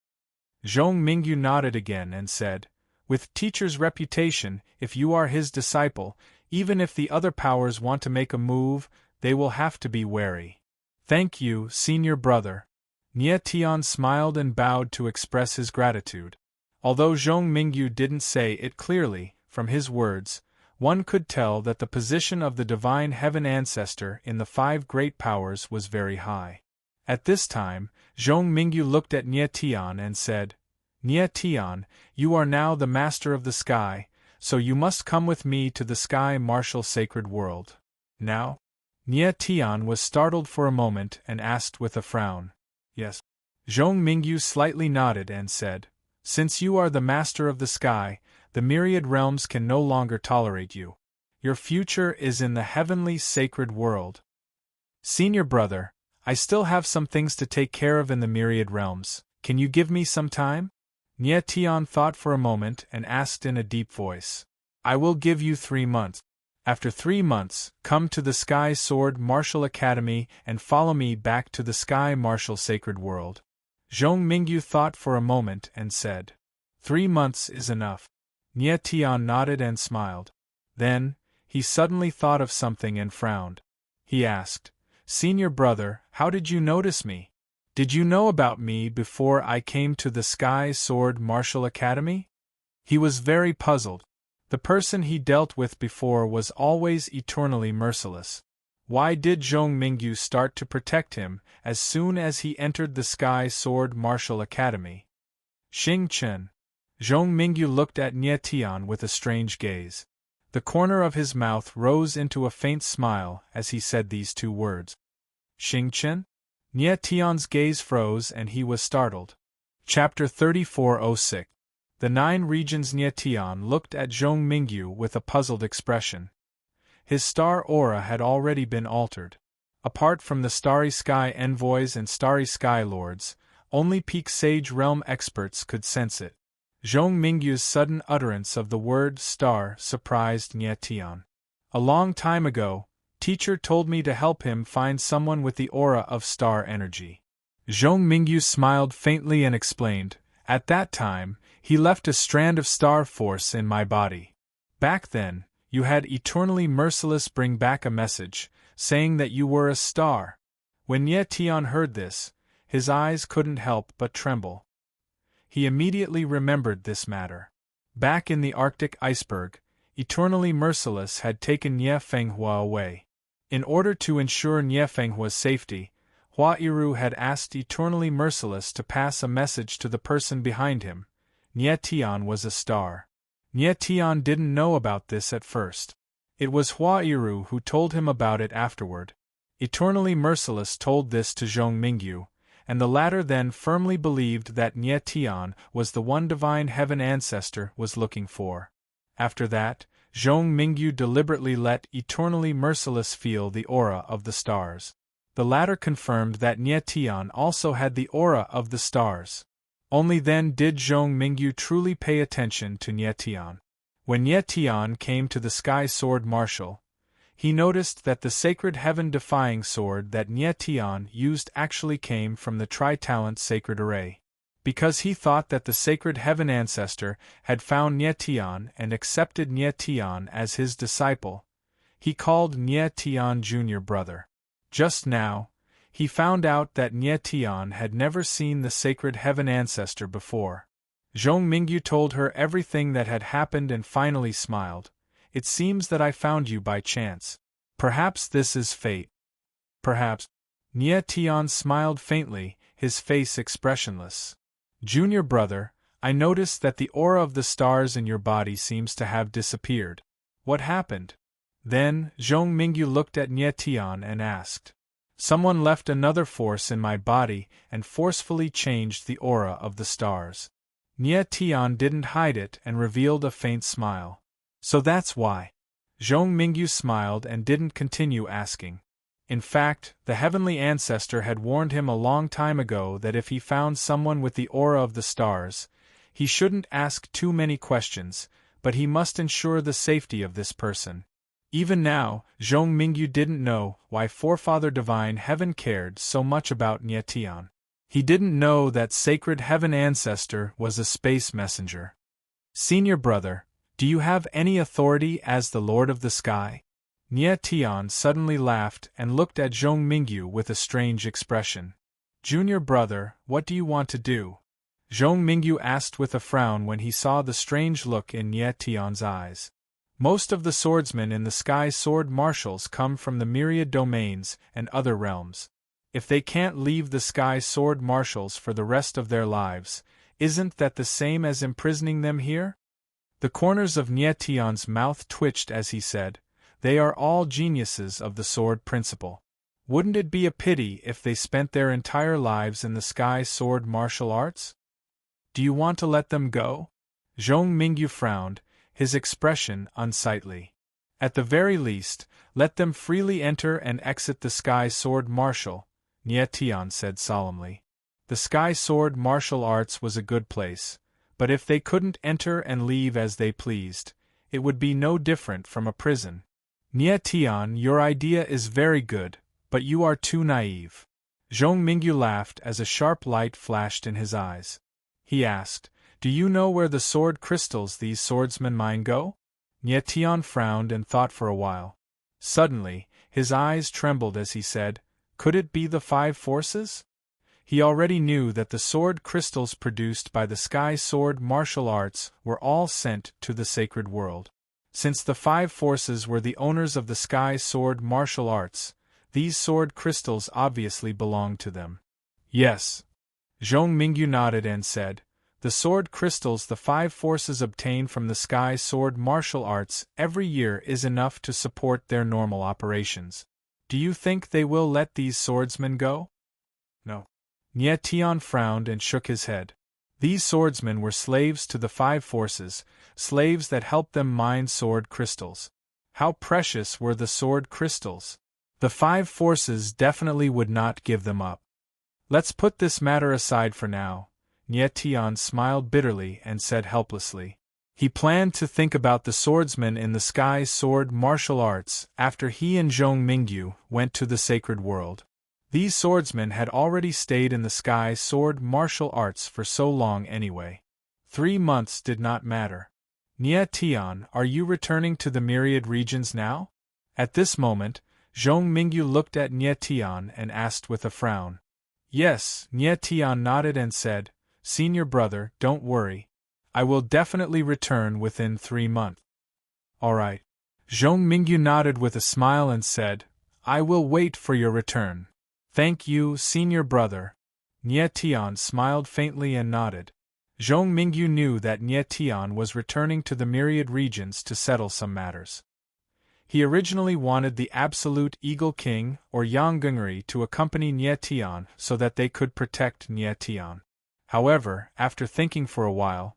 Speaker 1: Zhong Mingyu nodded again and said, with teacher's reputation, if you are his disciple, even if the other powers want to make a move, they will have to be wary. Thank you, senior brother. Nie Tian smiled and bowed to express his gratitude. Although Zhong Mingyu didn't say it clearly, from his words, one could tell that the position of the divine heaven ancestor in the 5 great powers was very high. At this time, Zhong Mingyu looked at Nie Tian and said, Nie Tian, you are now the master of the sky, so you must come with me to the sky martial sacred world. Now? Nie Tian was startled for a moment and asked with a frown. Yes. Zhong Mingyu slightly nodded and said, since you are the master of the sky, the myriad realms can no longer tolerate you. Your future is in the heavenly sacred world. Senior brother, I still have some things to take care of in the myriad realms. Can you give me some time? Nie Tian thought for a moment and asked in a deep voice. I will give you 3 months. After 3 months, come to the Sky Sword Martial Academy and follow me back to the Sky Martial Sacred World. Zhong Mingyu thought for a moment and said, 3 months is enough. Nie Tian nodded and smiled. Then, he suddenly thought of something and frowned. He asked, Senior brother, how did you notice me? Did you know about me before I came to the Sky Sword Martial Academy? He was very puzzled. The person he dealt with before was always eternally merciless. Why did Zhong Mingyu start to protect him as soon as he entered the Sky Sword Martial Academy? Xing Chen. Zhong Mingyu looked at Nie Tian with a strange gaze. The corner of his mouth rose into a faint smile as he said these 2 words. Xing Chen? Nie Tian's gaze froze and he was startled. Chapter 3406. The 9 regions. Nie Tian looked at Zhong Mingyu with a puzzled expression. His star aura had already been altered. Apart from the Starry Sky envoys and Starry Sky lords, only Peak Sage Realm experts could sense it. Zhong Mingyu's sudden utterance of the word star surprised Nie Tian. A long time ago, teacher told me to help him find someone with the aura of star energy. Zhong Mingyu smiled faintly and explained, at that time, he left a strand of star force in my body. Back then, you had eternally merciless bring back a message, saying that you were a star. When Nie Tian heard this, his eyes couldn't help but tremble. He immediately remembered this matter. Back in the Arctic iceberg, eternally merciless had taken Nie Fenghua away. In order to ensure Nie Fenghua's safety, Hua Yiru had asked eternally merciless to pass a message to the person behind him. Nie Tian was a star. Nie Tian didn't know about this at first. It was Hua Yiru who told him about it afterward. Eternally Merciless told this to Zhong Mingyu, and the latter then firmly believed that Nie Tian was the one divine heaven ancestor was looking for. After that, Zhong Mingyu deliberately let Eternally Merciless feel the aura of the stars. The latter confirmed that Nie Tian also had the aura of the stars. Only then did Zhong Mingyu truly pay attention to Nie Tian. When Nie Tian came to the Sky Sword Martial, he noticed that the sacred heaven-defying sword that Nie Tian used actually came from the Tri-Talent Sacred Array. Because he thought that the sacred heaven ancestor had found Nie Tian and accepted Nie Tian as his disciple, he called Nie Tian Junior Brother. Just now, he found out that Nie Tian had never seen the sacred heaven ancestor before. Zhong Mingyu told her everything that had happened and finally smiled. It seems that I found you by chance. Perhaps this is fate. Perhaps. Nie Tian smiled faintly, his face expressionless. Junior brother, I noticed that the aura of the stars in your body seems to have disappeared. What happened? Then, Zhong Mingyu looked at Nie Tian and asked. Someone left another force in my body and forcefully changed the aura of the stars. Nie Tian didn't hide it and revealed a faint smile. So that's why. Zhong Mingyu smiled and didn't continue asking. In fact, the heavenly ancestor had warned him a long time ago that if he found someone with the aura of the stars, he shouldn't ask too many questions, but he must ensure the safety of this person. Even now, Zhong Mingyu didn't know why Forefather Divine Heaven cared so much about Nie Tian. He didn't know that sacred heaven ancestor was a space messenger. Senior brother, do you have any authority as the Lord of the Sky? Nie Tian suddenly laughed and looked at Zhong Mingyu with a strange expression. Junior brother, what do you want to do? Zhong Mingyu asked with a frown when he saw the strange look in Nie Tian's eyes. Most of the swordsmen in the Sky Sword Marshals come from the myriad domains and other realms. If they can't leave the Sky Sword Marshals for the rest of their lives, isn't that the same as imprisoning them here? The corners of Nie Tian's mouth twitched as he said, "They are all geniuses of the sword principle. Wouldn't it be a pity if they spent their entire lives in the Sky Sword Martial Arts? Do you want to let them go?" Zhong Mingyu frowned, his expression unsightly. At the very least, let them freely enter and exit the Sky Sword Martial, Nie Tian said solemnly. The Sky Sword Martial Arts was a good place, but if they couldn't enter and leave as they pleased, it would be no different from a prison. Nie Tian, your idea is very good, but you are too naive. Zhong Mingyu laughed as a sharp light flashed in his eyes. He asked, "Do you know where the sword crystals these swordsmen mine go?" Nie Tian frowned and thought for a while. Suddenly, his eyes trembled as he said, "Could it be the 5 forces?" He already knew that the sword crystals produced by the Sky Sword Martial Arts were all sent to the sacred world. Since the 5 forces were the owners of the Sky Sword Martial Arts, these sword crystals obviously belonged to them. Yes. Zhong Mingyu nodded and said, "The sword crystals the 5 forces obtain from the Sky Sword Martial Arts every year is enough to support their normal operations. Do you think they will let these swordsmen go?" "No." Nie Tian frowned and shook his head. These swordsmen were slaves to the 5 forces, slaves that helped them mine sword crystals. How precious were the sword crystals! The 5 forces definitely would not give them up. Let's put this matter aside for now. Nie Tian smiled bitterly and said helplessly. He planned to think about the swordsmen in the Sky Sword Martial Arts after he and Zhong Mingyu went to the sacred world. These swordsmen had already stayed in the Sky Sword Martial Arts for so long anyway. 3 months did not matter. Nie Tian, are you returning to the myriad regions now? At this moment, Zhong Mingyu looked at Nie Tian and asked with a frown. Yes, Nie Tian nodded and said, "Senior brother, don't worry. I will definitely return within 3 months." "All right." Zhong Mingyu nodded with a smile and said, "I will wait for your return." "Thank you, senior brother." Nie Tian smiled faintly and nodded. Zhong Mingyu knew that Nie Tian was returning to the myriad regions to settle some matters. He originally wanted the absolute Eagle King or Yang Gungri to accompany Nie Tian so that they could protect Nie Tian. However, after thinking for a while,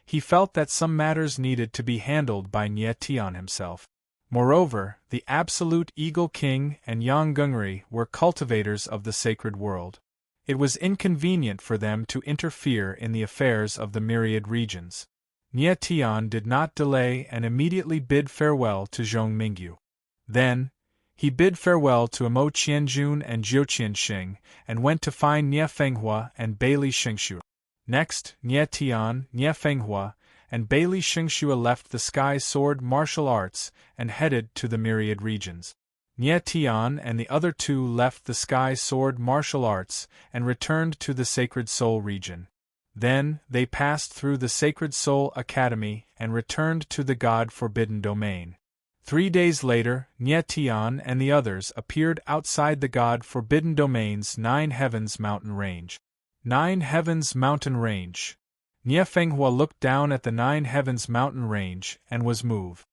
Speaker 1: he felt that some matters needed to be handled by Nie Tian himself. Moreover, the absolute Eagle King and Yang Gungri were cultivators of the sacred world. It was inconvenient for them to interfere in the affairs of the myriad regions. Nie Tian did not delay and immediately bid farewell to Zhong Mingyu. Then, he bid farewell to Mo Qianjun and Zhou Qianxing and went to find Nie Fenghua and Bailey Xingxue. Next, Nie Tian, Nie Fenghua, and Bailey Xingxue left the Sky Sword Martial Arts and headed to the myriad regions. Nie Tian and the other 2 left the Sky Sword Martial Arts and returned to the Sacred Soul region. Then, they passed through the Sacred Soul Academy and returned to the God-forbidden domain. 3 days later, Nie Tian and the others appeared outside the God-forbidden domain's 9 Heavens mountain range. 9 Heavens mountain range. Nie Fenghua looked down at the 9 Heavens mountain range and was moved.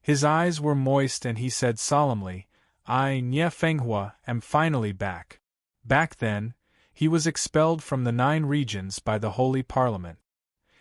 Speaker 1: His eyes were moist and he said solemnly, "I, Nie Fenghua, am finally back." Back then, he was expelled from the 9 regions by the Holy Parliament.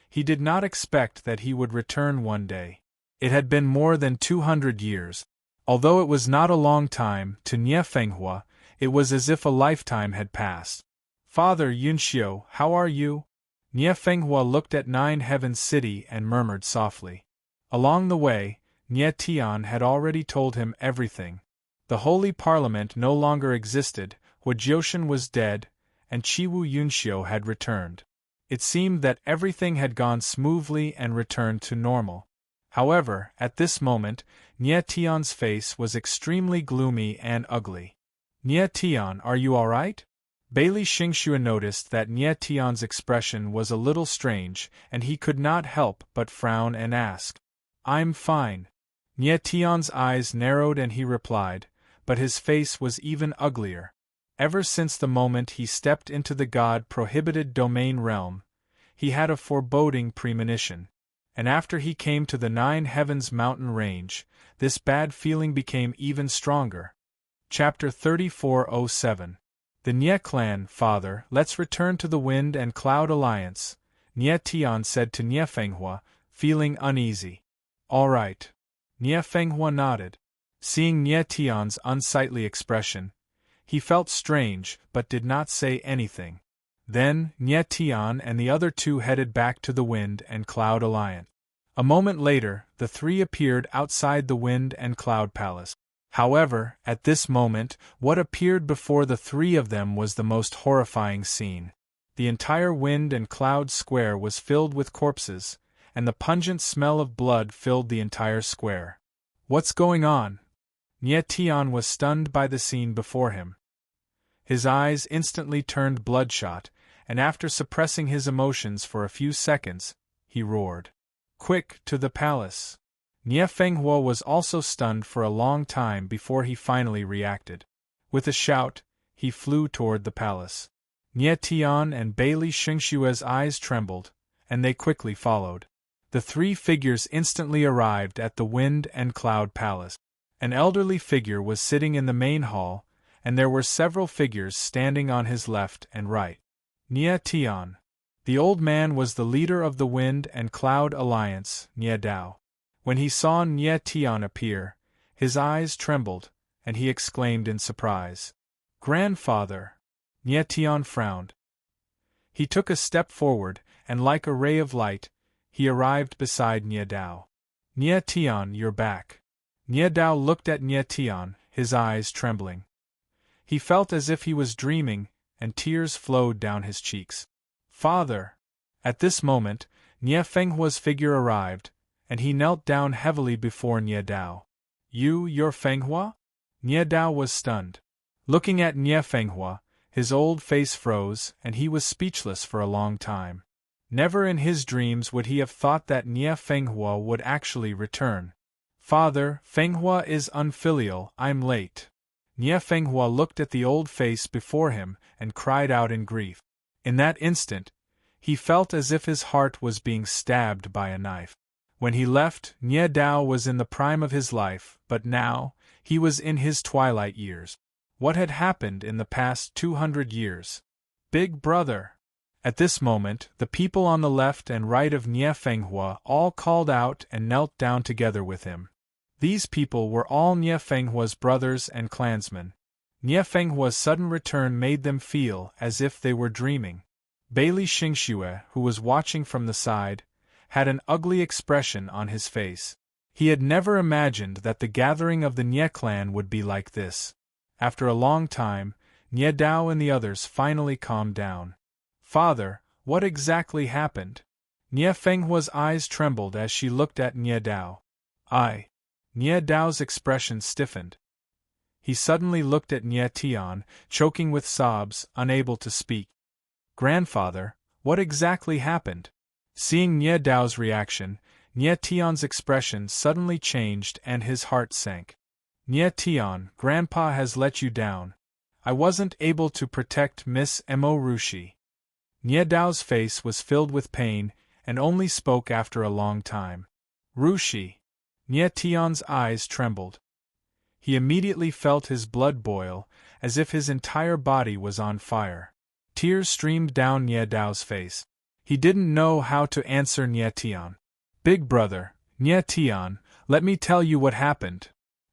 Speaker 1: He did not expect that he would return one day. It had been more than 200 years. Although it was not a long time, to Nie Fenghua, it was as if a lifetime had passed. Father Yunxiu, how are you? Nie Fenghua looked at Nine Heavens City and murmured softly. Along the way, Nie Tian had already told him everything. The Holy Parliament no longer existed, Huajiushan was dead, and Chiwu Yunxiu had returned. It seemed that everything had gone smoothly and returned to normal. However, at this moment, Nie Tian's face was extremely gloomy and ugly. Nie Tian, are you all right? Bailey Xingxue noticed that Nie Tian's expression was a little strange, and he could not help but frown and ask. I'm fine. Nie Tian's eyes narrowed and he replied, but his face was even uglier. Ever since the moment he stepped into the God-prohibited domain realm, he had a foreboding premonition. And after he came to the Nine Heavens mountain range, this bad feeling became even stronger. Chapter 3407. The Nie clan, Father, let's return to the Wind and Cloud Alliance, Nie Tian said to Nie Fenghua, feeling uneasy. All right. Nie Fenghua nodded. Seeing Nie Tian's unsightly expression, he felt strange but did not say anything. Then, Nie Tian and the other two headed back to the Wind and Cloud Alliance. A moment later, the three appeared outside the Wind and Cloud Palace. However, at this moment, what appeared before the three of them was the most horrifying scene. The entire Wind and Cloud Square was filled with corpses, and the pungent smell of blood filled the entire square. What's going on? Nie Tian was stunned by the scene before him. His eyes instantly turned bloodshot, and after suppressing his emotions for a few seconds, he roared. Quick, to the palace! Nie Fenghua was also stunned for a long time before he finally reacted. With a shout, he flew toward the palace. Nie Tian and Bailey Xingxue's eyes trembled, and they quickly followed. The three figures instantly arrived at the Wind and Cloud Palace. An elderly figure was sitting in the main hall, and there were several figures standing on his left and right. Nie Tian. The old man was the leader of the Wind and Cloud Alliance, Nie Dao. When he saw Nie Tian appear, his eyes trembled, and he exclaimed in surprise. Grandfather! Nie Tian frowned. He took a step forward, and like a ray of light, he arrived beside Nie Dao. Nie Tian, you're back. Nie Dao looked at Nie Tian, his eyes trembling. He felt as if he was dreaming, and tears flowed down his cheeks. Father! At this moment, Nie Fenghua's figure arrived, and he knelt down heavily before Nie Dao. You're Fenghua? Nie Dao was stunned. Looking at Nie Fenghua, his old face froze, and he was speechless for a long time. Never in his dreams would he have thought that Nie Fenghua would actually return. Father, Fenghua is unfilial, I'm late. Nie Fenghua looked at the old face before him and cried out in grief. In that instant, he felt as if his heart was being stabbed by a knife. When he left, Nie Dao was in the prime of his life, but now, he was in his twilight years. What had happened in the past 200 years? Big brother! At this moment, the people on the left and right of Nie Fenghua all called out and knelt down together with him. These people were all Nie Fenghua's brothers and clansmen. Nie Fenghua's sudden return made them feel as if they were dreaming. Bailey Xingxue, who was watching from the side, had an ugly expression on his face. He had never imagined that the gathering of the Nie clan would be like this. After a long time, Nie Dao and the others finally calmed down. Father, what exactly happened? Nie Fenghua's eyes trembled as she looked at Nie Dao. Nie Dao's expression stiffened. He suddenly looked at Nie Tian, choking with sobs, unable to speak. Grandfather, what exactly happened? Seeing Nie Dao's reaction, Nie Tian's expression suddenly changed and his heart sank. Nie Tian, Grandpa has let you down. I wasn't able to protect Miss Mo Rushi. Nie Dao's face was filled with pain, and only spoke after a long time. Rushi. Nie Tian's eyes trembled. He immediately felt his blood boil, as if his entire body was on fire. Tears streamed down Nie Dao's face. He didn't know how to answer Nie Tian. Big brother, Nie Tian, let me tell you what happened.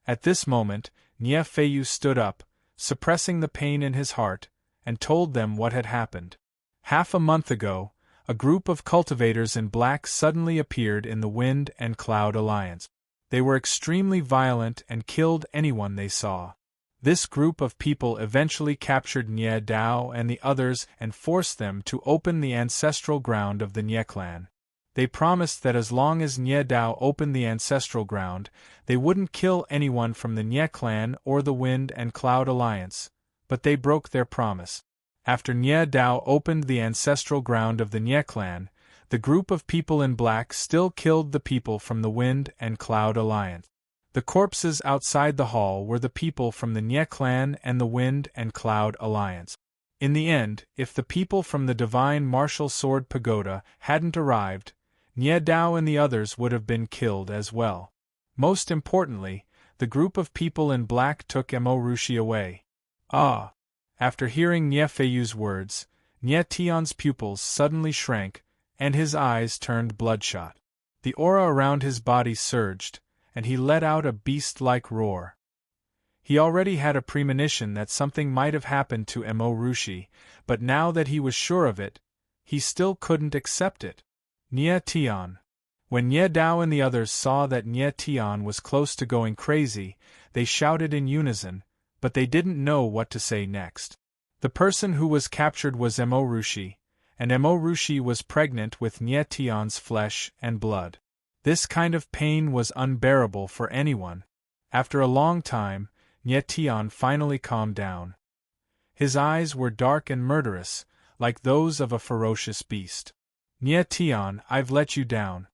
Speaker 1: At this moment, Nie Feiyu stood up, suppressing the pain in his heart, and told them what had happened. Half a month ago, a group of cultivators in black suddenly appeared in the Wind and Cloud Alliance. They were extremely violent and killed anyone they saw. This group of people eventually captured Nie Dao and the others and forced them to open the ancestral ground of the Nie clan. They promised that as long as Nie Dao opened the ancestral ground, they wouldn't kill anyone from the Nie clan or the Wind and Cloud Alliance, but they broke their promise. After Nie Dao opened the ancestral ground of the Nie clan, the group of people in black still killed the people from the Wind and Cloud Alliance. The corpses outside the hall were the people from the Nie clan and the Wind and Cloud Alliance. In the end, if the people from the Divine Martial Sword Pagoda hadn't arrived, Nie Dao and the others would have been killed as well. Most importantly, the group of people in black took Mo Rushi away. Ah! After hearing Nie Feiyu's words, Nie Tian's pupils suddenly shrank, and his eyes turned bloodshot. The aura around his body surged, and he let out a beast-like roar. He already had a premonition that something might have happened to Mo Rushi, but now that he was sure of it, he still couldn't accept it. Nie Tian. When Nie Dao and the others saw that Nie Tian was close to going crazy, they shouted in unison, but they didn't know what to say next. The person who was captured was Mo Rushi, and Mo Rushi was pregnant with Nie Tian's flesh and blood. This kind of pain was unbearable for anyone. After a long time, Nie Tian finally calmed down. His eyes were dark and murderous, like those of a ferocious beast. Nie Tian, I've let you down.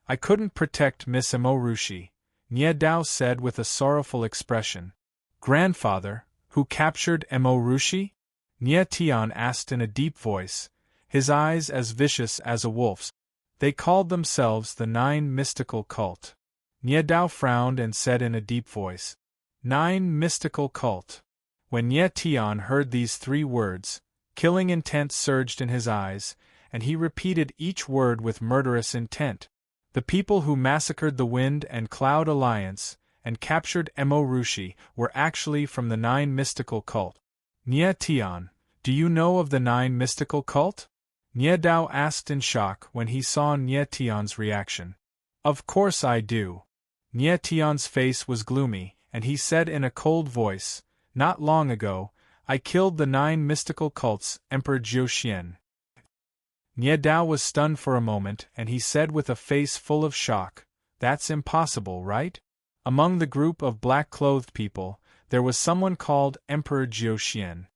Speaker 1: I couldn't protect Miss Mo Rushi, Nie Dao said with a sorrowful expression. Grandfather, who captured Mo Rushi? Nie Tian asked in a deep voice, his eyes as vicious as a wolf's. They called themselves the Nine Mystical Cult. Nie Dao frowned and said in a deep voice, Nine Mystical Cult. When Nie Tian heard these three words, killing intent surged in his eyes, and he repeated each word with murderous intent. The people who massacred the Wind and Cloud Alliance and captured Mo Rushi were actually from the Nine Mystical Cult. Nie Tian, do you know of the Nine Mystical Cult? Nie Dao asked in shock when he saw Nie Tian's reaction. Of course I do. Nie Tian's face was gloomy, and he said in a cold voice, Not long ago, I killed the Nine Mystical Cult's Emperor Jiuxian. Nie Dao was stunned for a moment, and he said with a face full of shock, That's impossible, right? Among the group of black-clothed people, there was someone called Emperor Jiuxian.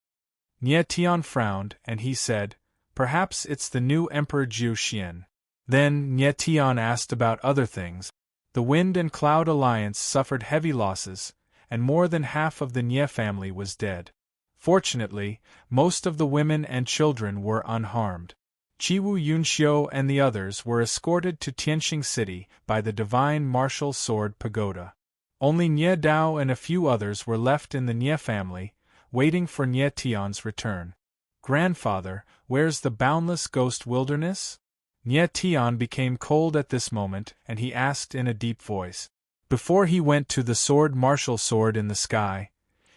Speaker 1: Nie Tian frowned, and he said, Perhaps it's the new Emperor Jiuxian. Then Nie Tian asked about other things. The Wind and Cloud Alliance suffered heavy losses, and more than half of the Nie family was dead. Fortunately, most of the women and children were unharmed. Chiwu Yunxiu and the others were escorted to Tianxing City by the Divine Martial Sword Pagoda. Only Nie Dao and a few others were left in the Nie family, waiting for Nie Tian's return. Grandfather, where's the boundless ghost wilderness? Nie Tian became cold at this moment, and he asked in a deep voice. Before he went to the martial sword in the sky,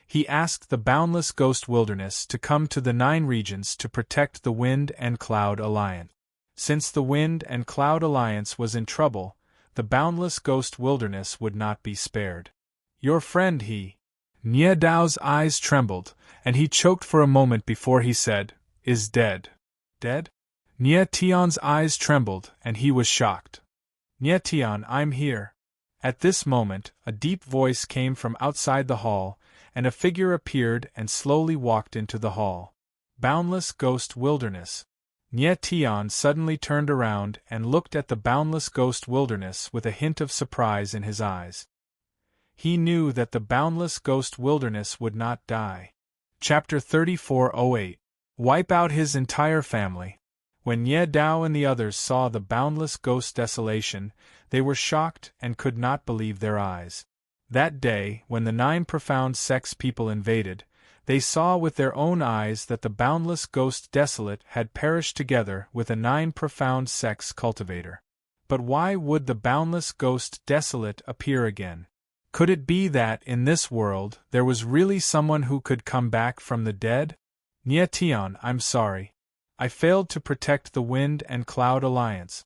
Speaker 1: he asked the boundless ghost wilderness to come to the 9 regions to protect the Wind and Cloud Alliance. Since the Wind and Cloud Alliance was in trouble, the boundless ghost wilderness would not be spared. Your friend Nie Dao's eyes trembled, and he choked for a moment before he said, is dead. Dead? Nie Tian's eyes trembled, and he was shocked. Nie Tian, I'm here. At this moment, a deep voice came from outside the hall, and a figure appeared and slowly walked into the hall. Boundless Ghost Wilderness. Nie Tian suddenly turned around and looked at the boundless ghost wilderness with a hint of surprise in his eyes. He knew that the boundless ghost wilderness would not die. Chapter 3408. Wipe out his entire family. When Nie Dao and the others saw the boundless ghost desolation, they were shocked and could not believe their eyes. That day, when the 9 profound sex people invaded, they saw with their own eyes that the boundless ghost desolate had perished together with a 9 profound sex cultivator. But why would the boundless ghost desolate appear again? Could it be that, in this world, there was really someone who could come back from the dead? Nye, I'm sorry. I failed to protect the Wind and Cloud Alliance.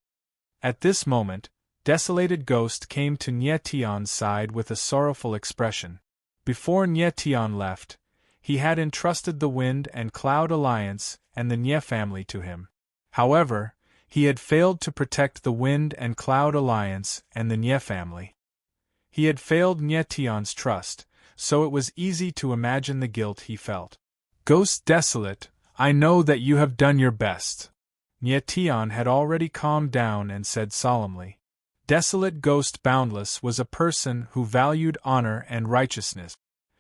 Speaker 1: At this moment, Desolated Ghost came to Nyetion's side with a sorrowful expression. Before Nyetion left, he had entrusted the Wind and Cloud Alliance and the Nye family to him. However, he had failed to protect the Wind and Cloud Alliance and the Nye family. He had failed Nyetion's trust, so it was easy to imagine the guilt he felt. Ghost Desolate, I know that you have done your best. Nyetion had already calmed down and said solemnly. Desolate Ghost Boundless was a person who valued honor and righteousness.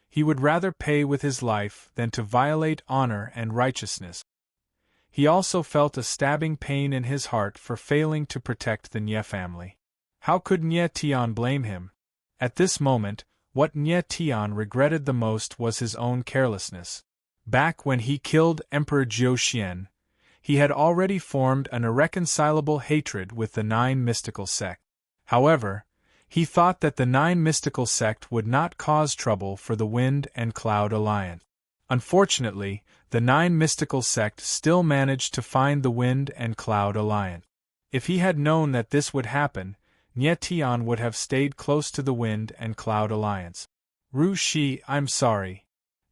Speaker 1: He would rather pay with his life than to violate honor and righteousness. He also felt a stabbing pain in his heart for failing to protect the Nye family. How could Nyetion blame him? At this moment, what Nyetion regretted the most was his own carelessness. Back when he killed Emperor Jiuxian, he had already formed an irreconcilable hatred with the Nine Mystical Sect. However, he thought that the Nine Mystical Sect would not cause trouble for the Wind and Cloud Alliance. Unfortunately, the Nine Mystical Sect still managed to find the Wind and Cloud Alliance. If he had known that this would happen, Nyetion would have stayed close to the Wind and Cloud Alliance. Ru Shi, I'm sorry.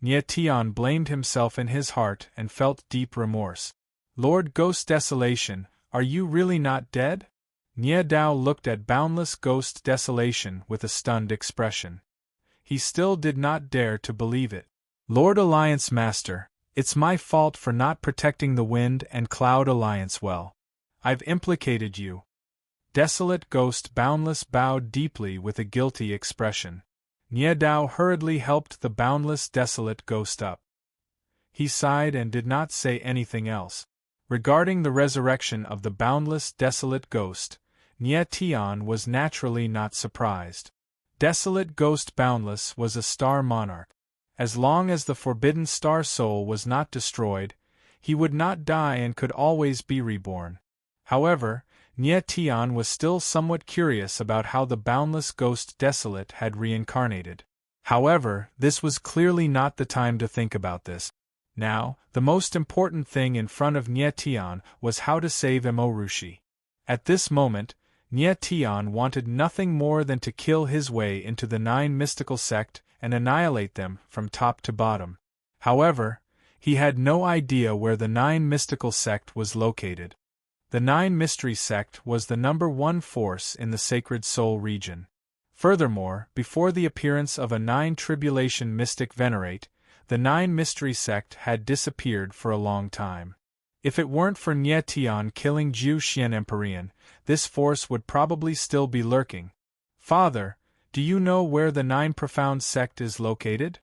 Speaker 1: Nyetion blamed himself in his heart and felt deep remorse. Lord Ghost Desolation, are you really not dead? Nye Dao looked at Boundless Ghost Desolation with a stunned expression. He still did not dare to believe it. Lord Alliance Master, it's my fault for not protecting the Wind and Cloud Alliance well. I've implicated you. Desolate Ghost Boundless bowed deeply with a guilty expression. Nye Dao hurriedly helped the Boundless Desolate Ghost up. He sighed and did not say anything else. Regarding the resurrection of the Boundless Desolate Ghost, Nyetion was naturally not surprised. Desolate Ghost Boundless was a star monarch. As long as the forbidden star soul was not destroyed, he would not die and could always be reborn. However, Nyetion was still somewhat curious about how the Boundless Ghost Desolate had reincarnated. However, this was clearly not the time to think about this. Now, the most important thing in front of Nyetion was how to save Emorushi. At this moment, Nyetion wanted nothing more than to kill his way into the Nine Mystical Sect and annihilate them from top to bottom. However, he had no idea where the Nine Mystical Sect was located. The Nine Mystery Sect was the #1 force in the Sacred Soul region. Furthermore, before the appearance of a Nine Tribulation Mystic Venerate, the Nine Mystery Sect had disappeared for a long time. If it weren't for Nyetion killing Jiu Xian Empyrean, this force would probably still be lurking. Father, do you know where the Nine Profound Sect is located?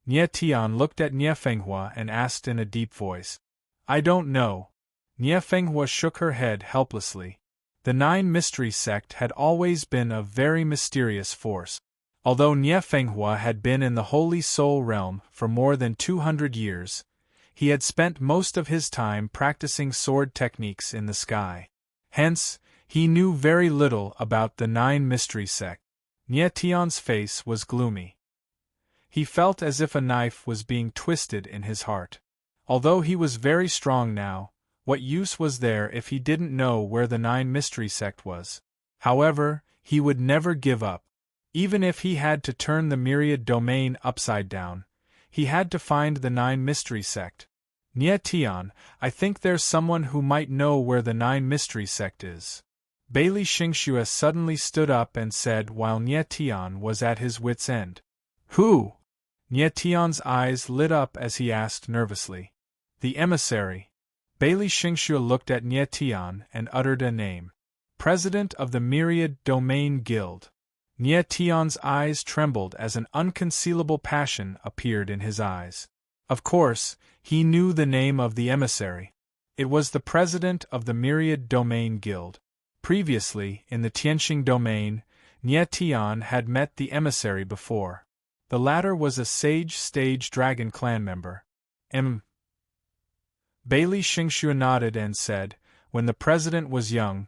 Speaker 1: Nyetion looked at Nye Fenghua and asked in a deep voice. I don't know. Nye Fenghua shook her head helplessly. The Nine Mystery Sect had always been a very mysterious force. Although Nye Fenghua had been in the Holy Soul realm for more than 200 years, he had spent most of his time practicing sword techniques in the sky. Hence, he knew very little about the Nine Mystery Sect. Nyetion's face was gloomy. He felt as if a knife was being twisted in his heart. Although he was very strong now, what use was there if he didn't know where the Nine Mystery Sect was? However, he would never give up. Even if he had to turn the Myriad Domain upside down, he had to find the Nine Mystery Sect. Nyetion, I think there's someone who might know where the Nine Mystery Sect is. Bailey Xingxue suddenly stood up and said while Nyetion was at his wit's end. Who? Nyetion's eyes lit up as he asked nervously. The emissary. Bailey Xingxue looked at Nyetion and uttered a name. President of the Myriad Domain Guild. Nyetion's eyes trembled as an unconcealable passion appeared in his eyes. Of course, he knew the name of the emissary. It was the president of the Myriad Domain Guild. Previously, in the Tianxing domain, Nyetion had met the emissary before. The latter was a Sage Stage Dragon clan member. Bailey Xingxue nodded and said, when the president was young,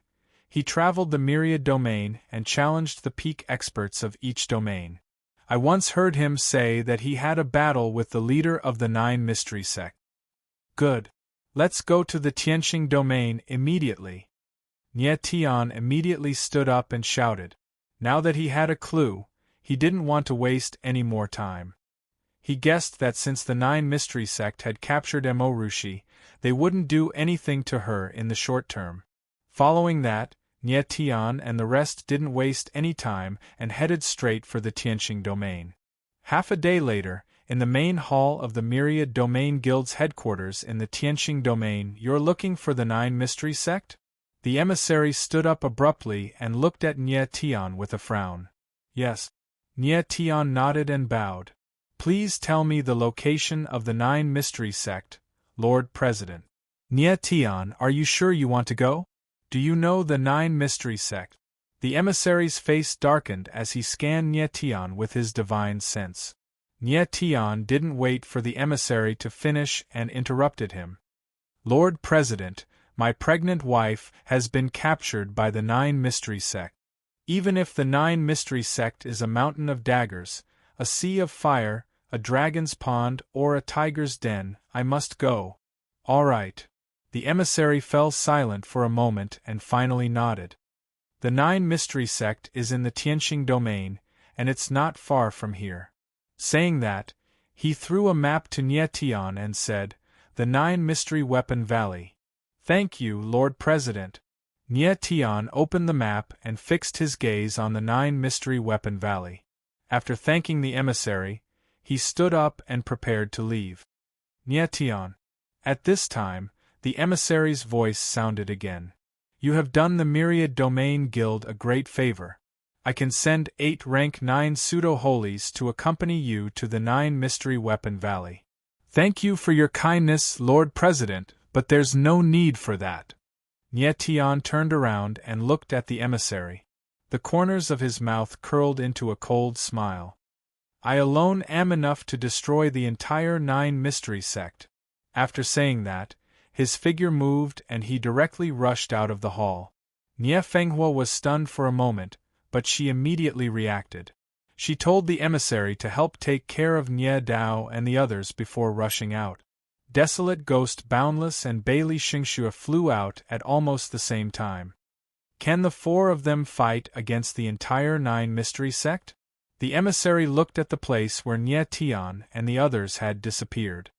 Speaker 1: he traveled the Myriad domain and challenged the peak experts of each domain. I once heard him say that he had a battle with the leader of the 9 mystery sect. Good. Let's go to the Tianqing domain immediately. Nie Tian immediately stood up and shouted. Now that he had a clue, he didn't want to waste any more time. He guessed that since the 9 mystery sect had captured Emorushi, they wouldn't do anything to her in the short term. Following that, Nie Tian and the rest didn't waste any time and headed straight for the Tianqing domain. Half a day later, in the main hall of the Myriad Domain Guild's headquarters in the Tianqing domain. You're looking for the 9 mystery sect? The emissary stood up abruptly and looked at Nie Tian with a frown. Yes. Nie Tian nodded and bowed. Please tell me the location of the 9 mystery sect, Lord President. Nie Tian, are you sure you want to go? Do you know the 9 mystery sect? The emissary's face darkened as he scanned Nie Tian with his divine sense. Nie Tian didn't wait for the emissary to finish and interrupted him. Lord President, my pregnant wife has been captured by the 9 mystery sect. Even if the 9 mystery sect is a mountain of daggers, a sea of fire, a dragon's pond, or a tiger's den, I must go. All right. The emissary fell silent for a moment and finally nodded. The 9 mystery sect is in the Tianqing domain, and it's not far from here. Saying that, he threw a map to Nie Tian and said, the 9 Mystery Weapon Valley. Thank you, Lord President. Nie Tian opened the map and fixed his gaze on the 9 Mystery Weapon Valley. After thanking the emissary, he stood up and prepared to leave. Nie Tian. At this time, the emissary's voice sounded again. You have done the Myriad Domain Guild a great favor. I can send 8 rank 9 pseudo-holies to accompany you to the 9 Mystery Weapon Valley. Thank you for your kindness, Lord President, but there's no need for that. Nie Tian turned around and looked at the emissary. The corners of his mouth curled into a cold smile. I alone am enough to destroy the entire 9 mystery sect. After saying that, his figure moved and he directly rushed out of the hall. Nie Fenghua was stunned for a moment, but she immediately reacted. She told the emissary to help take care of Nie Dao and the others before rushing out. Desolate Ghost Boundless and Bailey Xingxue flew out at almost the same time. Can the 4 of them fight against the entire 9 mystery sect? The emissary looked at the place where Nie Tian and the others had disappeared.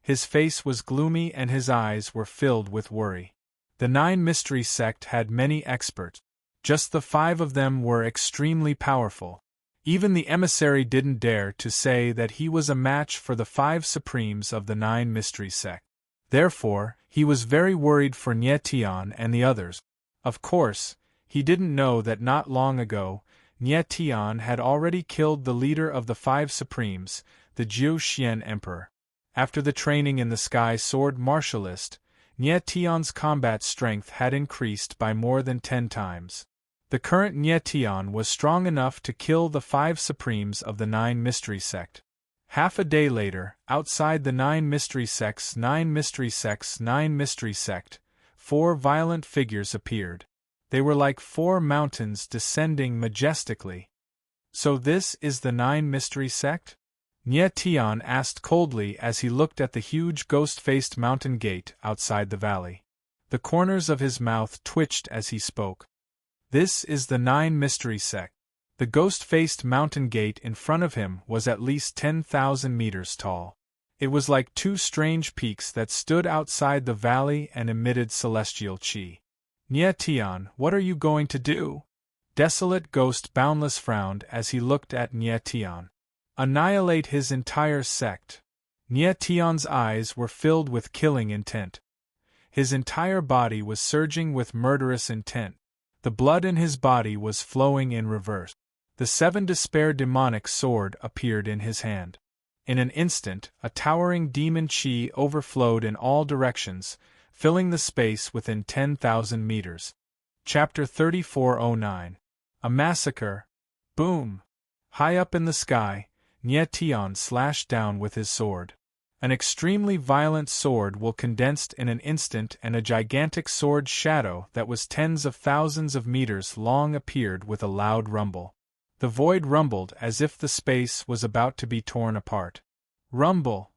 Speaker 1: His face was gloomy and his eyes were filled with worry. The 9 mystery sect had many experts. Just the 5 of them were extremely powerful. Even the emissary didn't dare to say that he was a match for the 5 supremes of the 9 mystery sect. Therefore, he was very worried for Nie Tian and the others. Of course, he didn't know that not long ago, Nie Tian had already killed the leader of the 5 supremes, the Jiu Xian Emperor. After the training in the Sky Sword Martialist, Nie Tian's combat strength had increased by more than 10 times. The current Nie Tian was strong enough to kill the 5 supremes of the 9 mystery sect. Half a day later, outside the 9 mystery sects, 9 mystery sects, 9 mystery sect, 4 violent figures appeared. They were like 4 mountains descending majestically. So this is the 9 mystery sect? Nie Tian asked coldly as he looked at the huge ghost-faced mountain gate outside the valley. The corners of his mouth twitched as he spoke. This is the 9 mystery sect. The ghost-faced mountain gate in front of him was at least 10,000 meters tall. It was like 2 strange peaks that stood outside the valley and emitted celestial qi. Nie Tian, what are you going to do? Desolate Ghost Boundless frowned as he looked at Nie Tian. Annihilate his entire sect. Nie Tian's eyes were filled with killing intent. His entire body was surging with murderous intent. The blood in his body was flowing in reverse. The 7 Despair demonic sword appeared in his hand. In an instant, a towering demon chi overflowed in all directions, filling the space within 10,000 meters. Chapter 3409. A Massacre. Boom! High up in the sky, Nie Tian slashed down with his sword. An extremely violent sword will condensed in an instant, and a gigantic sword shadow that was tens of thousands of meters long appeared with a loud rumble. The void rumbled as if the space was about to be torn apart. Rumble!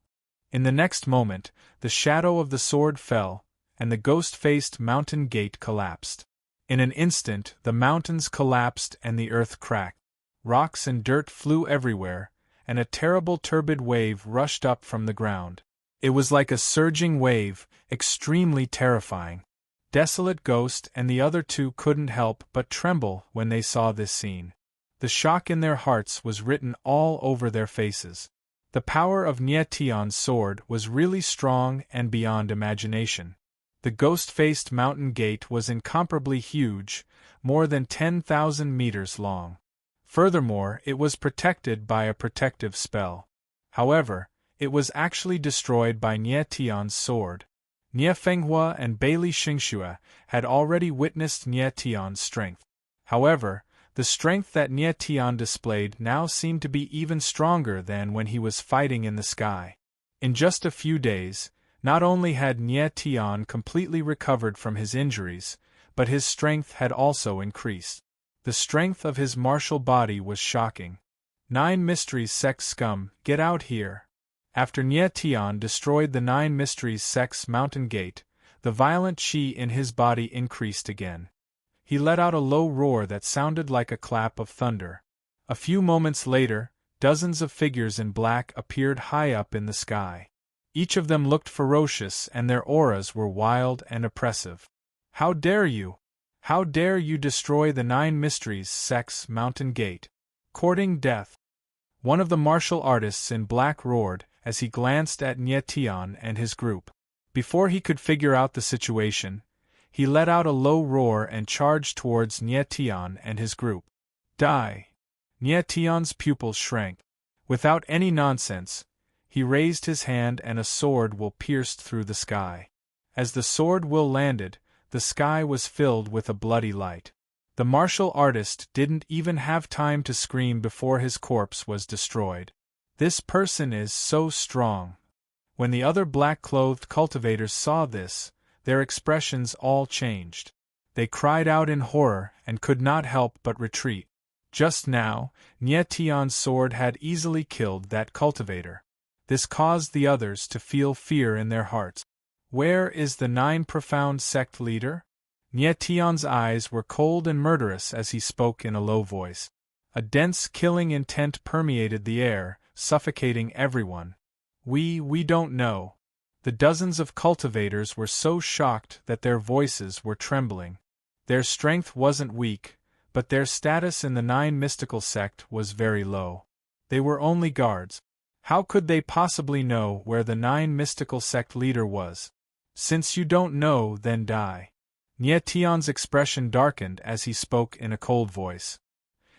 Speaker 1: In the next moment, the shadow of the sword fell, and the ghost-faced mountain gate collapsed. In an instant, the mountains collapsed and the earth cracked. Rocks and dirt flew everywhere, and a terrible turbid wave rushed up from the ground. It was like a surging wave, extremely terrifying. Desolate Ghost and the other two couldn't help but tremble when they saw this scene. The shock in their hearts was written all over their faces. The power of Nietion's sword was really strong and beyond imagination. The ghost-faced mountain gate was incomparably huge, more than 10,000 meters long. Furthermore, it was protected by a protective spell. However, it was actually destroyed by Nietion's sword. Nie Fenghua and Bailey Xingxue had already witnessed Nietion's strength. However, the strength that Nietion displayed now seemed to be even stronger than when he was fighting in the sky. In just a few days, not only had Nietion completely recovered from his injuries, but his strength had also increased. The strength of his martial body was shocking. 9 Mysteries Sect scum, get out here! After Nietion destroyed the 9 Mysteries Sect's mountain gate, the violent chi in his body increased again. He let out a low roar that sounded like a clap of thunder. A few moments later, dozens of figures in black appeared high up in the sky. Each of them looked ferocious and their auras were wild and oppressive. How dare you! How dare you destroy the 9 Mysteries Sect's mountain gate? Courting death! One of the martial artists in black roared as he glanced at Nietion and his group. Before he could figure out the situation, he let out a low roar and charged towards Nietion and his group. Die! Nietion's pupils shrank. Without any nonsense, he raised his hand and a sword will pierced through the sky. As the sword will landed, the sky was filled with a bloody light. The martial artist didn't even have time to scream before his corpse was destroyed. This person is so strong. When the other black-clothed cultivators saw this, their expressions all changed. They cried out in horror and could not help but retreat. Just now, Nietion's sword had easily killed that cultivator. This caused the others to feel fear in their hearts. Where is the 9 Profound Sect leader? Nietion's eyes were cold and murderous as he spoke in a low voice. A dense killing intent permeated the air, suffocating everyone. We don't know. The dozens of cultivators were so shocked that their voices were trembling. Their strength wasn't weak, but their status in the 9 Mystical Sect was very low. They were only guards. How could they possibly know where the 9 Mystical Sect leader was? Since you don't know, then die. Nietion's expression darkened as he spoke in a cold voice.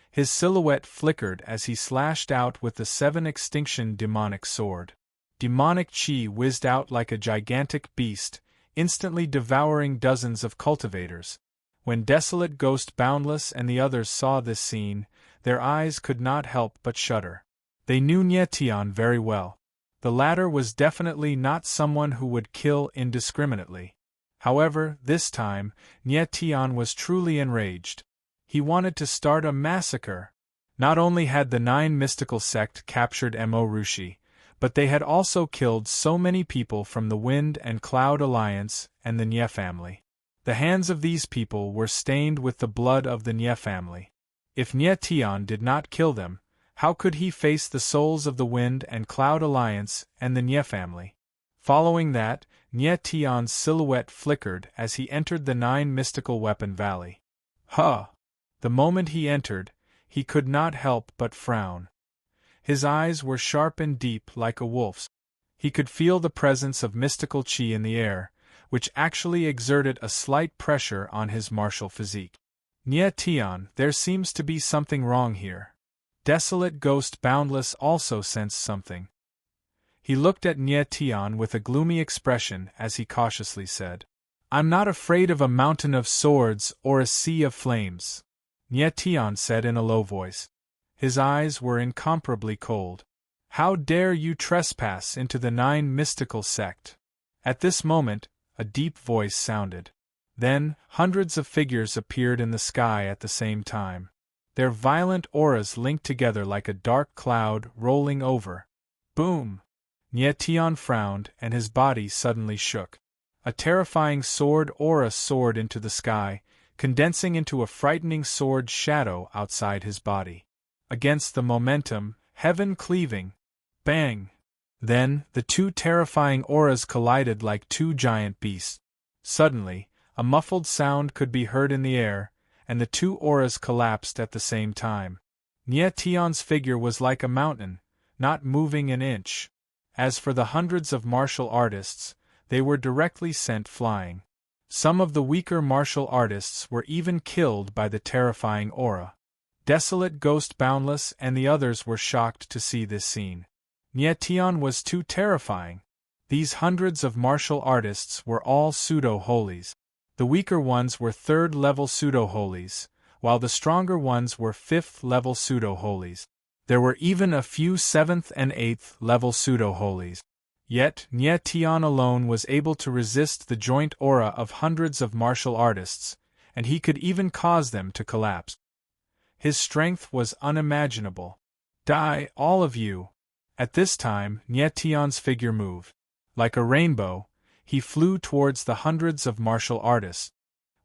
Speaker 1: His silhouette flickered as he slashed out with the 7 Extinction demonic sword. Demonic chi whizzed out like a gigantic beast, instantly devouring dozens of cultivators. When Desolate Ghost Boundless and the others saw this scene, their eyes could not help but shudder. They knew Nietion very well. The latter was definitely not someone who would kill indiscriminately. However, this time, Nietion was truly enraged. He wanted to start a massacre. Not only had the 9 Mystical Sect captured Mo Rushi, but they had also killed so many people from the Wind and Cloud Alliance and the Nye family. The hands of these people were stained with the blood of the Nye family. If Nietion did not kill them, how could he face the souls of the Wind and Cloud Alliance and the Nye family? Following that, Nietion's silhouette flickered as he entered the 9 Mystical Weapon Valley. Huh! The moment he entered, he could not help but frown. His eyes were sharp and deep like a wolf's. He could feel the presence of mystical chi in the air, which actually exerted a slight pressure on his martial physique. Nietion, there seems to be something wrong here. Desolate Ghost Boundless also sensed something. He looked at Nietion with a gloomy expression as he cautiously said, "I'm not afraid of a mountain of swords or a sea of flames," Nietion said in a low voice. His eyes were incomparably cold. "How dare you trespass into the 9 Mystical Sect?" At this moment, a deep voice sounded. Then, hundreds of figures appeared in the sky at the same time. Their violent auras linked together like a dark cloud rolling over. Boom! Nyetian frowned, and his body suddenly shook. A terrifying sword aura soared into the sky, condensing into a frightening sword shadow outside his body. Against the momentum, heaven cleaving. Bang! Then, the two terrifying auras collided like two giant beasts. Suddenly, a muffled sound could be heard in the air, and the two auras collapsed at the same time. Nyetian's figure was like a mountain, not moving an inch. As for the hundreds of martial artists, they were directly sent flying. Some of the weaker martial artists were even killed by the terrifying aura. Desolate Ghost Boundless and the others were shocked to see this scene. Nyetian was too terrifying. These hundreds of martial artists were all pseudo-holies. The weaker ones were third-level pseudo-holies, while the stronger ones were fifth-level pseudo-holies. There were even a few 7th and 8th level pseudo-holies. Yet, Nyetian alone was able to resist the joint aura of hundreds of martial artists, and he could even cause them to collapse. His strength was unimaginable. Die, all of you! At this time, Nyetian's figure moved. Like a rainbow, he flew towards the hundreds of martial artists.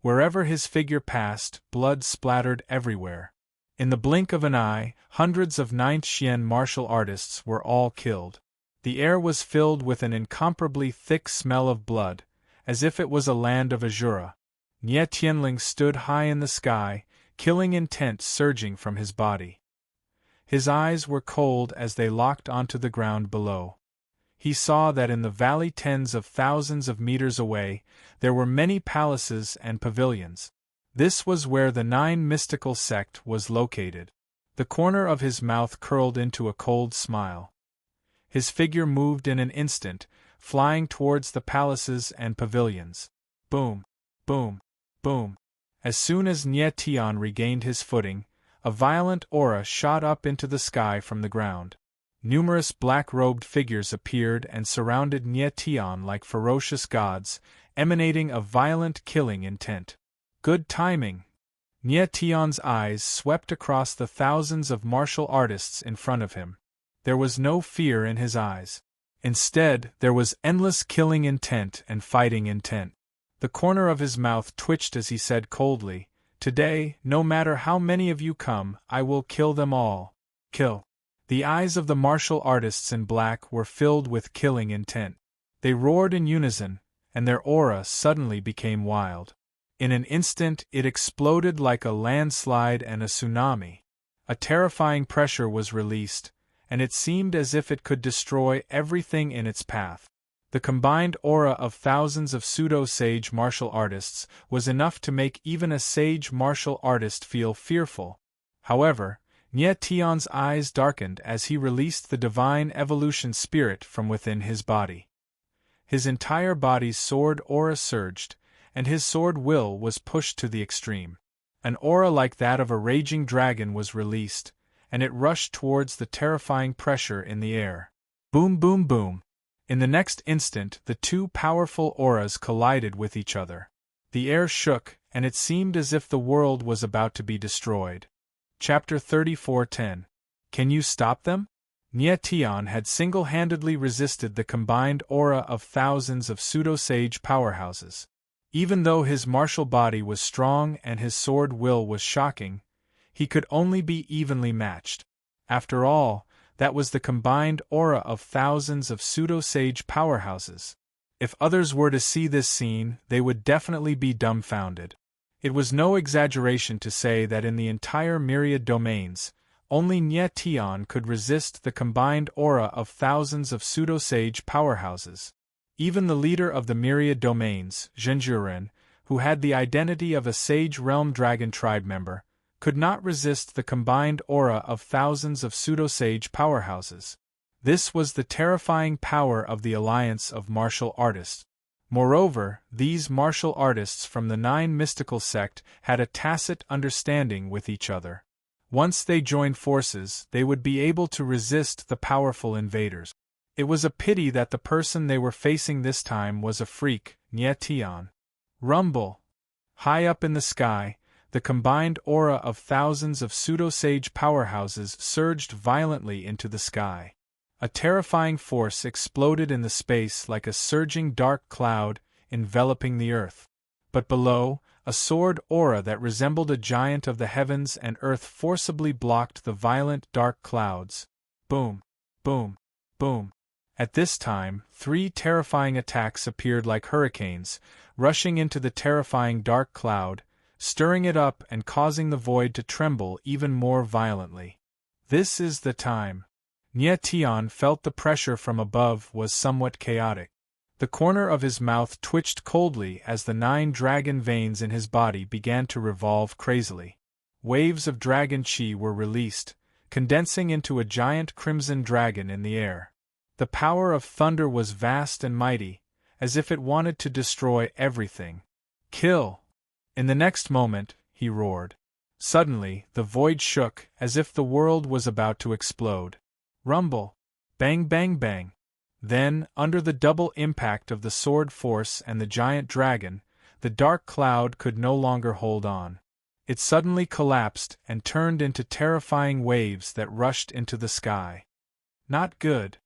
Speaker 1: Wherever his figure passed, blood splattered everywhere. In the blink of an eye, hundreds of 9th Xian martial artists were all killed. The air was filled with an incomparably thick smell of blood, as if it was a land of Azura. Nie Tianling stood high in the sky, killing intent surging from his body. His eyes were cold as they locked onto the ground below. He saw that in the valley tens of thousands of meters away, there were many palaces and pavilions. This was where the 9 mystical sect was located. The corner of his mouth curled into a cold smile. His figure moved in an instant, flying towards the palaces and pavilions. Boom! Boom! Boom! As soon as Nie Tian regained his footing, a violent aura shot up into the sky from the ground. Numerous black-robed figures appeared and surrounded Nie Tian like ferocious gods, emanating a violent killing intent. Good timing! Nie Tian's eyes swept across the thousands of martial artists in front of him. There was no fear in his eyes. Instead, there was endless killing intent and fighting intent. The corner of his mouth twitched as he said coldly, "Today, no matter how many of you come, I will kill them all. Kill." The eyes of the martial artists in black were filled with killing intent. They roared in unison, and their aura suddenly became wild. In an instant it exploded like a landslide and a tsunami. A terrifying pressure was released, and it seemed as if it could destroy everything in its path. The combined aura of thousands of pseudo-sage martial artists was enough to make even a sage martial artist feel fearful. However, Nie Tian's eyes darkened as he released the divine evolution spirit from within his body. His entire body's sword aura surged, and his sword will was pushed to the extreme. An aura like that of a raging dragon was released, and it rushed towards the terrifying pressure in the air. Boom, boom, boom! In the next instant, the two powerful auras collided with each other. The air shook, and it seemed as if the world was about to be destroyed. Chapter 34:10. Can you stop them? Nie Tian had single-handedly resisted the combined aura of thousands of pseudo-sage powerhouses. Even though his martial body was strong and his sword will was shocking, he could only be evenly matched. After all, that was the combined aura of thousands of pseudo-sage powerhouses. If others were to see this scene, they would definitely be dumbfounded. It was no exaggeration to say that in the entire myriad domains, only Nie Tian could resist the combined aura of thousands of pseudo-sage powerhouses. Even the leader of the myriad domains, Zhenjuren, who had the identity of a Sage Realm Dragon tribe member, could not resist the combined aura of thousands of pseudo-sage powerhouses. This was the terrifying power of the alliance of martial artists. Moreover, these martial artists from the 9 mystical sect had a tacit understanding with each other. Once they joined forces, they would be able to resist the powerful invaders. It was a pity that the person they were facing this time was a freak, Nie Tian. Rumble! High up in the sky, the combined aura of thousands of pseudo-sage powerhouses surged violently into the sky. A terrifying force exploded in the space like a surging dark cloud enveloping the earth. But below, a soared aura that resembled a giant of the heavens and earth forcibly blocked the violent dark clouds. Boom, boom, boom. At this time, 3 terrifying attacks appeared like hurricanes, rushing into the terrifying dark cloud, stirring it up and causing the void to tremble even more violently. This is the time. Nietian felt the pressure from above was somewhat chaotic. The corner of his mouth twitched coldly as the 9 dragon veins in his body began to revolve crazily. Waves of dragon chi were released, condensing into a giant crimson dragon in the air. The power of thunder was vast and mighty, as if it wanted to destroy everything. Kill! In the next moment, he roared. Suddenly, the void shook as if the world was about to explode. Rumble! Bang bang bang! Then, under the double impact of the sword force and the giant dragon, the dark cloud could no longer hold on. It suddenly collapsed and turned into terrifying waves that rushed into the sky. Not good.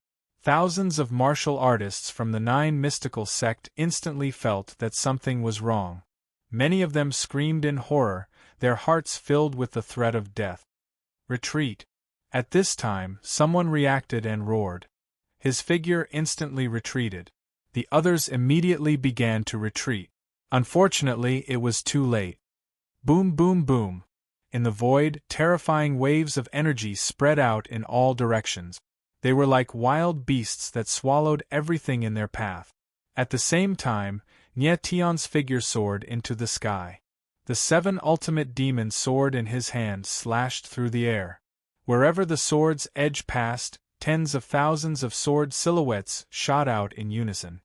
Speaker 1: Thousands of martial artists from the 9 mystical sect instantly felt that something was wrong. Many of them screamed in horror, their hearts filled with the threat of death. Retreat. At this time, someone reacted and roared. His figure instantly retreated. The others immediately began to retreat. Unfortunately, it was too late. Boom boom boom. In the void, terrifying waves of energy spread out in all directions. They were like wild beasts that swallowed everything in their path. At the same time, Nietian's figure soared into the sky. The 7 ultimate demons' sword in his hand slashed through the air. Wherever the sword's edge passed, tens of thousands of sword silhouettes shot out in unison.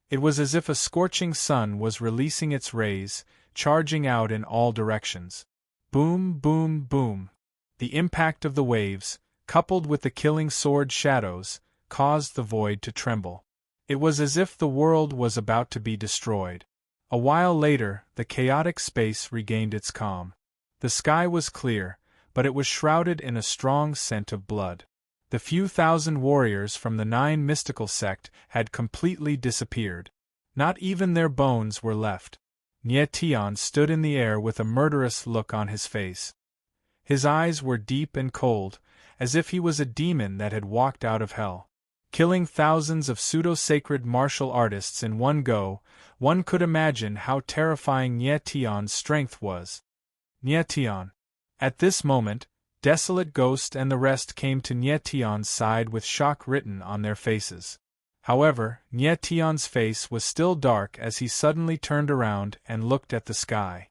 Speaker 1: It was as if a scorching sun was releasing its rays, charging out in all directions. Boom boom boom. The impact of the waves, coupled with the killing sword shadows, caused the void to tremble. It was as if the world was about to be destroyed. A while later, the chaotic space regained its calm. The sky was clear, but it was shrouded in a strong scent of blood. The few thousand warriors from the 9 mystical sect had completely disappeared. Not even their bones were left. Nietian stood in the air with a murderous look on his face. His eyes were deep and cold, as if he was a demon that had walked out of hell. Killing thousands of pseudo-sacred martial artists in one go, one could imagine how terrifying Nietian's strength was. Nietian. At this moment, Desolate Ghost and the rest came to Nietian's side with shock written on their faces. However, Nietian's face was still dark as he suddenly turned around and looked at the sky.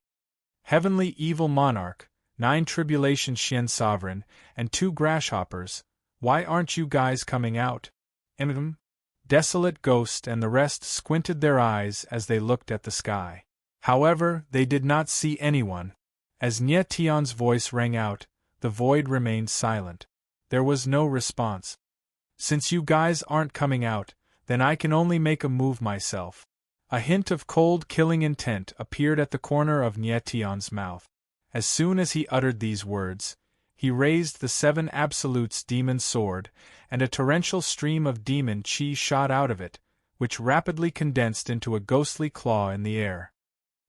Speaker 1: Heavenly Evil Monarch, 9 Tribulation Shen Sovereign, and 2 Grasshoppers, why aren't you guys coming out? Desolate Ghost and the rest squinted their eyes as they looked at the sky. However, they did not see anyone. As Nietian's voice rang out, the void remained silent. There was no response. Since you guys aren't coming out, then I can only make a move myself. A hint of cold killing intent appeared at the corner of Nietian's mouth. As soon as he uttered these words, he raised the 7 Absolutes demon sword, and a torrential stream of demon chi shot out of it, which rapidly condensed into a ghostly claw in the air.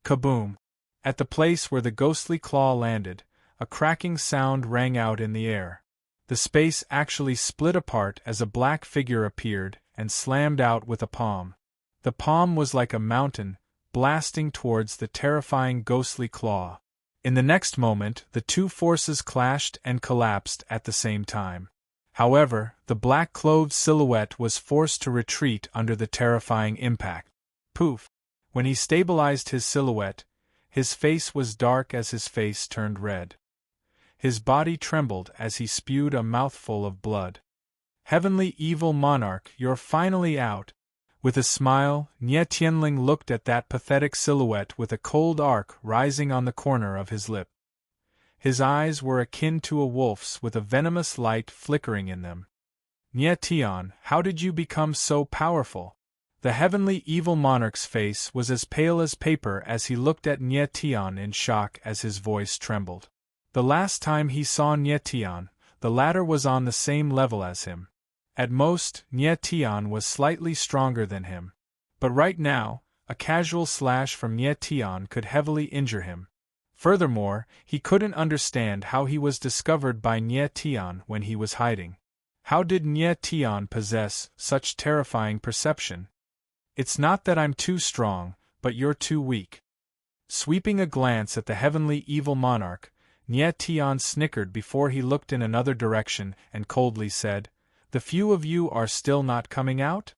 Speaker 1: Kaboom! At the place where the ghostly claw landed, a cracking sound rang out in the air. The space actually split apart as a black figure appeared and slammed out with a palm. The palm was like a mountain, blasting towards the terrifying ghostly claw. In the next moment, the 2 forces clashed and collapsed at the same time. However, the black-clothed silhouette was forced to retreat under the terrifying impact. Poof! When he stabilized his silhouette, his face was dark as his face turned red. His body trembled as he spewed a mouthful of blood. Heavenly Evil Monarch, you're finally out. With a smile, Nietianling looked at that pathetic silhouette with a cold arc rising on the corner of his lip. His eyes were akin to a wolf's with a venomous light flickering in them. Nietian, how did you become so powerful? The heavenly evil monarch's face was as pale as paper as he looked at Nye Tian in shock as his voice trembled. The last time he saw Nye Tian, the latter was on the same level as him. At most, Nye Tian was slightly stronger than him. But right now, a casual slash from Nye Tian could heavily injure him. Furthermore, he couldn't understand how he was discovered by Nye Tian when he was hiding. How did Nye Tian possess such terrifying perception? It's not that I'm too strong, but you're too weak. Sweeping a glance at the heavenly evil monarch, Nye Tian snickered before he looked in another direction and coldly said, "The few of you are still not coming out?"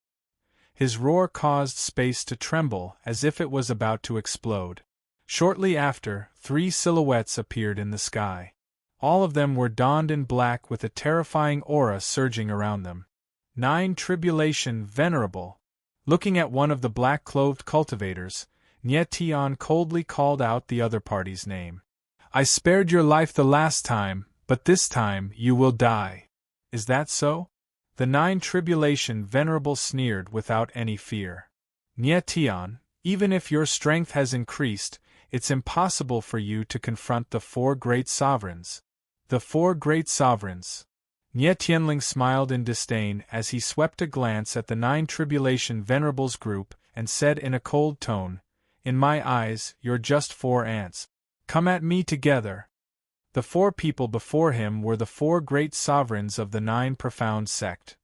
Speaker 1: His roar caused space to tremble as if it was about to explode. Shortly after, 3 silhouettes appeared in the sky. All of them were donned in black with a terrifying aura surging around them. 9 Tribulation Venerable. Looking at one of the black-clothed cultivators, Nye Tian coldly called out the other party's name. "I spared your life the last time, but this time you will die. Is that so?" The 9 Tribulation Venerable sneered without any fear. "Nye Tian, even if your strength has increased, it's impossible for you to confront the 4 great sovereigns." The 4 great sovereigns. Nye Tianling smiled in disdain as he swept a glance at the 9 Tribulation Venerables group and said in a cold tone, "In my eyes, you're just 4 ants. Come at me together." The 4 people before him were the 4 great sovereigns of the 9 Profound sect.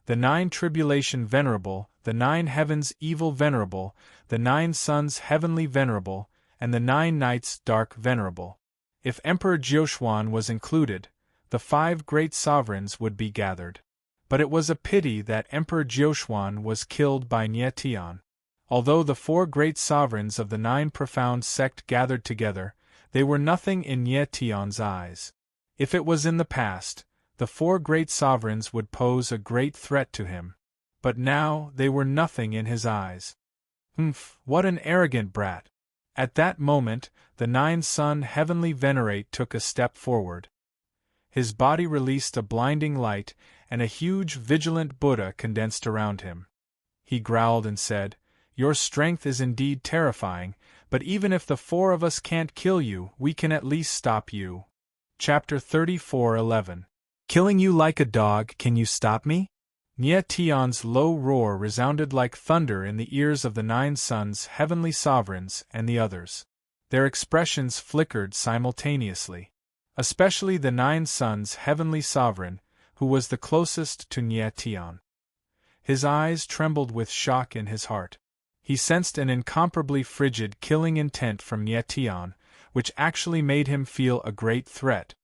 Speaker 1: The 9 Tribulation Venerable, the 9 Heavens Evil Venerable, the 9 Sons Heavenly Venerable, and the 9 Knights Dark Venerable. If Emperor Jiuquan was included, the 5 great sovereigns would be gathered. But it was a pity that Emperor Jiuquan was killed by Nye Tian. Although the 4 great sovereigns of the 9 Profound sect gathered together, they were nothing in Nye Tian's eyes. If it was in the past, the 4 great sovereigns would pose a great threat to him. But now they were nothing in his eyes. What an arrogant brat! At that moment, the 9 Sun Heavenly Venerate took a step forward. His body released a blinding light, and a huge vigilant Buddha condensed around him. He growled and said, "Your strength is indeed terrifying, but even if the 4 of us can't kill you, we can at least stop you." Chapter 34:11. Killing you like a dog, can you stop me? Nye Tian's low roar resounded like thunder in the ears of the 9 Sons Heavenly Sovereigns and the others. Their expressions flickered simultaneously. Especially the 9 Sons Heavenly Sovereign, who was the closest to Nye Tian. His eyes trembled with shock in his heart. He sensed an incomparably frigid killing intent from Nye Tian, which actually made him feel a great threat.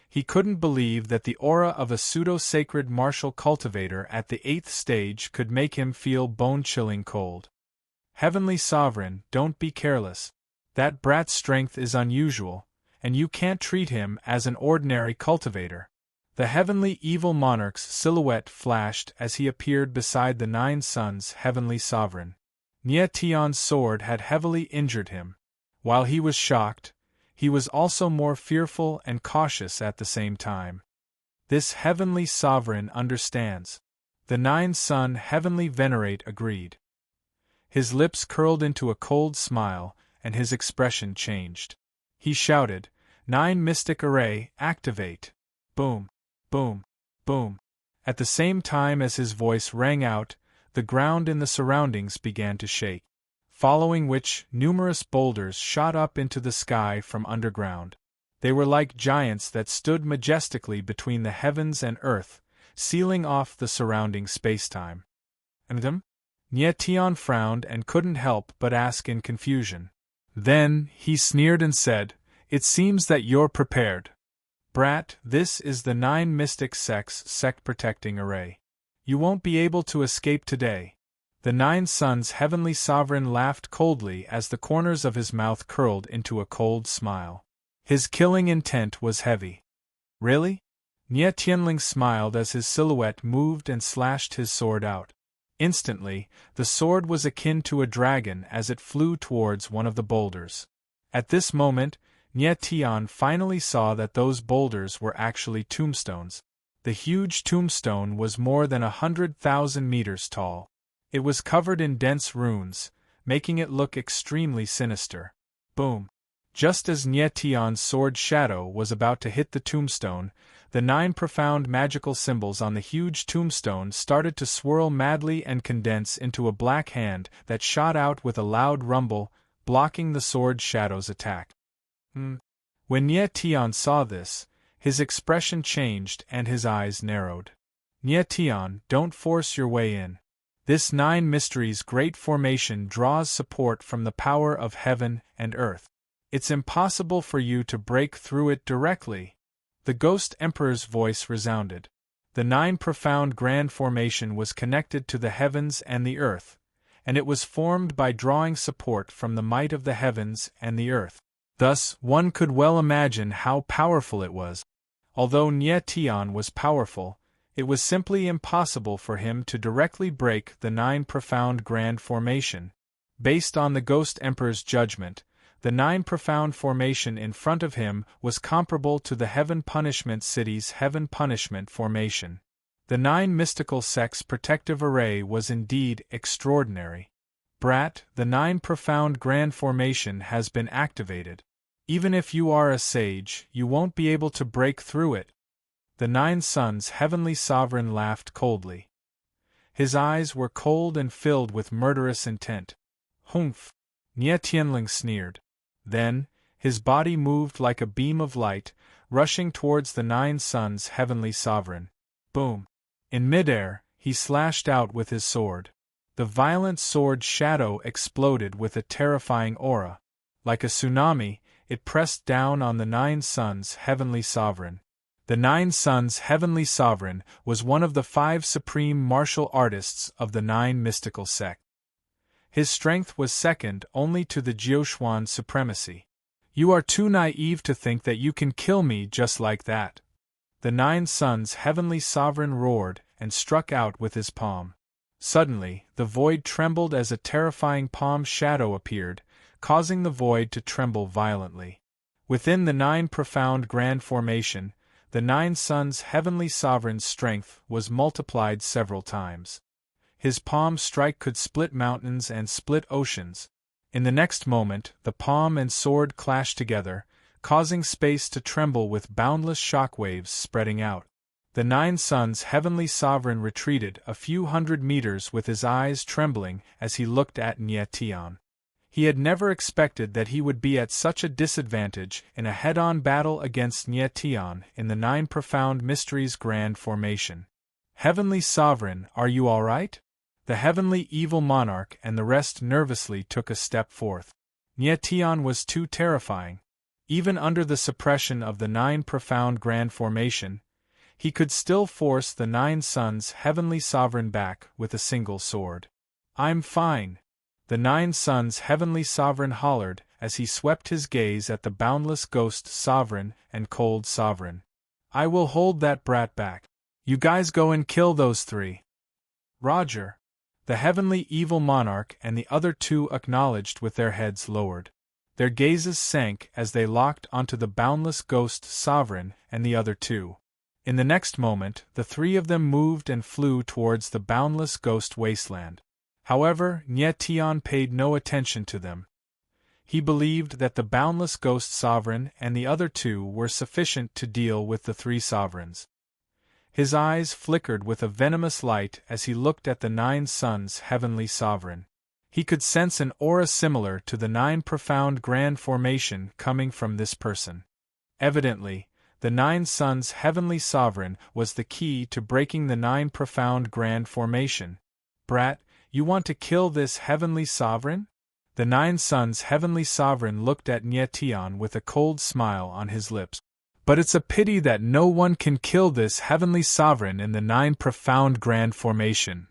Speaker 1: He couldn't believe that the aura of a pseudo-sacred martial cultivator at the 8th stage could make him feel bone-chilling cold. "Heavenly Sovereign, don't be careless. That brat's strength is unusual, and you can't treat him as an ordinary cultivator." The heavenly evil monarch's silhouette flashed as he appeared beside the 9 Sons Heavenly Sovereign. Nye Tian's sword had heavily injured him. While he was shocked, he was also more fearful and cautious at the same time. This heavenly sovereign understands. The 9 Sun Heavenly Venerate agreed. His lips curled into a cold smile, and his expression changed. He shouted, "9 Mystic Array, activate!" Boom, boom, boom. At the same time as his voice rang out, the ground in the surroundings began to shake, following which numerous boulders shot up into the sky from underground. They were like giants that stood majestically between the heavens and earth, sealing off the surrounding spacetime. "And them?" Nye Tian frowned and couldn't help but ask in confusion. Then, he sneered and said, "It seems that you're prepared. Brat, this is the 9 Mystic Sects Sect-Protecting Array. You won't be able to escape today." The 9 Sons Heavenly Sovereign laughed coldly as the corners of his mouth curled into a cold smile. His killing intent was heavy. "Really?" Nye Tianling smiled as his silhouette moved and slashed his sword out. Instantly, the sword was akin to a dragon as it flew towards one of the boulders. At this moment, Nye Tian finally saw that those boulders were actually tombstones. The huge tombstone was more than 100,000 meters tall. It was covered in dense runes, making it look extremely sinister. Boom! Just as Nietion's sword shadow was about to hit the tombstone, the 9 profound magical symbols on the huge tombstone started to swirl madly and condense into a black hand that shot out with a loud rumble, blocking the sword shadow's attack. When Nietion saw this, his expression changed and his eyes narrowed. Nietion, don't force your way in. This 9 Mysteries great formation draws support from the power of heaven and earth. It's impossible for you to break through it directly. The Ghost Emperor's voice resounded. The 9 profound grand formation was connected to the heavens and the earth, and it was formed by drawing support from the might of the heavens and the earth. Thus, one could well imagine how powerful it was. Although Nietion was powerful, it was simply impossible for him to directly break the 9 profound grand formation. Based on the Ghost Emperor's judgment, the 9 profound formation in front of him was comparable to the Heaven Punishment City's Heaven Punishment formation. The 9 mystical sects' protective array was indeed extraordinary. Brat, the 9 profound grand formation has been activated. Even if you are a sage, you won't be able to break through it. The 9 Suns' heavenly sovereign laughed coldly. His eyes were cold and filled with murderous intent. Humph! Nietionling sneered. Then, his body moved like a beam of light, rushing towards the 9 Suns' heavenly sovereign. Boom! In midair, he slashed out with his sword. The violent sword shadow exploded with a terrifying aura. Like a tsunami, it pressed down on the 9 Suns' heavenly sovereign. The 9 Suns' heavenly sovereign was one of the 5 supreme martial artists of the 9 mystical sects. His strength was second only to the Jiuquan supremacy. You are too naive to think that you can kill me just like that. The 9 Suns' heavenly sovereign roared and struck out with his palm. Suddenly, the void trembled as a terrifying palm shadow appeared, causing the void to tremble violently. Within the 9 profound grand formation, the 9 Suns' heavenly sovereign's strength was multiplied several times. His palm strike could split mountains and split oceans. In the next moment, the palm and sword clashed together, causing space to tremble with boundless shock waves spreading out. The 9 Suns' heavenly sovereign retreated a few hundred meters with his eyes trembling as he looked at Nietion. He had never expected that he would be at such a disadvantage in a head-on battle against Nietion in the 9 profound mysteries grand formation. Heavenly Sovereign, are you all right? The heavenly evil monarch and the rest nervously took a step forth. Nietion was too terrifying. Even under the suppression of the 9 profound grand formation, he could still force the 9 Suns' heavenly sovereign back with a single sword. I'm fine. The 9 Suns' heavenly sovereign hollered as he swept his gaze at the boundless ghost sovereign and cold sovereign. I will hold that brat back. You guys go and kill those 3. Roger. The heavenly evil monarch and the other 2 acknowledged with their heads lowered. Their gazes sank as they locked onto the boundless ghost sovereign and the other 2. In the next moment, the 3 of them moved and flew towards the boundless ghost wasteland. However, Nietion paid no attention to them. He believed that the boundless ghost sovereign and the other 2 were sufficient to deal with the 3 sovereigns. His eyes flickered with a venomous light as he looked at the 9 Suns' heavenly sovereign. He could sense an aura similar to the 9 profound grand formation coming from this person. Evidently, the 9 Suns' heavenly sovereign was the key to breaking the 9 profound grand formation. Brat, you want to kill this heavenly sovereign? The 9 Suns' heavenly sovereign looked at Nietion with a cold smile on his lips. But it's a pity that no one can kill this heavenly sovereign in the 9 profound grand formation.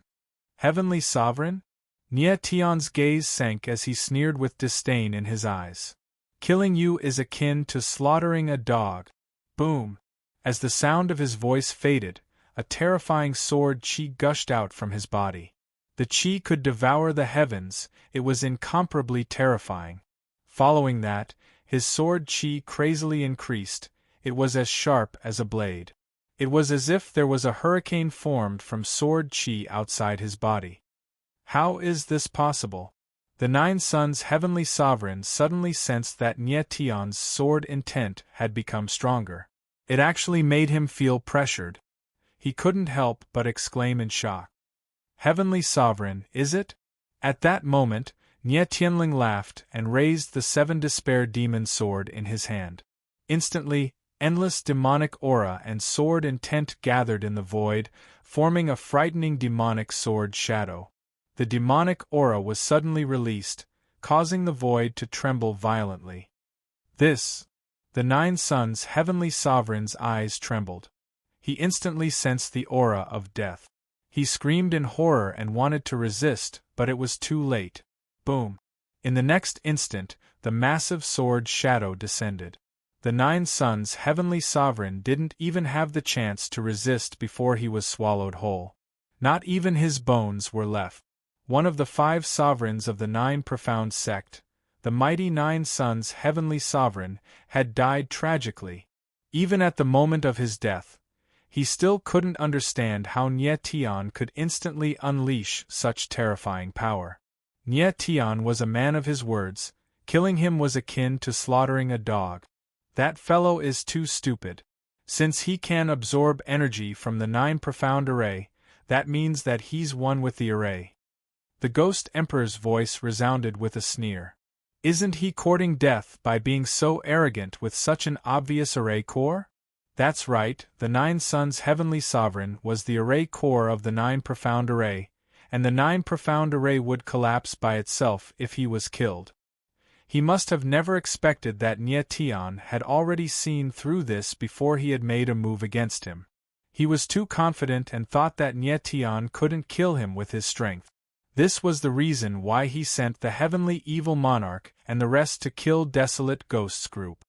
Speaker 1: Heavenly sovereign? Nietion's gaze sank as he sneered with disdain in his eyes. Killing you is akin to slaughtering a dog. Boom! As the sound of his voice faded, a terrifying sword chi gushed out from his body. The chi could devour the heavens, it was incomparably terrifying. Following that, his sword chi crazily increased. It was as sharp as a blade. It was as if there was a hurricane formed from sword chi outside his body. How is this possible? The Nine Suns' heavenly sovereign suddenly sensed that Nietion's sword intent had become stronger. It actually made him feel pressured. He couldn't help but exclaim in shock. Heavenly sovereign, is it? At that moment, Nie Tianling laughed and raised the seven despair demon sword in his hand. Instantly, endless demonic aura and sword intent gathered in the void, forming a frightening demonic sword shadow. The demonic aura was suddenly released, causing the void to tremble violently. The Nine Suns' heavenly sovereign's eyes trembled. He instantly sensed the aura of death. He screamed in horror and wanted to resist, but it was too late. Boom! In the next instant, the massive sword shadow descended. The Nine Suns' heavenly sovereign didn't even have the chance to resist before he was swallowed whole. Not even his bones were left. One of the 5 sovereigns of the Nine Profound sect, the mighty Nine Suns' heavenly sovereign, had died tragically. Even at the moment of his death, he still couldn't understand how Nie Tian could instantly unleash such terrifying power. Nie Tian was a man of his words. Killing him was akin to slaughtering a dog. That fellow is too stupid. Since he can absorb energy from the Nine Profound Array, that means that he's one with the array. The Ghost Emperor's voice resounded with a sneer. Isn't he courting death by being so arrogant with such an obvious array core? That's right, the Nine Suns' heavenly sovereign was the array core of the Nine Profound Array, and the Nine Profound Array would collapse by itself if he was killed. He must have never expected that Nie Tian had already seen through this before he had made a move against him. He was too confident and thought that Nie Tian couldn't kill him with his strength. This was the reason why he sent the heavenly evil monarch and the rest to kill Desolate Ghosts Group.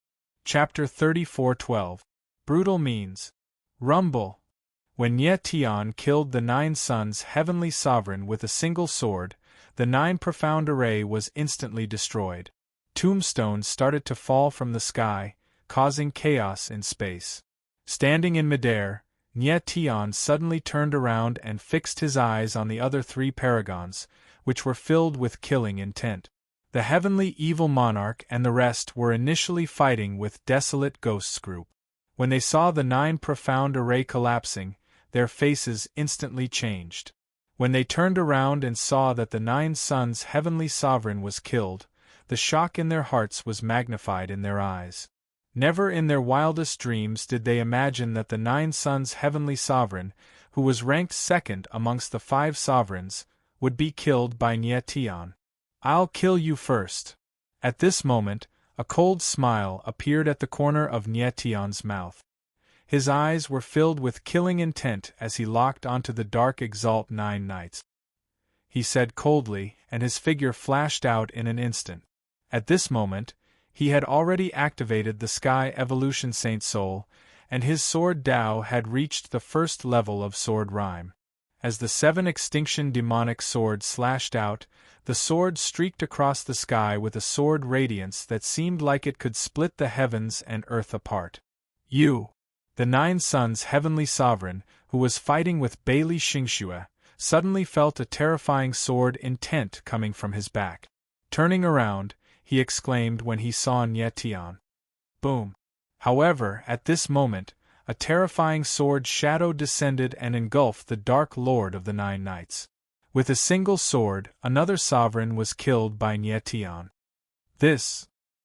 Speaker 1: Chapter 34:12. Brutal Means. Rumble. When Nie Tian killed the Nine Suns' heavenly sovereign with a single sword, the Nine Profound Array was instantly destroyed. Tombstones started to fall from the sky, causing chaos in space. Standing in midair, Nie Tian suddenly turned around and fixed his eyes on the other 3 paragons, which were filled with killing intent. The heavenly evil monarch and the rest were initially fighting with Desolate Ghosts Group. When they saw the Nine Profound Array collapsing, their faces instantly changed. When they turned around and saw that the Nine Suns' heavenly sovereign was killed, the shock in their hearts was magnified in their eyes. Never in their wildest dreams did they imagine that the Nine Suns' heavenly sovereign, who was ranked second amongst the 5 sovereigns, would be killed by Nie Tian. I'll kill you first. At this moment, a cold smile appeared at the corner of Nie Tian's mouth. His eyes were filled with killing intent as he locked onto the dark Exalt 9 Knights. He said coldly, and his figure flashed out in an instant. At this moment, he had already activated the Sky Evolution Saint Soul, and his sword Dao had reached the first level of sword rhyme. As the 7 extinction demonic swords slashed out, the sword streaked across the sky with a sword radiance that seemed like it could split the heavens and earth apart. You! The Nine Suns' heavenly sovereign, who was fighting with Bailey Xingxue, suddenly felt a terrifying sword intent coming from his back. Turning around, he exclaimed when he saw Nie Tian. Boom! However, at this moment, a terrifying sword shadow descended and engulfed the Dark Lord of the Nine Knights. With a single sword, another sovereign was killed by Nie Tian.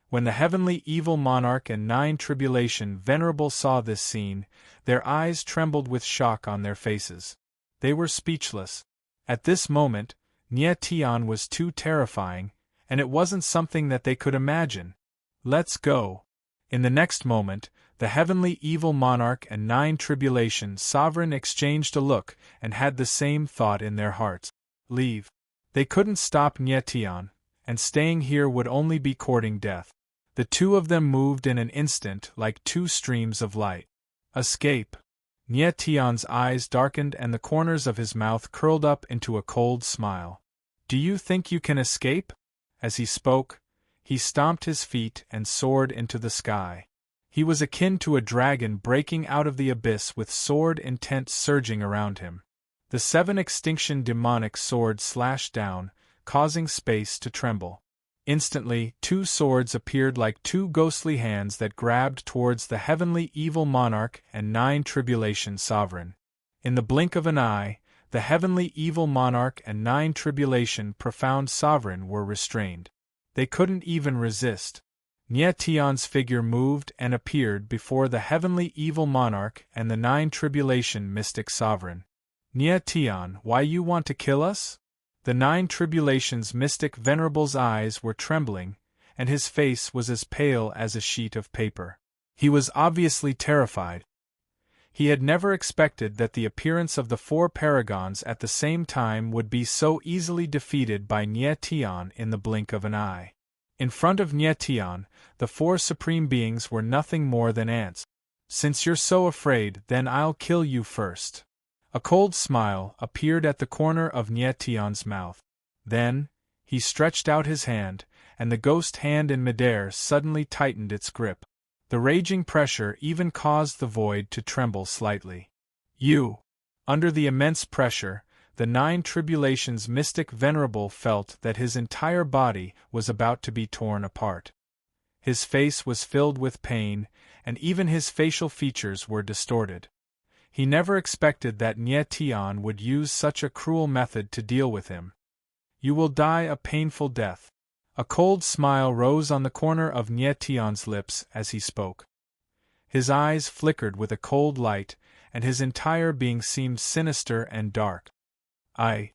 Speaker 1: When the heavenly evil monarch and 9 tribulation venerable saw this scene, their eyes trembled with shock on their faces. They were speechless. At this moment, Nie Tian was too terrifying, and it wasn't something that they could imagine. Let's go. In the next moment, the heavenly evil monarch and 9 tribulation sovereign exchanged a look and had the same thought in their hearts. Leave. They couldn't stop Nie Tian, and staying here would only be courting death. The 2 of them moved in an instant like 2 streams of light. Escape. Nie Tian's eyes darkened and the corners of his mouth curled up into a cold smile. Do you think you can escape? As he spoke, he stomped his feet and soared into the sky. He was akin to a dragon breaking out of the abyss with sword intent surging around him. The 7 extinction demonic swords slashed down, causing space to tremble. Instantly, 2 swords appeared like 2 ghostly hands that grabbed towards the heavenly evil monarch and 9 tribulation sovereign. In the blink of an eye, the heavenly evil monarch and 9 tribulation profound sovereign were restrained. They couldn't even resist. Nietion's figure moved and appeared before the heavenly evil monarch and the 9 tribulation mystic sovereign. Nietion, why you want to kill us? The 9 tribulations mystic venerable's eyes were trembling, and his face was as pale as a sheet of paper. He was obviously terrified. He had never expected that the appearance of the 4 paragons at the same time would be so easily defeated by Nietion in the blink of an eye. In front of Nietion, the 4 supreme beings were nothing more than ants. Since you're so afraid, then I'll kill you first. A cold smile appeared at the corner of Nietion's mouth. Then, he stretched out his hand, and the ghost hand in midair suddenly tightened its grip. The raging pressure even caused the void to tremble slightly. You! Under the immense pressure, the 9 tribulations mystic venerable felt that his entire body was about to be torn apart. His face was filled with pain, and even his facial features were distorted. He never expected that Nietion would use such a cruel method to deal with him. You will die a painful death. A cold smile rose on the corner of Nietion's lips as he spoke. His eyes flickered with a cold light, and his entire being seemed sinister and dark. The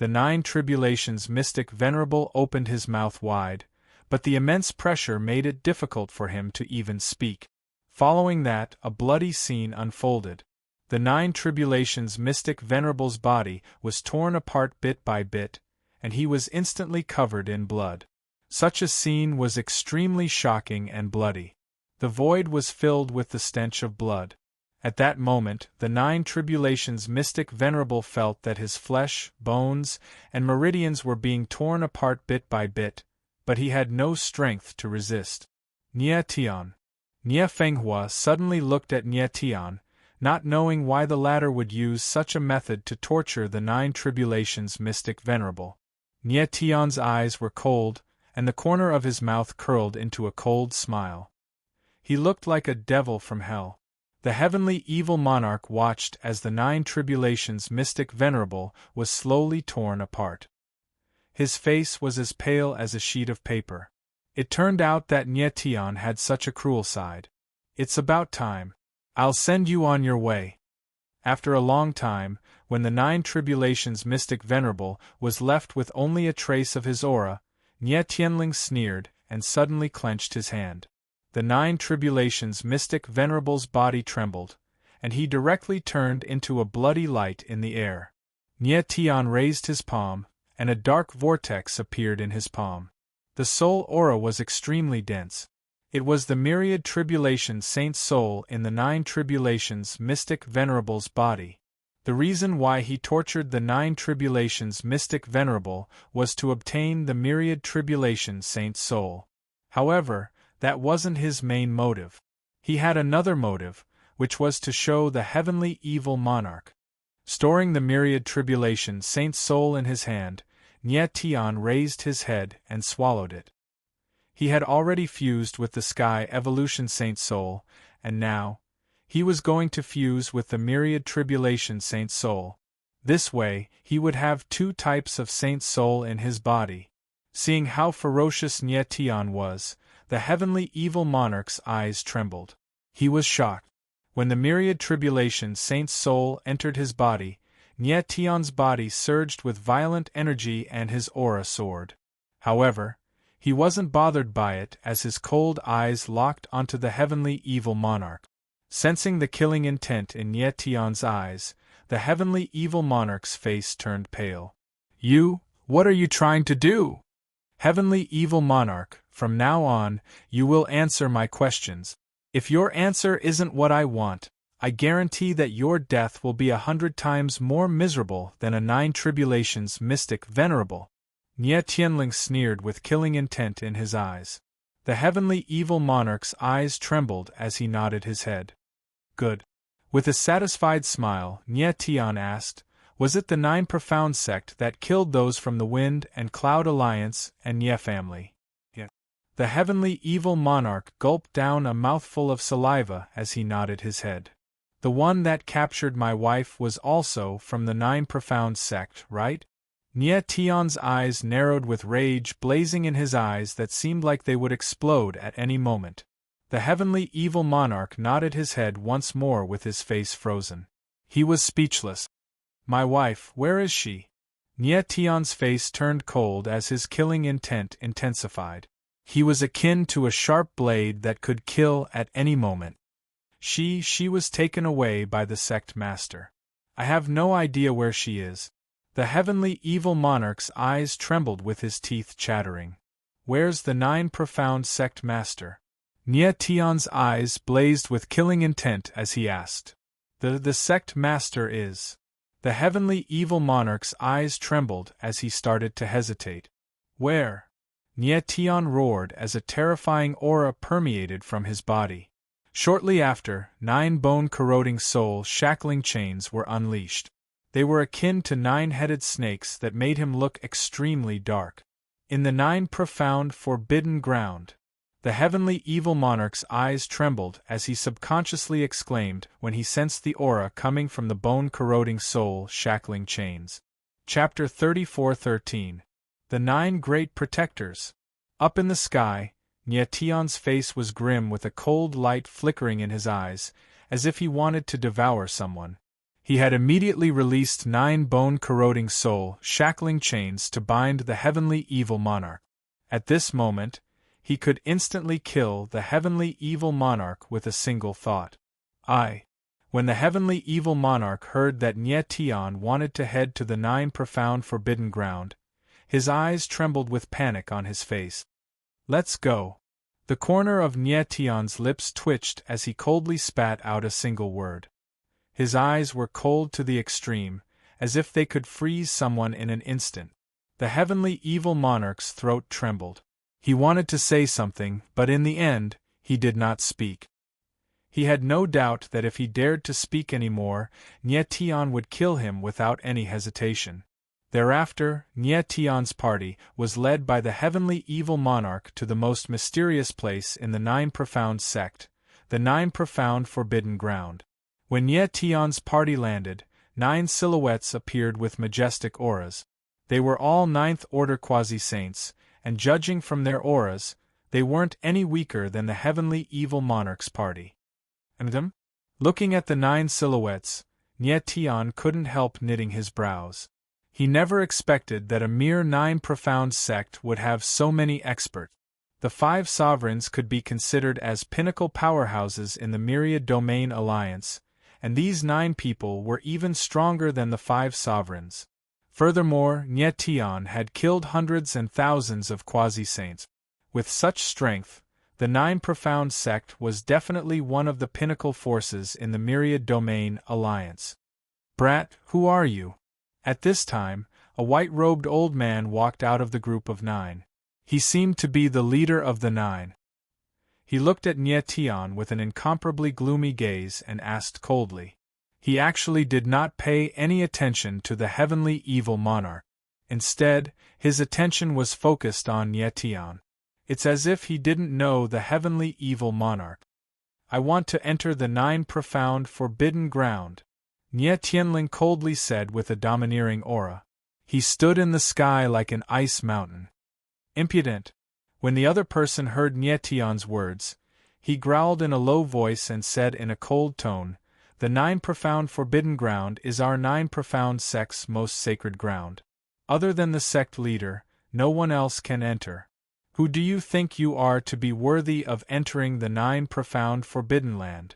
Speaker 1: 9 tribulations mystic venerable opened his mouth wide, but the immense pressure made it difficult for him to even speak. Following that, a bloody scene unfolded. The 9 tribulations mystic venerable's body was torn apart bit by bit, and he was instantly covered in blood. Such a scene was extremely shocking and bloody. The void was filled with the stench of blood. At that moment, the 9 tribulations mystic venerable felt that his flesh, bones, and meridians were being torn apart bit by bit, but he had no strength to resist. Nietion. Nie Fenghua suddenly looked at Nietion, not knowing why the latter would use such a method to torture the 9 tribulations mystic venerable. Nietion's eyes were cold, and the corner of his mouth curled into a cold smile. He looked like a devil from hell. The heavenly evil monarch watched as the 9 tribulations mystic venerable was slowly torn apart. His face was as pale as a sheet of paper. It turned out that Nietion had such a cruel side. It's about time. I'll send you on your way. After a long time, when the 9 tribulations mystic venerable was left with only a trace of his aura, Nietionling sneered and suddenly clenched his hand. The 9 tribulations mystic venerable's body trembled, and he directly turned into a bloody light in the air. Nietion raised his palm, and a dark vortex appeared in his palm. The soul aura was extremely dense. It was the myriad tribulation saint's soul in the 9 tribulations mystic venerable's body. The reason why he tortured the 9 tribulations mystic venerable was to obtain the myriad tribulation saint's soul. However, that wasn't his main motive. He had another motive, which was to show the heavenly evil monarch. Storing the myriad tribulation saint's soul in his hand, Nietion raised his head and swallowed it. He had already fused with the Sky Evolution Saint Soul, and now, he was going to fuse with the Myriad Tribulation Saint Soul. This way, he would have 2 types of Saint Soul in his body. Seeing how ferocious Nietion was, the heavenly evil monarch's eyes trembled. He was shocked. When the Myriad Tribulation Saint Soul entered his body, Nietion's body surged with violent energy and his aura soared. However, he wasn't bothered by it as his cold eyes locked onto the heavenly evil monarch. Sensing the killing intent in Nietion's eyes, the heavenly evil monarch's face turned pale. What are you trying to do? Heavenly evil monarch, from now on, you will answer my questions. If your answer isn't what I want, I guarantee that your death will be 100 times more miserable than a 9 tribulations mystic venerable. Nietionling sneered with killing intent in his eyes. The heavenly evil monarch's eyes trembled as he nodded his head. Good. With a satisfied smile, Nietion asked, Was it the Nine Profound sect that killed those from the Wind and Cloud Alliance and Nye family? Yeah. The heavenly evil monarch gulped down a mouthful of saliva as he nodded his head. The one that captured my wife was also from the Nine Profound sect, right? Nye Tion's eyes narrowed with rage blazing in his eyes that seemed like they would explode at any moment. The heavenly evil monarch nodded his head once more with his face frozen. He was speechless. My wife, where is she? Nye Tion's face turned cold as his killing intent intensified. He was akin to a sharp blade that could kill at any moment. She was taken away by the sect master. I have no idea where she is. The heavenly evil monarch's eyes trembled with his teeth chattering. Where's the Nine Profound sect master? Nye Tion's eyes blazed with killing intent as he asked. The sect master is. The heavenly evil monarch's eyes trembled as he started to hesitate. Where? Nye Tion roared as a terrifying aura permeated from his body. Shortly after, 9 bone-corroding soul-shackling chains were unleashed. They were akin to 9-headed snakes that made him look extremely dark. In the 9 profound forbidden ground. The heavenly evil monarch's eyes trembled as he subconsciously exclaimed when he sensed the aura coming from the bone-corroding soul-shackling chains. Chapter 34:13. The 9 Great Protectors. Up in the sky, Nye Tion's face was grim with a cold light flickering in his eyes, as if he wanted to devour someone. He had immediately released 9 bone-corroding soul-shackling chains to bind the heavenly evil monarch. At this moment, he could instantly kill the heavenly evil monarch with a single thought. When the heavenly evil monarch heard that Nye Tion wanted to head to the 9 profound forbidden ground, his eyes trembled with panic on his face. Let's go. The corner of Nye Tion's lips twitched as he coldly spat out a single word. His eyes were cold to the extreme, as if they could freeze someone in an instant. The heavenly evil monarch's throat trembled. He wanted to say something, but in the end, he did not speak. He had no doubt that if he dared to speak any more, Nye Tion would kill him without any hesitation. Thereafter, Nye Tion's party was led by the heavenly evil monarch to the most mysterious place in the 9 profound sect, the 9 profound forbidden ground. When Nye Tion's party landed, 9 silhouettes appeared with majestic auras. They were all 9th-order quasi-saints, and judging from their auras, they weren't any weaker than the heavenly evil monarch's party. And them? Looking at the 9 silhouettes, Nye Tion couldn't help knitting his brows. He never expected that a mere 9 profound sect would have so many experts. The 5 sovereigns could be considered as pinnacle powerhouses in the Myriad Domain Alliance, and these 9 people were even stronger than the 5 sovereigns. Furthermore, Nye Tion had killed hundreds and thousands of quasi-saints. With such strength, the 9 profound sect was definitely one of the pinnacle forces in the Myriad Domain Alliance. Brat, who are you? At this time, a white-robed old man walked out of the group of 9. He seemed to be the leader of the 9. He looked at Nye Tion with an incomparably gloomy gaze and asked coldly. He actually did not pay any attention to the heavenly evil monarch. Instead, his attention was focused on Nye Tion. It's as if he didn't know the heavenly evil monarch. I want to enter the 9 profound forbidden ground, Nye Tianling coldly said with a domineering aura. He stood in the sky like an ice mountain. Impudent. When the other person heard Nye Tion's words, he growled in a low voice and said in a cold tone, The 9 profound forbidden ground is our 9 profound sect's most sacred ground. Other than the sect leader, no one else can enter. Who do you think you are to be worthy of entering the 9 profound forbidden land?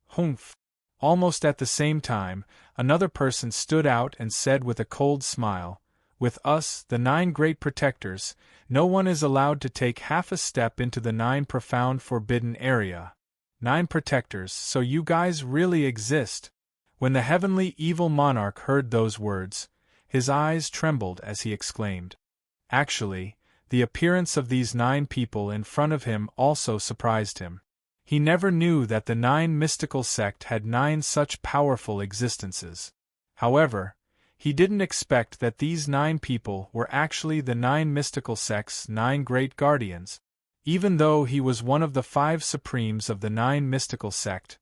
Speaker 1: Humph. Almost at the same time, another person stood out and said with a cold smile, With us, the 9 great protectors, no one is allowed to take half a step into the 9 profound forbidden area. 9 protectors, so you guys really exist. When the heavenly evil monarch heard those words, his eyes trembled as he exclaimed. Actually, the appearance of these 9 people in front of him also surprised him. He never knew that the 9 mystical sect had 9 such powerful existences. However, He didn't expect that these 9 people were actually the 9 mystical sect's 9 great guardians. Even though he was one of the 5 supremes of the 9 mystical sect,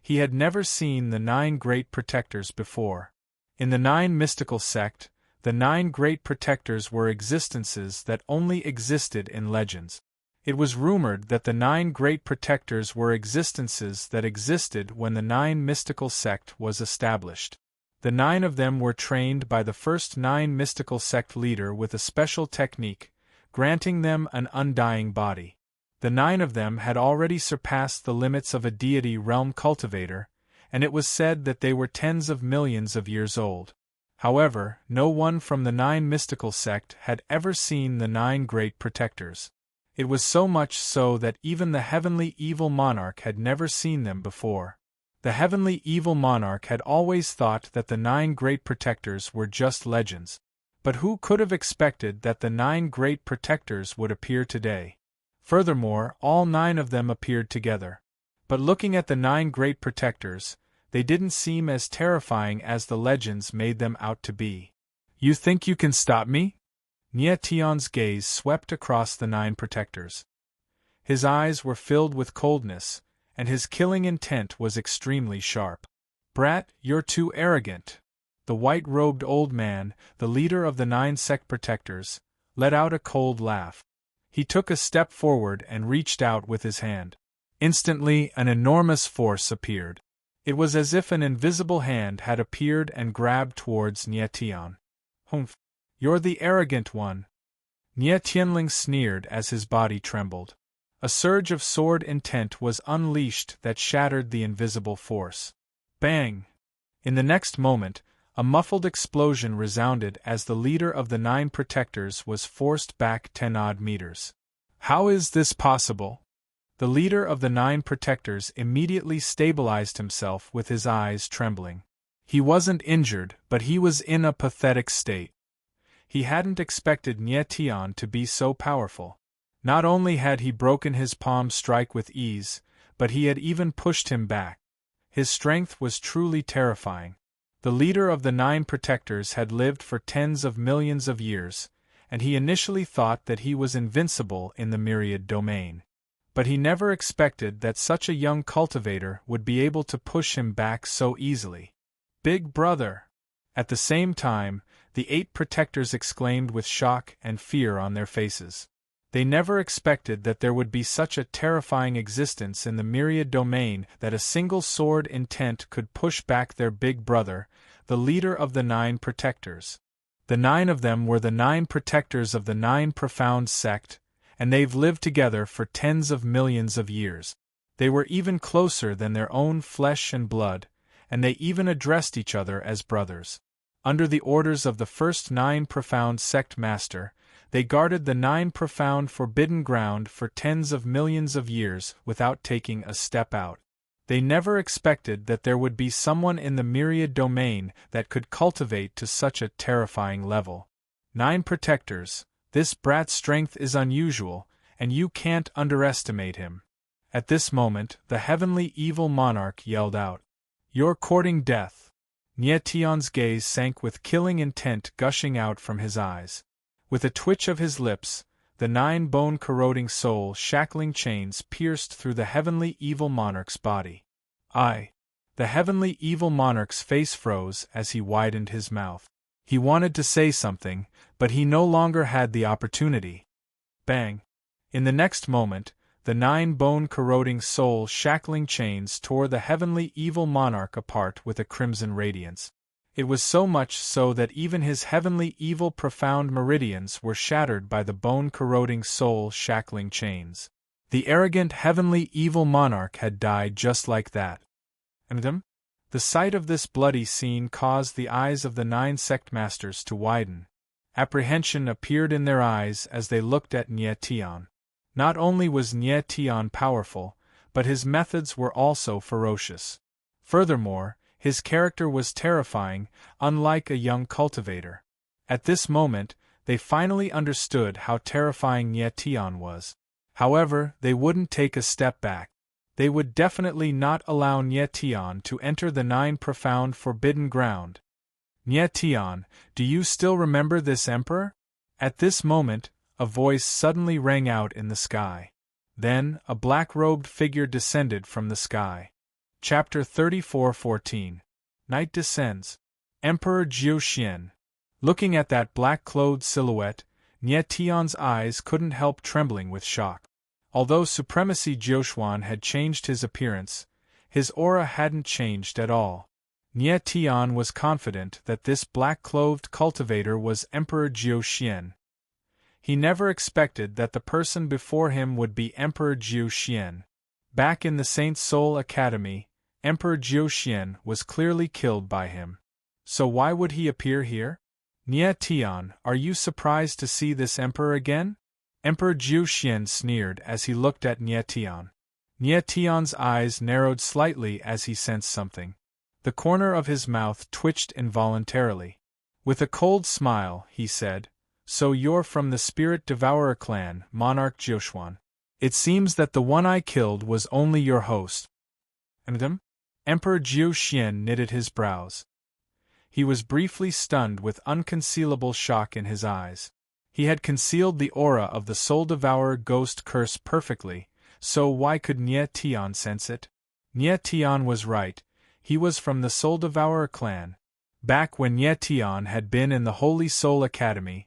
Speaker 1: he had never seen the 9 great protectors before. In the 9 mystical sect, the 9 great protectors were existences that only existed in legends. It was rumored that the 9 great protectors were existences that existed when the 9 mystical sect was established. The 9 of them were trained by the first 9 mystical sect leader with a special technique, granting them an undying body. The 9 of them had already surpassed the limits of a deity realm cultivator, and it was said that they were tens of millions of years old. However, no one from the 9 mystical sect had ever seen the 9 great protectors. It was so much so that even the heavenly evil monarch had never seen them before. The heavenly evil monarch had always thought that the 9 great protectors were just legends. But who could have expected that the 9 great protectors would appear today? Furthermore, all 9 of them appeared together. But looking at the 9 great protectors, they didn't seem as terrifying as the legends made them out to be. You think you can stop me? Nietion's gaze swept across the 9 protectors. His eyes were filled with coldness, and his killing intent was extremely sharp. Brat, you're too arrogant. The white-robed old man, the leader of the 9 sect protectors, let out a cold laugh. He took a step forward and reached out with his hand. Instantly, an enormous force appeared. It was as if an invisible hand had appeared and grabbed towards Nietion. Humph! You're the arrogant one. Nietionling sneered as his body trembled. A surge of sword intent was unleashed that shattered the invisible force. Bang! In the next moment, a muffled explosion resounded as the leader of the 9 protectors was forced back 10-odd meters. How is this possible? The leader of the 9 protectors immediately stabilized himself with his eyes trembling. He wasn't injured, but he was in a pathetic state. He hadn't expected Nietion to be so powerful. Not only had he broken his palm strike with ease, but he had even pushed him back. His strength was truly terrifying. The leader of the 9 protectors had lived for tens of millions of years, and he initially thought that he was invincible in the myriad domain. But he never expected that such a young cultivator would be able to push him back so easily. Big brother! At the same time, the 8 protectors exclaimed with shock and fear on their faces. They never expected that there would be such a terrifying existence in the myriad domain that a single sword intent could push back their big brother, the leader of the 9 protectors. The 9 of them were the 9 protectors of the 9 profound sect, and they've lived together for tens of millions of years. They were even closer than their own flesh and blood, and they even addressed each other as brothers. Under the orders of the first 9 profound sect master, they guarded the 9 profound forbidden ground for tens of millions of years without taking a step out. They never expected that there would be someone in the myriad domain that could cultivate to such a terrifying level. 9 protectors, this brat's strength is unusual, and you can't underestimate him. At this moment, the heavenly evil monarch yelled out, "You're courting death." Nietion's gaze sank with killing intent gushing out from his eyes. With a twitch of his lips, the 9 bone-corroding soul-shackling chains pierced through the heavenly evil monarch's body. The heavenly evil monarch's face froze as he widened his mouth. He wanted to say something, but he no longer had the opportunity. Bang! In the next moment, the 9 bone-corroding soul-shackling chains tore the heavenly evil monarch apart with a crimson radiance. It was so much so that even his heavenly evil profound meridians were shattered by the bone-corroding soul-shackling chains. The arrogant heavenly evil monarch had died just like that. And the sight of this bloody scene caused the eyes of the 9 sect masters to widen. Apprehension appeared in their eyes as they looked at Nietion. Not only was Nietion powerful, but his methods were also ferocious. Furthermore, his character was terrifying, unlike a young cultivator. At this moment, they finally understood how terrifying Nietion was. However, they wouldn't take a step back. They would definitely not allow Nietion to enter the 9 profound forbidden ground. Tian, do you still remember this emperor? At this moment, a voice suddenly rang out in the sky. Then, a black-robed figure descended from the sky. Chapter 34:14. Night descends. Emperor Jiuxian. Looking at that black-clothed silhouette, Tian's eyes couldn't help trembling with shock. Although Supremacy Jiuxuan had changed his appearance, his aura hadn't changed at all. Tian was confident that this black-clothed cultivator was Emperor Jiuxian. He never expected that the person before him would be Emperor Jiuxian. Back in the Saint Soul Academy, Emperor Jiuxian was clearly killed by him. So why would he appear here? Tian, are you surprised to see this emperor again? Emperor Jiuxian sneered as he looked at Tian. Tian's eyes narrowed slightly as he sensed something. The corner of his mouth twitched involuntarily. With a cold smile, he said, "So you're from the Spirit Devourer clan, Monarch Jiuxuan. It seems that the one I killed was only your host." And Emperor Jiuxian knitted his brows. He was briefly stunned with unconcealable shock in his eyes. He had concealed the aura of the Soul Devourer ghost curse perfectly, so why could Tian sense it? Tian was right, he was from the Soul Devourer clan. Back when Tian had been in the Holy Soul Academy,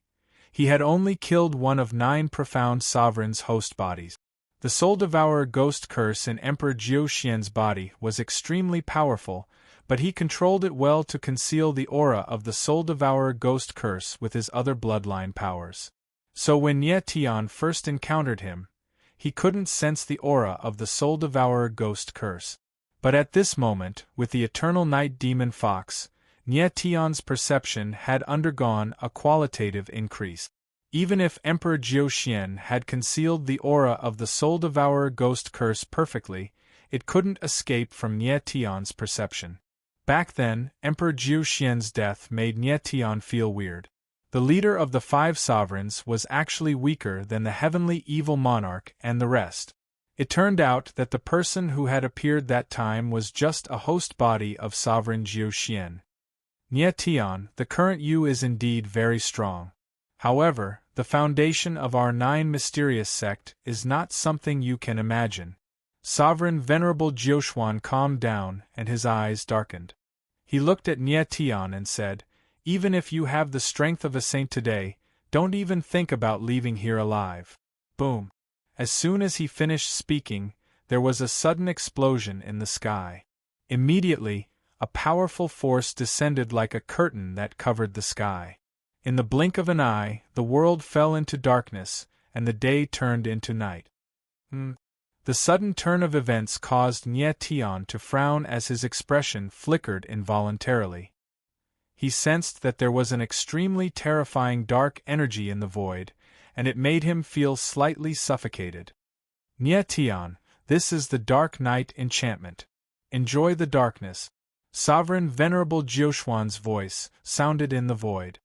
Speaker 1: he had only killed one of 9 profound sovereigns' host bodies. The Soul Devourer ghost curse in Emperor Jiuxian's body was extremely powerful, but he controlled it well to conceal the aura of the Soul Devourer ghost curse with his other bloodline powers. So when Tian first encountered him, he couldn't sense the aura of the Soul Devourer ghost curse. But at this moment, with the Eternal Night Demon Fox, Tian's perception had undergone a qualitative increase. Even if Emperor Jiuxian had concealed the aura of the Soul Devourer ghost curse perfectly, it couldn't escape from Tian's perception. Back then, Emperor Jiuxian's death made Tian feel weird. The leader of the 5 sovereigns was actually weaker than the heavenly evil monarch and the rest. It turned out that the person who had appeared that time was just a host body of sovereign Jiuxian. Tian, the current you is indeed very strong. However, the foundation of our 9 mysterious sect is not something you can imagine. Sovereign Venerable Jiuxuan calmed down and his eyes darkened. He looked at Tian and said, "Even if you have the strength of a saint today, don't even think about leaving here alive." Boom! As soon as he finished speaking, there was a sudden explosion in the sky. Immediately, a powerful force descended like a curtain that covered the sky. In the blink of an eye, the world fell into darkness, and the day turned into night. The sudden turn of events caused Tian to frown as his expression flickered involuntarily. He sensed that there was an extremely terrifying dark energy in the void, and it made him feel slightly suffocated. Tian, this is the Dark Night enchantment. Enjoy the darkness. Sovereign Venerable Jiuxuan's voice sounded in the void.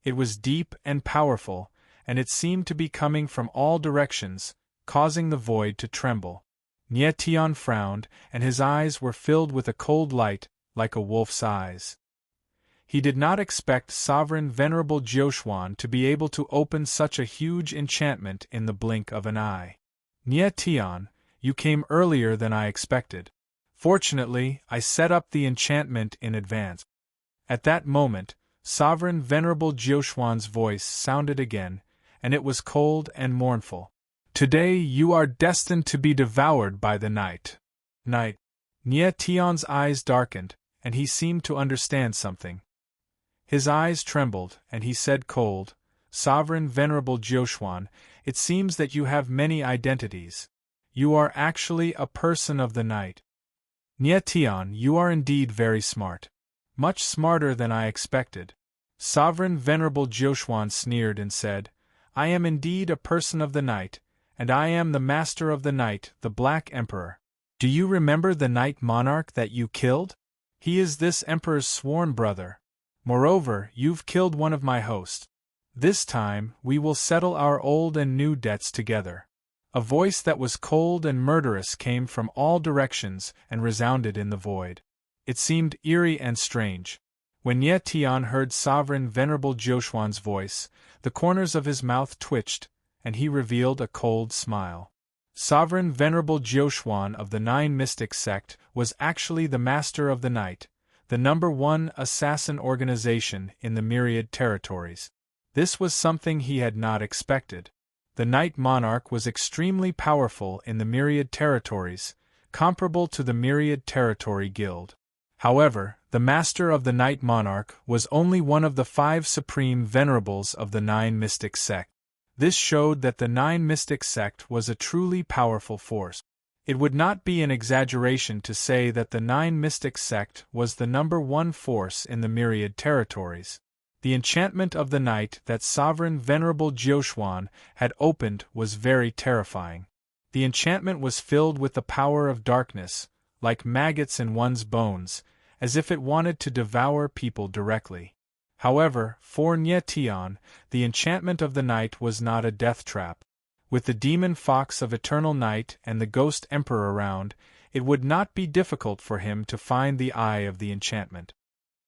Speaker 1: It was deep and powerful, and it seemed to be coming from all directions, causing the void to tremble. Tian frowned, and his eyes were filled with a cold light, like a wolf's eyes. He did not expect Sovereign Venerable Jiuxuan to be able to open such a huge enchantment in the blink of an eye. Tian, you came earlier than I expected. Fortunately, I set up the enchantment in advance. At that moment, Sovereign Venerable Jiuxuan's voice sounded again, and it was cold and mournful. Today you are destined to be devoured by the night. Night. Tian's eyes darkened, and he seemed to understand something. His eyes trembled, and he said cold, "Sovereign Venerable Jiuxuan, it seems that you have many identities. You are actually a person of the night." Tian, you are indeed very smart. Much smarter than I expected. Sovereign Venerable Jiuxuan sneered and said, "I am indeed a person of the night, and I am the master of the night, the Black Emperor. Do you remember the Night Monarch that you killed? He is this emperor's sworn brother. Moreover, you've killed one of my hosts. This time, we will settle our old and new debts together." A voice that was cold and murderous came from all directions and resounded in the void. It seemed eerie and strange. When Nye Tian heard Sovereign Venerable Joshuan's voice, the corners of his mouth twitched, and he revealed a cold smile. Sovereign Venerable Joshuan of the Nine Mystics sect was actually the Master of the Night, the #1 assassin organization in the Myriad Territories. This was something he had not expected. The Night Monarch was extremely powerful in the Myriad Territories, comparable to the Myriad Territory Guild. However, the Master of the Night Monarch was only one of the 5 supreme venerables of the Nine Mystics sect. This showed that the Nine Mystics sect was a truly powerful force. It would not be an exaggeration to say that the Nine Mystics sect was the #1 force in the Myriad Territories. The enchantment of the night that Sovereign Venerable Joshuan had opened was very terrifying. The enchantment was filled with the power of darkness, like maggots in one's bones, as if it wanted to devour people directly. However, for Nye Tian, the enchantment of the night was not a death trap. With the demon fox of eternal night and the ghost emperor around, it would not be difficult for him to find the eye of the enchantment.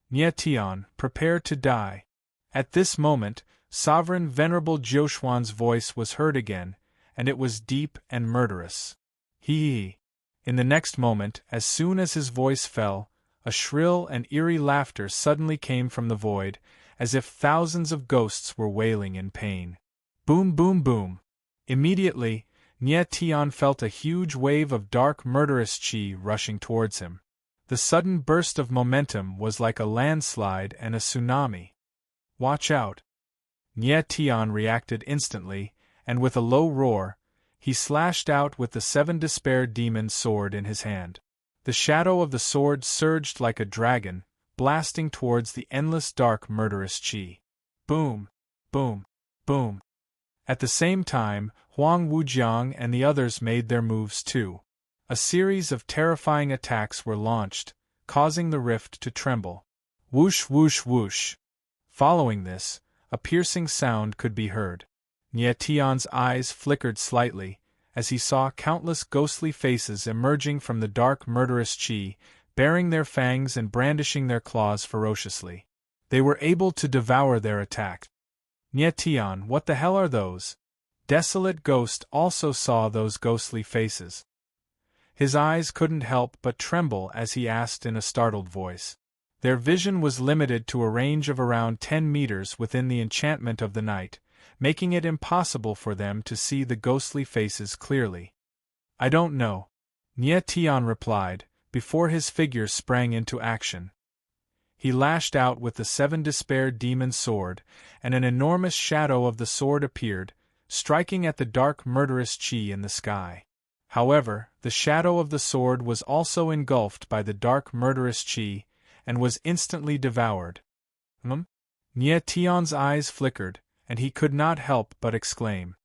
Speaker 1: Nye Tian, prepare to die. At this moment, Sovereign Venerable Joshuan's voice was heard again, and it was deep and murderous. Hee. In the next moment, as soon as his voice fell, a shrill and eerie laughter suddenly came from the void, as if thousands of ghosts were wailing in pain. Boom, boom, boom. Immediately, Nye Tian felt a huge wave of dark murderous chi rushing towards him. The sudden burst of momentum was like a landslide and a tsunami. Watch out! Nye Tian reacted instantly, and with a low roar, he slashed out with the 7 Despair Demon sword in his hand. The shadow of the sword surged like a dragon, blasting towards the endless dark murderous chi. Boom! Boom! Boom! At the same time, Huang Wujiang and the others made their moves too. A series of terrifying attacks were launched, causing the rift to tremble. Whoosh, whoosh, whoosh. Following this, a piercing sound could be heard. Nye Tian's eyes flickered slightly, as he saw countless ghostly faces emerging from the dark murderous chi, baring their fangs and brandishing their claws ferociously. They were able to devour their attack. Nye Tian, what the hell are those? Desolate Ghost also saw those ghostly faces. His eyes couldn't help but tremble as he asked in a startled voice. Their vision was limited to a range of around 10 meters within the enchantment of the night, making it impossible for them to see the ghostly faces clearly. I don't know, Nye Tian replied, before his figure sprang into action. He lashed out with the 7 Despair Demon sword, and an enormous shadow of the sword appeared, striking at the dark murderous chi in the sky. However, the shadow of the sword was also engulfed by the dark murderous chi, and was instantly devoured. Nye Tian's eyes flickered, and he could not help but exclaim.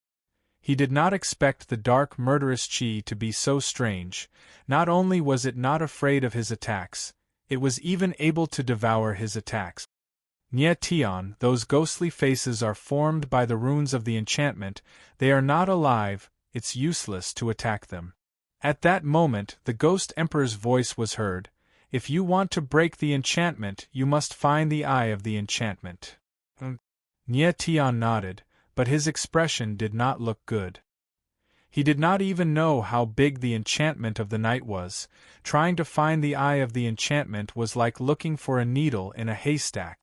Speaker 1: He did not expect the dark murderous chi to be so strange. Not only was it not afraid of his attacks, it was even able to devour his attacks. Nye Tian, those ghostly faces are formed by the runes of the enchantment, they are not alive, it's useless to attack them. At that moment the Ghost Emperor's voice was heard. If you want to break the enchantment, you must find the eye of the enchantment. Nye Tian nodded, but his expression did not look good. He did not even know how big the enchantment of the night was. Trying to find the eye of the enchantment was like looking for a needle in a haystack.